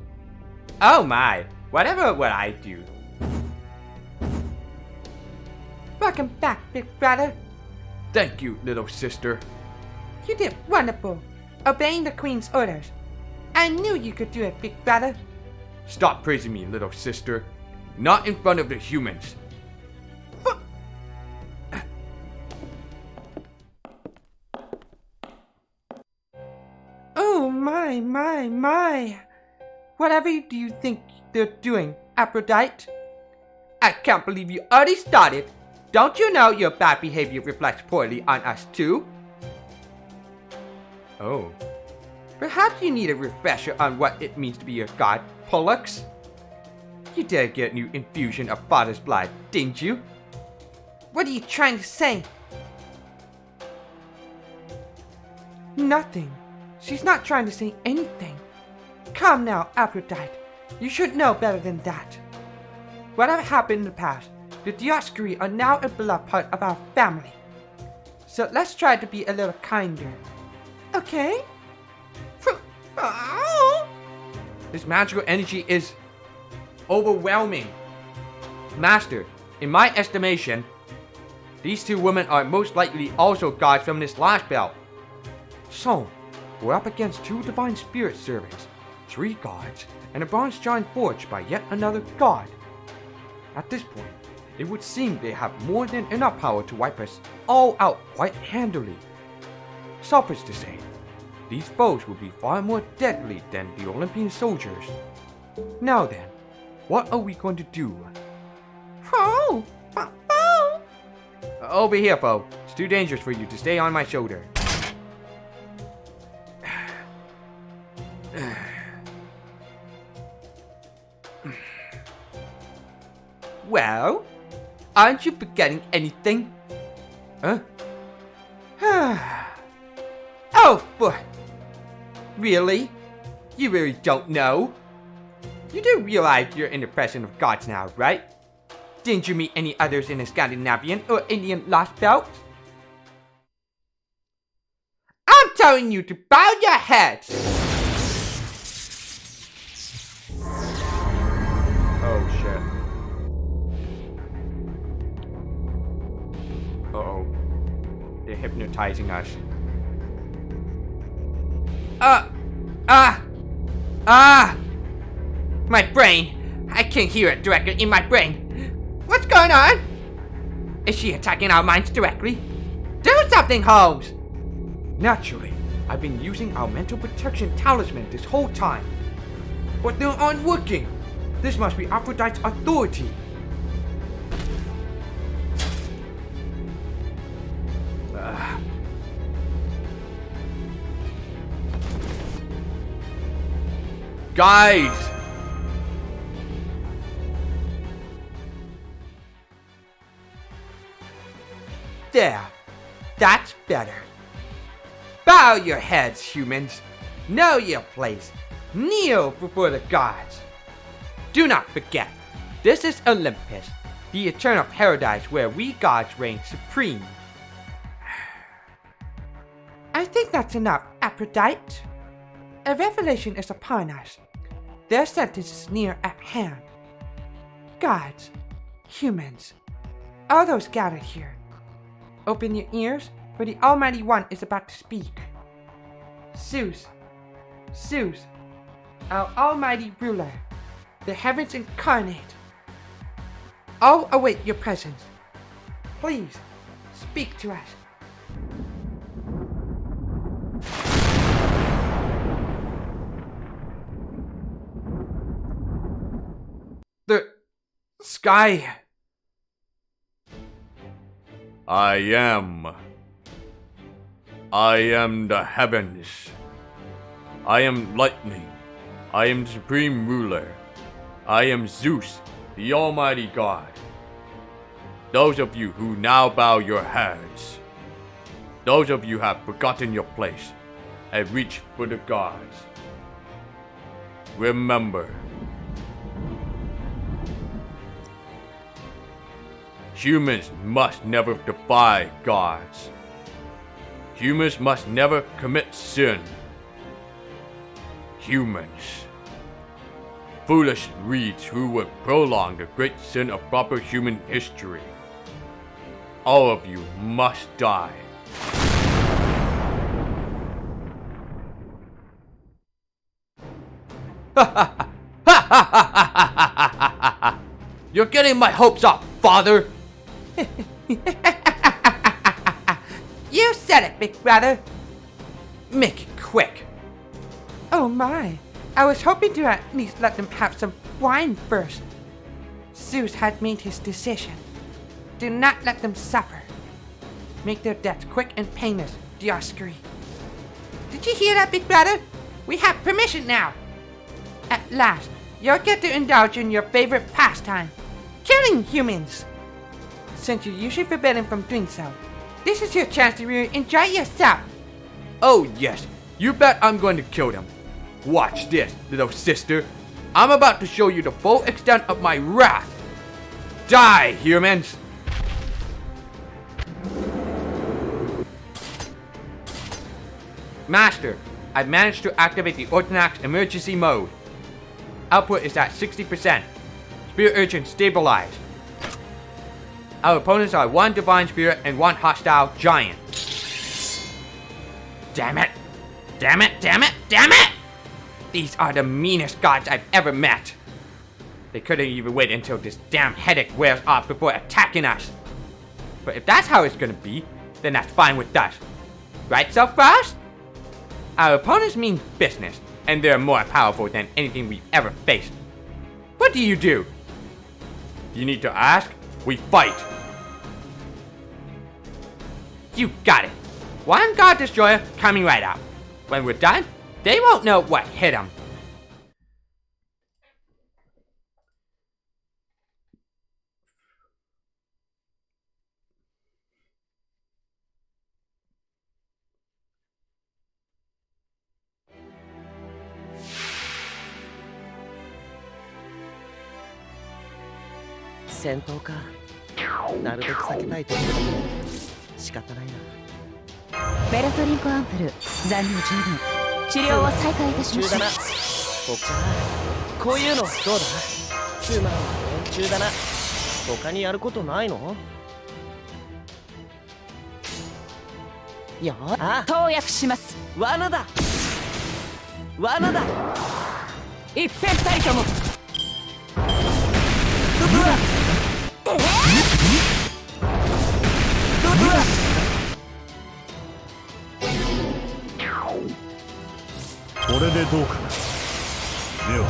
Oh my, whatever would I do? Welcome back, big brother. Thank you, little sister. You did wonderful, obeying the Queen's orders. I knew you could do it, big brother. Stop praising me, little sister. Not in front of the humans. Oh my. Whatever do you think they're doing, Aphrodite? I can't believe you already started. Don't you know your bad behavior reflects poorly on us too? Oh. Perhaps you need a refresher on what it means to be a god, Pollux. You did get a new infusion of father's blood, didn't you? What are you trying to say? Nothing. She's not trying to say anything. Come now, Aphrodite. You should know better than that. Whatever happened in the past, the Dioscuri are now a beloved part of our family. So let's try to be a little kinder. Okay? This magical energy is overwhelming. Master, in my estimation, these two women are most likely also gods from this Lostbelt. So, we're up against two divine spirit servants, 3 gods, and a bronze giant forged by yet another god. At this point, it would seem they have more than enough power to wipe us all out quite handily. Suffice to say, these foes will be far more deadly than the Olympian soldiers. Now then, what are we going to do? Over here, foe. It's too dangerous for you to stay on my shoulder. Well, aren't you forgetting anything? Huh? Oh, really? You really don't know? You do realize you're in the presence of gods now, right? Didn't you meet any others in the Scandinavian or Indian Lostbelt? I'm telling you to bow your heads! Oh shit. Uh-oh. They're hypnotizing us. My brain! I can't hear it directly in my brain. What's going on? Is she attacking our minds directly? Do something, Holmes! Naturally, I've been using our mental protection talisman this whole time. But they aren't working. This must be Aphrodite's authority. Guys! There. That's better. Bow your heads, humans. Know your place. Kneel before the gods. Do not forget, this is Olympus, the eternal paradise where we gods reign supreme. I think that's enough, Aphrodite. A revelation is upon us. Their sentence is near at hand. Gods, humans, all those gathered here. Open your ears, for the Almighty One is about to speak. Zeus, our almighty ruler, the heavens incarnate. All await your presence. Please, speak to us. The sky. I am the heavens. I am lightning. I am the supreme ruler. I am Zeus, the almighty god. Those of you who now bow your heads, those of you who have forgotten your place and reach for the gods, remember, humans must never defy gods. Humans must never commit sin. Humans. Foolish reeds who would prolong the great sin of proper human history. All of you must die. You're getting my hopes up, father! You said it, big brother. Make it quick. Oh my, I was hoping to at least let them have some wine first. Zeus had made his decision. Do not let them suffer. Make their deaths quick and painless, Dioscuri. Did you hear that, big brother? We have permission now. At last, you'll get to indulge in your favorite pastime, killing humans. Since you're usually forbidden from doing so, this is your chance to really enjoy yourself. Oh yes, you bet I'm going to kill them. Watch this, little sister. I'm about to show you the full extent of my wrath. Die, humans! Master, I've managed to activate the Orthonax emergency mode. Output is at 60%. Spirit Urchin stabilized. Our opponents are 1 Divine Spirit and 1 Hostile Giant. Damn it! Damn it! Damn it! Damn it! These are the meanest gods I've ever met. They couldn't even wait until this damn headache wears off before attacking us. But if that's how it's gonna be, then that's fine with us. Right, Self-Frost? Our opponents mean business, and they're more powerful than anything we've ever faced. What do? You need to ask? We fight! You got it. 1 God Destroyer coming right up. When we're done, they won't know what hit them.戦闘か。なるべく避けたいところだけど仕方ないな。ベルトリンコアンプル残留十分。治療を再開いたしましょう。僕じゃなこういうのどうだ。つまんない連中だな。他にやることないの？投薬します。罠だ。罠だ。一遍たりとも。これでどうかな。では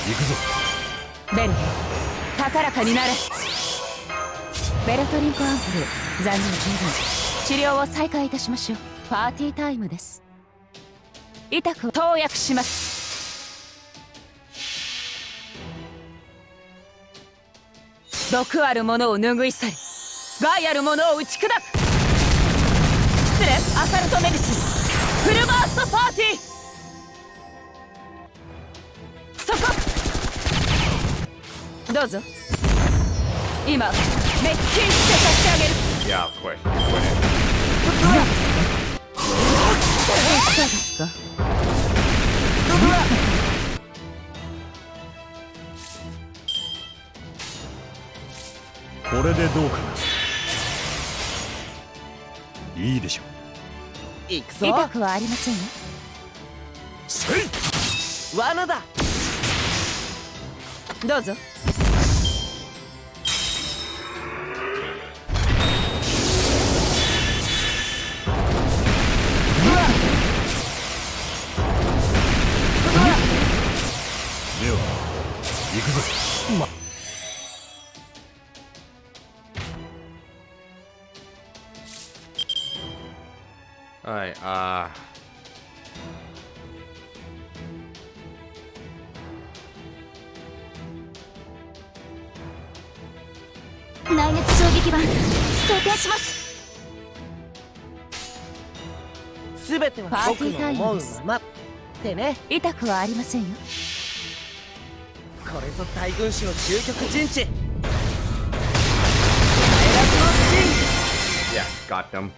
行くぞ。ベル高らかになれ。ベルトリンコアンプル残留十分。治療を再開いたしましょう。パーティータイムです。痛く投薬します。毒あるものを拭い去り、害あるものを打ち砕く。失礼、アサルトメディスンフルバーストパーティー。そこどうぞ。今滅菌して差し上げる。Yeah, of course. そうですか。これでどうかな。いいでしょう。行くぞ。痛くはありませんよ。せい。罠だ。どうぞ。では行くぞ。Alright, 内熱衝撃板装填します。すべては僕の思うままってね。痛くはありませんよ。これぞ大軍師の究極陣地。 yeah, got them.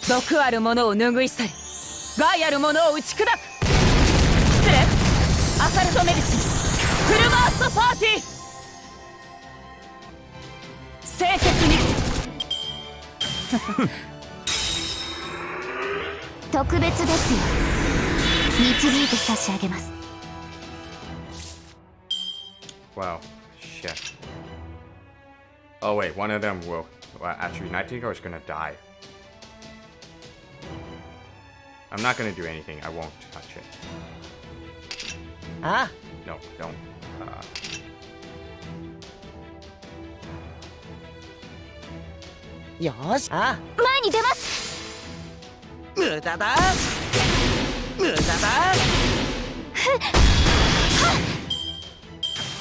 毒あるものを拭い去り、害あるものを打ち砕く。失礼、アサルトメディスンフルバーストパーティー。清潔に特別ですよ。導いて差し上げます。 Wow, shit. Oh wait, one of them will. Well, actually, Nightingale is gonna die. I'm not gonna do anything. I won't touch it. ああ。 No, don't. よし。ああ。前に出ます。無駄だ。無無駄だ。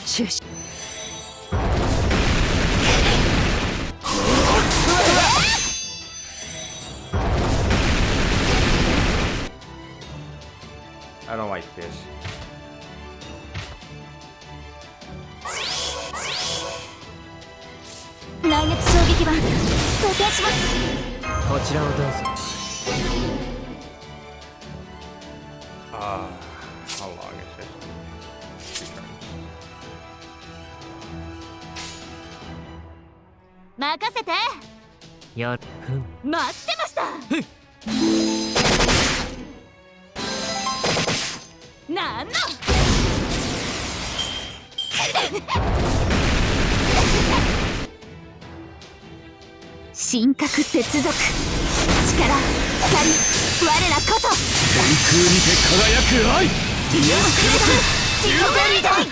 中止。 I don't like this. 内熱衝撃板装填します。こちらをどうぞ。How long is this? 2 turns. 任せて。やふん。待ってました。なんの。神格接続。力、光、我らこそ。天空にて輝く愛。ディアスクロス自己ベリダイ。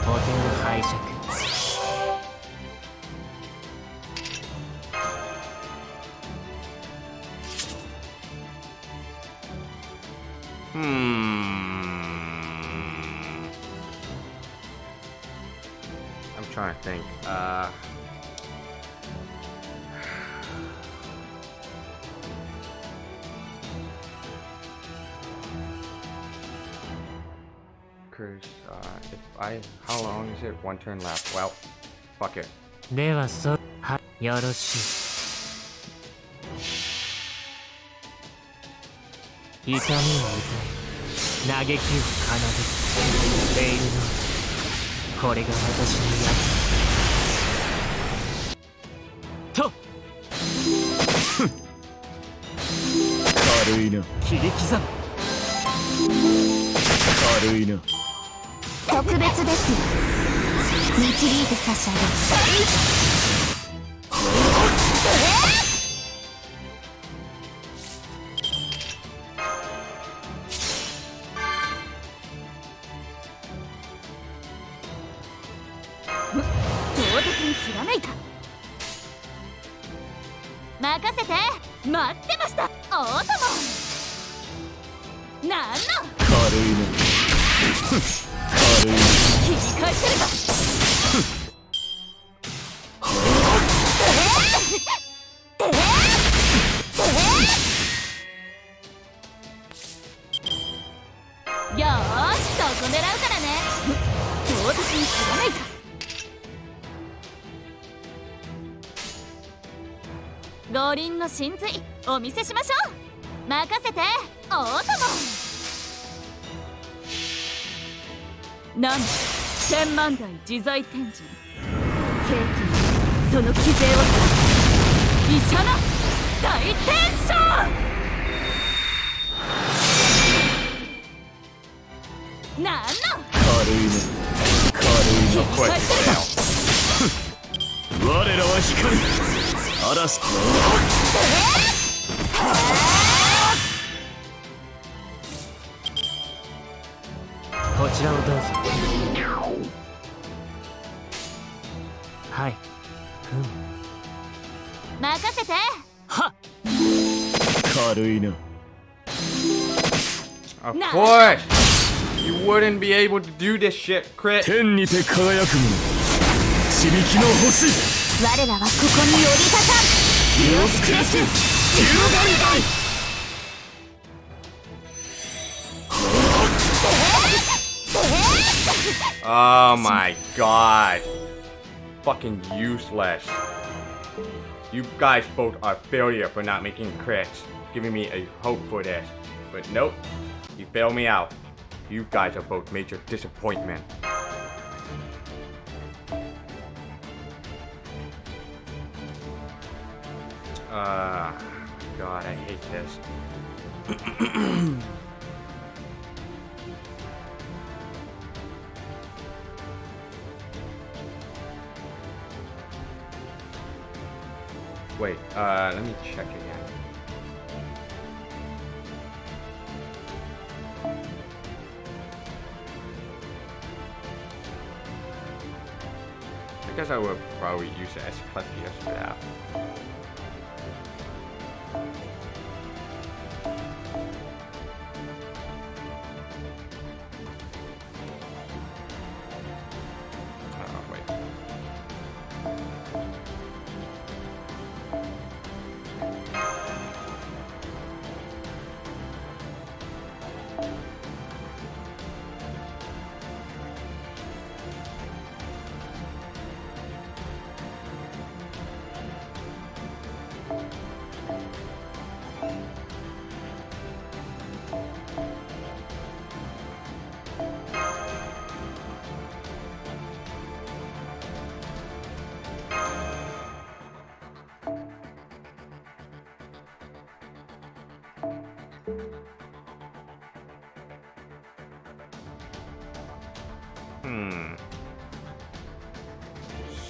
補填拝借。 I'm trying to think. How long is it? 1 turn left. Well, fuck it. でははよろしい。痛みを歌い、嘆きを奏でる。レイルのこれが私のやつ。と軽いな。切り刻む。軽いな。特別ですよ。導いて差し上げます。唐突にひらめいた。任せて。待ってました。お供。なんの。軽いな。軽いな。切り返せるか。よーし、そこ狙うからね。唐突にひらめいた。五輪の真髄お見せしましょう。任せて。お供。なんと千万台自在天神。ケーキにその騎勢を医者の大天将。なんの。軽いな。軽いな。我らは光る。嵐。こちらをどうぞ。はい。ふん。任せて。はっ。軽いな。Of course! You wouldn't be able to do this shit, crit! 天にて輝く者。地引きの星。我らはここに降り立たん。ディオスクレス。デューガリダイ。 Oh my god. Fucking useless. You guys both are failure for not making crits, giving me a hope for this. But nope, you fail me out. You guys are both major disappointment. God, I hate this. Wait, let me check again. guess I would probably use the Escalipus for that. Oh, wait.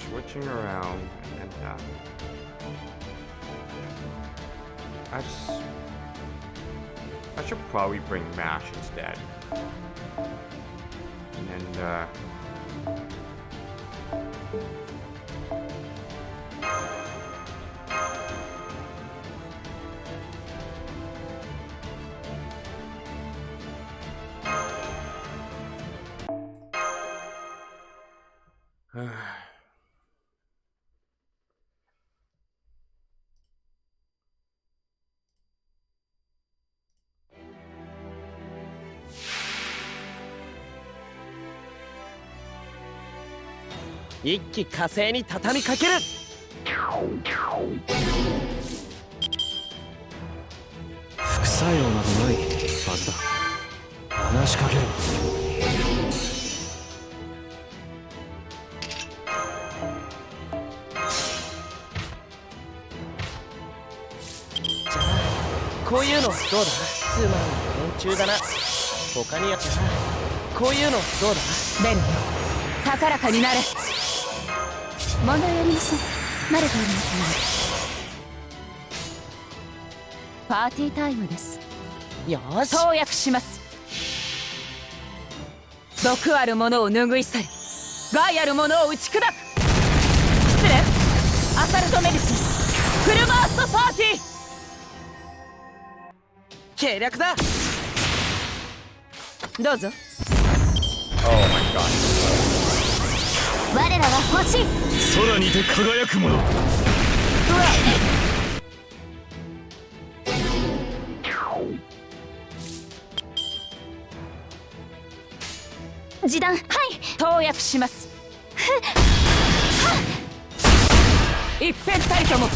Switching around and that. I should probably bring Mash instead. And then,一気火星に畳みかける。副作用などないはずだ。話しかける。じゃあこういうのどうだ。つまんない連中だな。他にはじゃあこういうのどうだ。ベル高らかになれ。問題ありません。慣れておりますので。パーティータイムです。よし。投薬します。毒あるものを拭い去り、害あるものを打ち砕く。失礼。アサルトメディスンフルバーストパーティー。計略だ。どうぞ。oh my god. 我らは欲しい。空にて輝くもの。示談、はい。投薬します。一辺たりとも。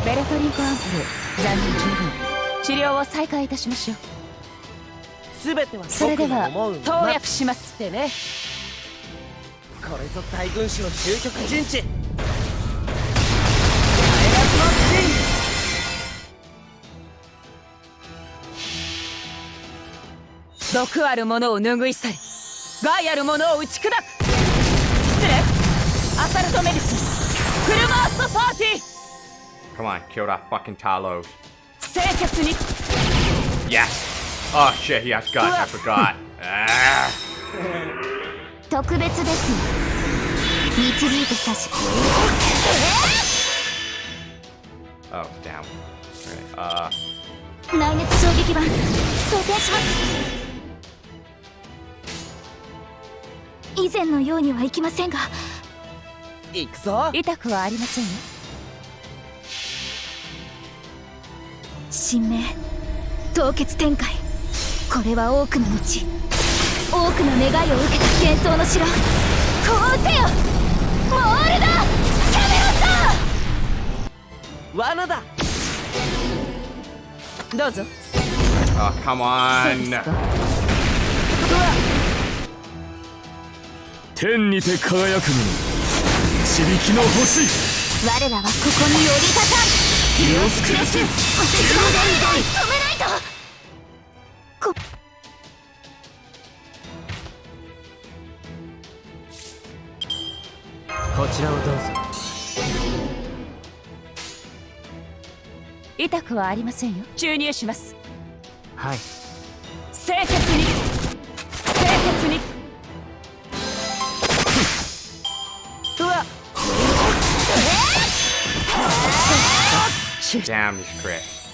ベルトリンコアンプル、残念十分。治療を再開いたしましょう。すべてはそれでは僕の思う投薬しますってね。これぞ大軍師の究極陣地。毒あるものを拭い去り、害あるものを打ち砕く。失礼。アサルトメディスンフルバーストパーティー。Come on, kill that fucking Talos. 清潔に。 Yes! Oh shit, he has guts, I forgot. Ah. 特別です導いて差し。 Oh, damn. Alright, 内熱衝撃板装填します。以前のようにはいきませんが。行くぞ。痛くはありませんよ。神明凍結展開。これは多くの後、多くの願いを受けた幻想の城。こうせよモールだキャメロット。罠だ。どうぞ。 oh, come そうです on! か。天にて輝くもの。導きの星。我らはここに降り立たん。ヒロスクレス。私の願い止めないと。こちらをどうぞ。痛くはありませんよ。注入します。はい。清潔に清潔に。うわっ Damn these crits.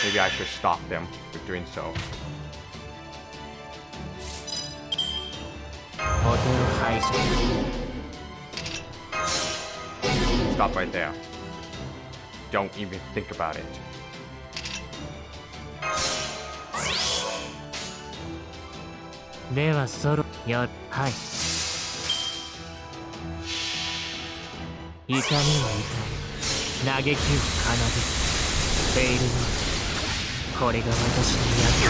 Maybe I should stop them from doing so. お手を拝借。 Stop right there. Don't even think about it. ではそろよ。はい。痛みは痛い。嘆きを奏でる。フェイルノート。これが私の役。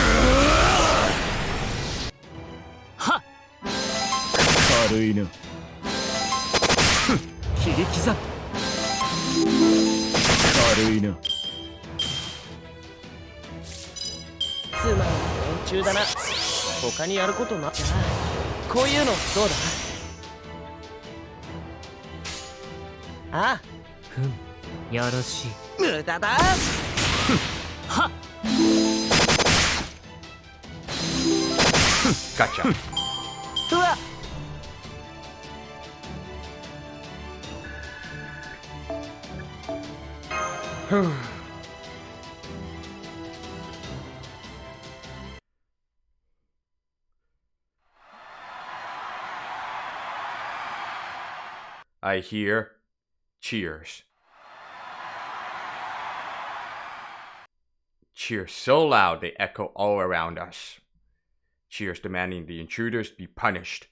はっ。軽いな。切り刻む。軽いな。つまんない連中だな。他にやることな。じゃあこういうのどうだ。ああ、ふん、よろしい。無駄だ。はっ。Gotcha. うわ。I hear cheers. Cheers so loud they echo all around us. Cheers demanding the intruders be punished.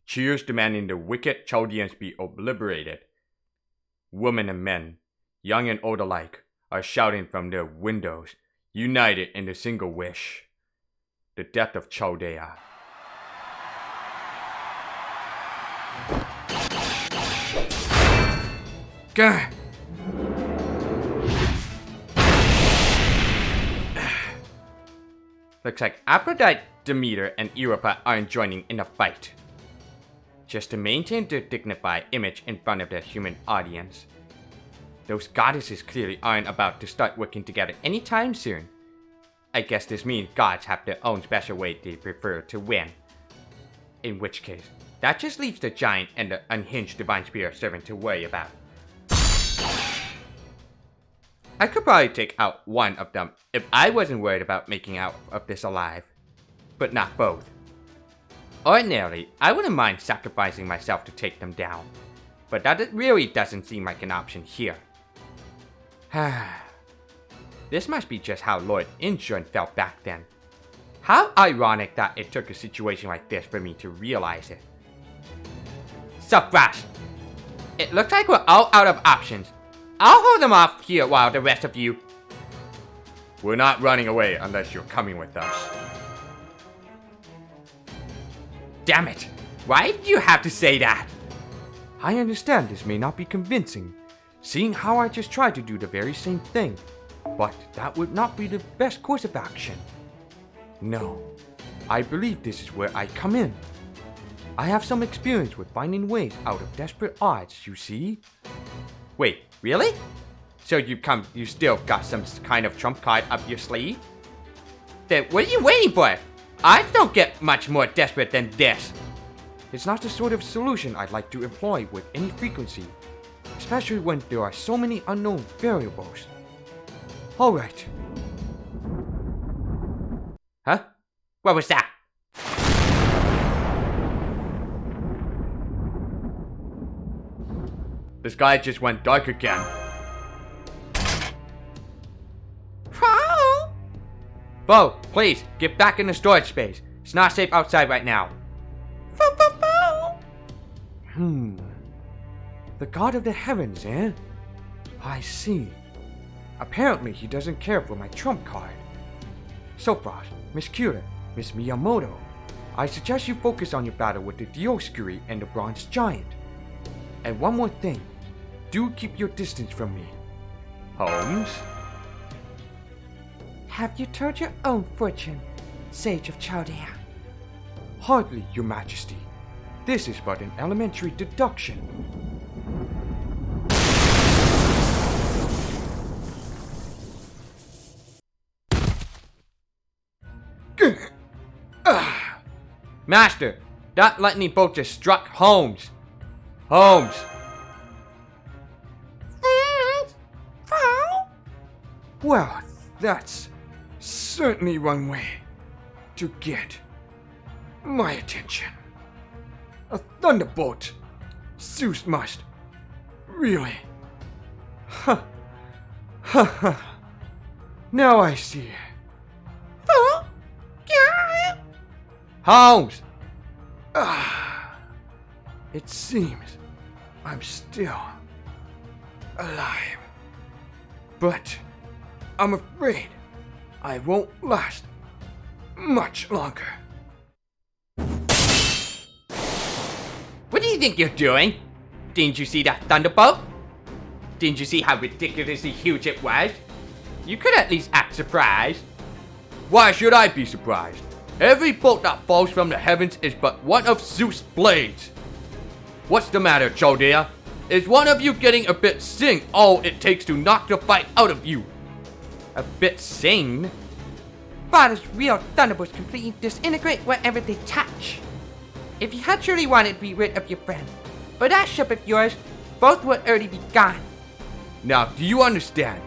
Cheers demanding the wicked Chaldeans be obliterated. Women and men, young and old alike, are shouting from their windows, united in a single wish: the death of Chaldea. Gah! Looks like Aphrodite, Demeter, and Europa aren't joining in the fight. Just to maintain their dignified image in front of their human audience. Those goddesses clearly aren't about to start working together anytime soon. I guess this means gods have their own special way they prefer to win. In which case, that just leaves the giant and the unhinged divine spirit servant to worry about. I could probably take out one of them if I wasn't worried about making out of this alive. But not both. Ordinarily, I wouldn't mind sacrificing myself to take them down. But that really doesn't seem like an option here. This must be just how Lord Inshun felt back then. How ironic that it took a situation like this for me to realize it. Sup, Brash? It looks like we're all out of options. I'll hold them off here while the rest of you... We're not running away unless you're coming with us. Damn it! Why did you have to say that? I understand this may not be convincing, seeing how I just tried to do the very same thing, but that would not be the best course of action. No, I believe this is where I come in. I have some experience with finding ways out of desperate odds, you see? Wait, really? So you still got some kind of trump card up your sleeve? Then what are you waiting for? I don't get much more desperate than this. It's not the sort of solution I'd like to employ with any frequency, especially when there are so many unknown variables. Alright. Huh? What was that? The sky just went dark again. Bo, please, get back in the storage space. It's not safe outside right now. The god of the heavens, eh? I see. Apparently he doesn't care for my trump card. Sopros, Miss Kura, Miss Miyamoto, I suggest you focus on your battle with the Dioscuri and the Bronze Giant. And one more thing, do keep your distance from me. Holmes? Have you told your own fortune, Sage of Chaldea? Hardly, your majesty. This is but an elementary deduction. Master, that lightning bolt just struck Holmes. Holmes. Well, that's certainly one way to get my attention. A thunderbolt. Zeus must. Really? Huh. Now I see. Holmes. It seems I'm still alive. But I'm afraid I won't last much longer. What do you think you're doing? Didn't you see that thunderbolt? Didn't you see how ridiculously huge it was? You could at least act surprised. Why should I be surprised? Every bolt that falls from the heavens is but one of Zeus' blades. What's the matter, Chaldea? Is one of you getting a bit sing all it takes to knock the fight out of you? A bit sing? Father's real thunderbolts completely disintegrate whatever they touch. If you had truly wanted to be rid of your friend, or that ship of yours, both would already be gone. Now, do you understand?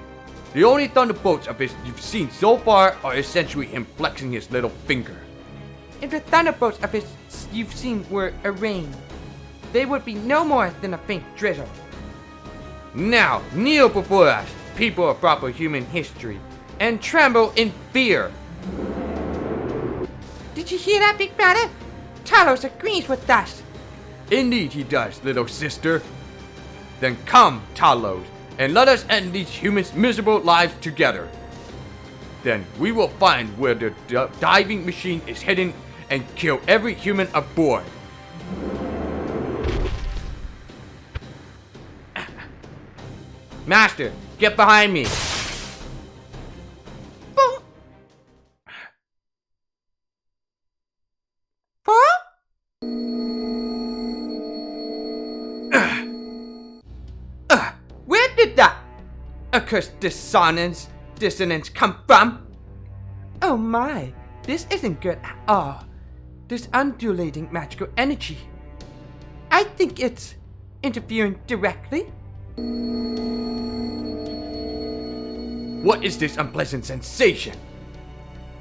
The only thunderbolts of his you've seen so far are essentially him flexing his little finger. If the thunderbolts of his you've seen were a rain, they would be no more than a faint drizzle. Now, kneel before us, people of proper human history, and tremble in fear. Did you hear that, Big Brother? Talos agrees with us. Indeed he does, little sister. Then come, Talos, and let us end these humans' miserable lives together. Then we will find where the diving machine is hidden and kill every human aboard. Master, get behind me. Where did that accursed dissonance come from? Oh my, this isn't good at all. This undulating magical energy. I think it's interfering directly. What is this unpleasant sensation?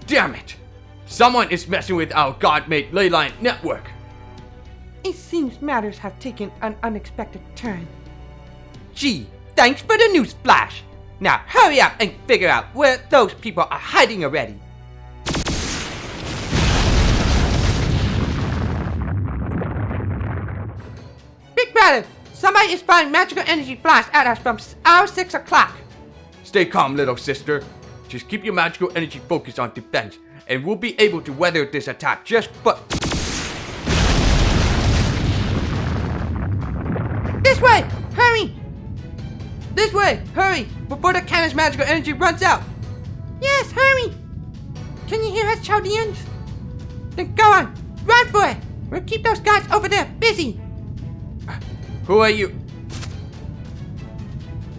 Damn it! Someone is messing with our God-made ley line network. It seems matters have taken an unexpected turn. Gee, thanks for the news flash. Now hurry up and figure out where those people are hiding already. Big Brother, somebody is firing magical energy blast at us from our 6 o'clock. Stay calm, little sister. Just keep your magical energy focused on defense, and we'll be able to weather this attack just This way! Hurry! This way! Hurry! Before the cannon's magical energy runs out! Yes, hurry! Can you hear us, Chaldeans? Then go on! Run for it! We'll keep those guys over there busy! Who are you?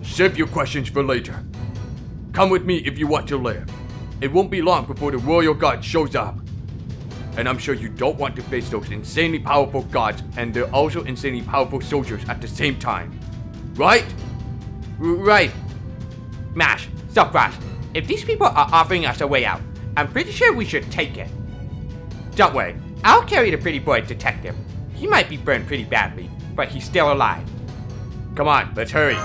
Save your questions for later. Come with me if you want to live. It won't be long before the royal guard shows up. And I'm sure you don't want to face those insanely powerful gods and they're also insanely powerful soldiers at the same time. Right? Right. Mash, Subfrost, if these people are offering us a way out, I'm pretty sure we should take it. Don't worry, I'll carry the pretty boy detective. He might be burned pretty badly, but he's still alive. Come on, let's hurry.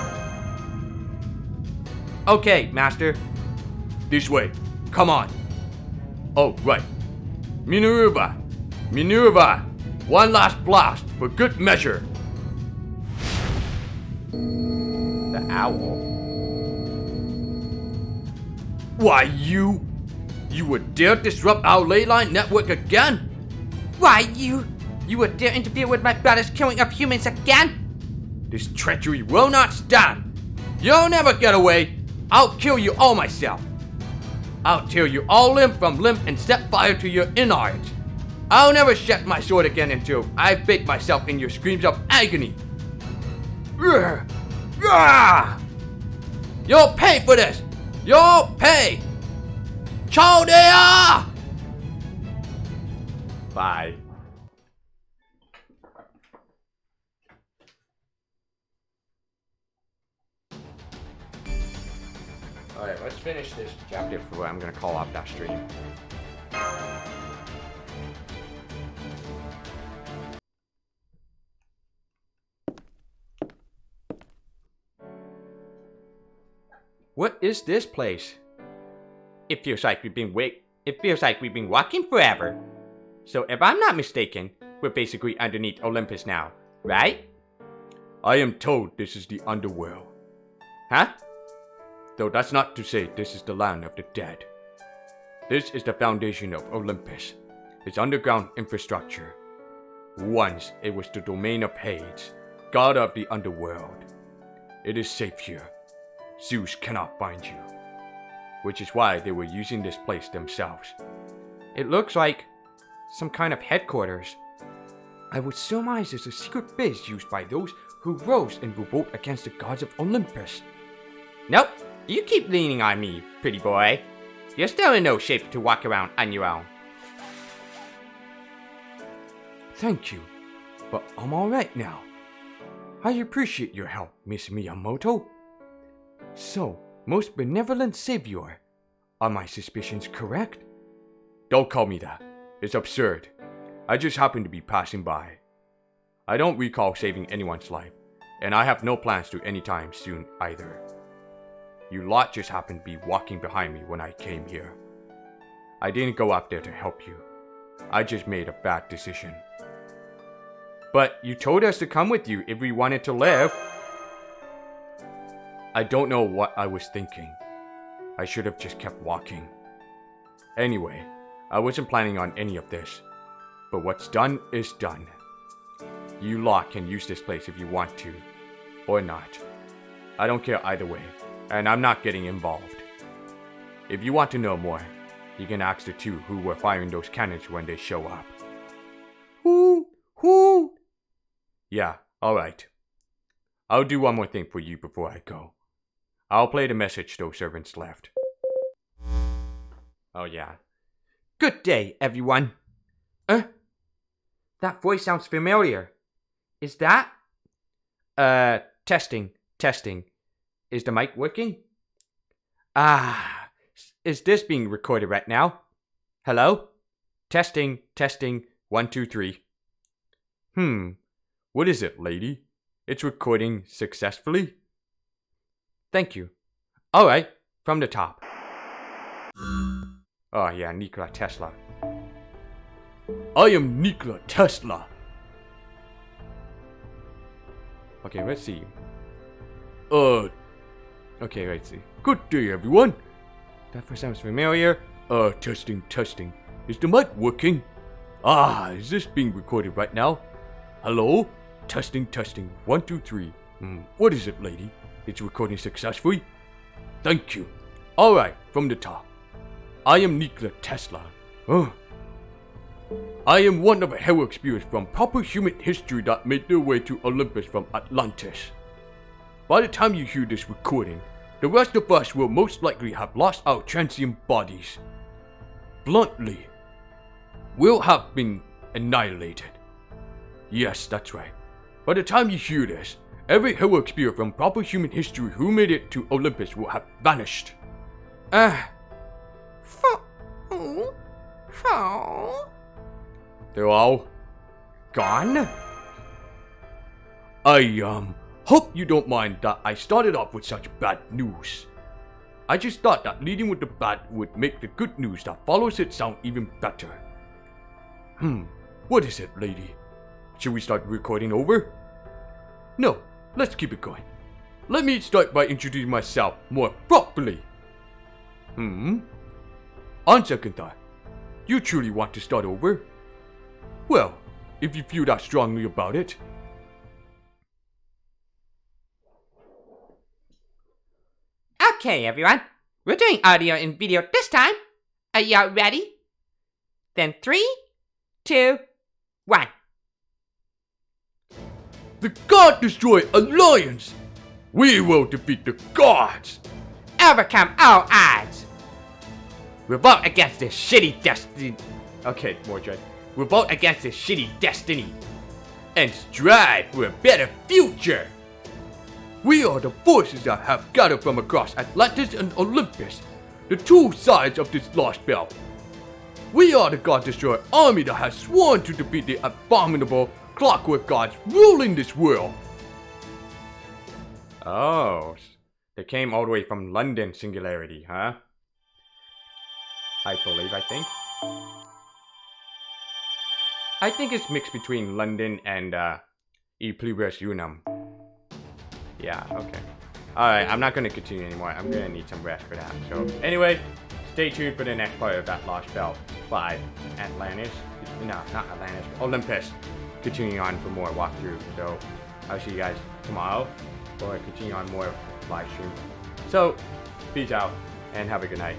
Okay, Master. This way. Come on. Oh, right. Minerva! Minerva! One last blast for good measure. The owl? Why, you would dare disrupt our ley line network again? Why, you would dare interfere with my brother's killing of humans again? This treachery will not stand. You'll never get away. I'll kill you all myself. I'll tear you all limb from limb and set fire to your innards. I'll never sheath my sword again until I've baked myself in your screams of agony. Ugh. Ah! You'll pay for this! You'll pay! Chaldea! Bye. Alright, let's finish this chapter for what I'm gonna call off that stream. What is this place? It feels like we've been walking forever. So if I'm not mistaken, we're basically underneath Olympus now, right? I am told this is the underworld. Huh? Though that's not to say this is the land of the dead. This is the foundation of Olympus, its underground infrastructure. Once it was the domain of Hades, god of the underworld. It is safe here. Zeus cannot find you. Which is why they were using this place themselves. It looks like some kind of headquarters. I would surmise it's a secret base used by those who rose in revolt against the gods of Olympus. Nope, you keep leaning on me, pretty boy. You're still in no shape to walk around on your own. Thank you, but I'm alright now. I appreciate your help, Miss Miyamoto. So, most benevolent savior. Are my suspicions correct? Don't call me that. It's absurd. I just happened to be passing by. I don't recall saving anyone's life, and I have no plans to anytime soon either. You lot just happened to be walking behind me when I came here. I didn't go up there to help you. I just made a bad decision. But you told us to come with you if we wanted to live. I don't know what I was thinking. I should have just kept walking. Anyway, I wasn't planning on any of this. But what's done is done. You lot can use this place if you want to. Or not. I don't care either way. And I'm not getting involved. If you want to know more, you can ask the two who were firing those cannons when they show up. Who? Yeah, alright. I'll do one more thing for you before I go. I'll play the message those servants left. Oh yeah. Good day, everyone. That voice sounds familiar. Is that? Testing. Is the mic working? Is this being recorded right now? Hello? Testing. 1, 2, 3. What is it, lady? It's recording successfully? Thank you. Alright, from the top. Oh yeah, Nikola Tesla. I am Nikola Tesla. Okay, let's see. Okay, let's see. Good day, everyone. That voice sounds familiar. Testing. Is the mic working? Is this being recorded right now? Hello? Testing. 1, 2, 3. What is it, lady? It's recording successfully? Thank you. Alright, from the top. I am Nikola Tesla. I am one of a heroic spirits from proper human history that made their way to Olympus from Atlantis. By the time you hear this recording, the rest of us will most likely have lost our transient bodies. Bluntly, we'll have been annihilated. Yes, that's right. By the time you hear this, every heroic spirit from proper human history who made it to Olympus will have vanished. They're all gone? I hope you don't mind that I started off with such bad news. I just thought that leading with the bad would make the good news that follows it sound even better. What is it, lady? Should we start recording over? No, let's keep it going. Let me start by introducing myself more properly. On second thought, you truly want to start over? Well, if you feel that strongly about it. Okay, everyone. We're doing audio and video this time. Are y'all ready? Then 3, 2, 1. The God Destroyer Alliance! We will defeat the gods! Overcome all odds. Revolt against this shitty destiny. Okay, more dread. Revolt against this shitty destiny. And strive for a better future! We are the forces that have gathered from across Atlantis and Olympus, the two sides of this Lostbelt. We are the God Destroyer army that has sworn to defeat the abominable clockwork gods ruling this world. Oh, they came all the way from London Singularity, huh? I think it's mixed between London and E Pluribus Unum. Yeah, okay. Alright, I'm not gonna continue anymore. I'm gonna need some rest for that. So, anyway, stay tuned for the next part of that Lostbelt 5. Atlantis? No, not Atlantis. Olympus. Continuing on for more walkthrough. So, I'll see you guys tomorrow. Or continue on more live stream. So, peace out and have a good night.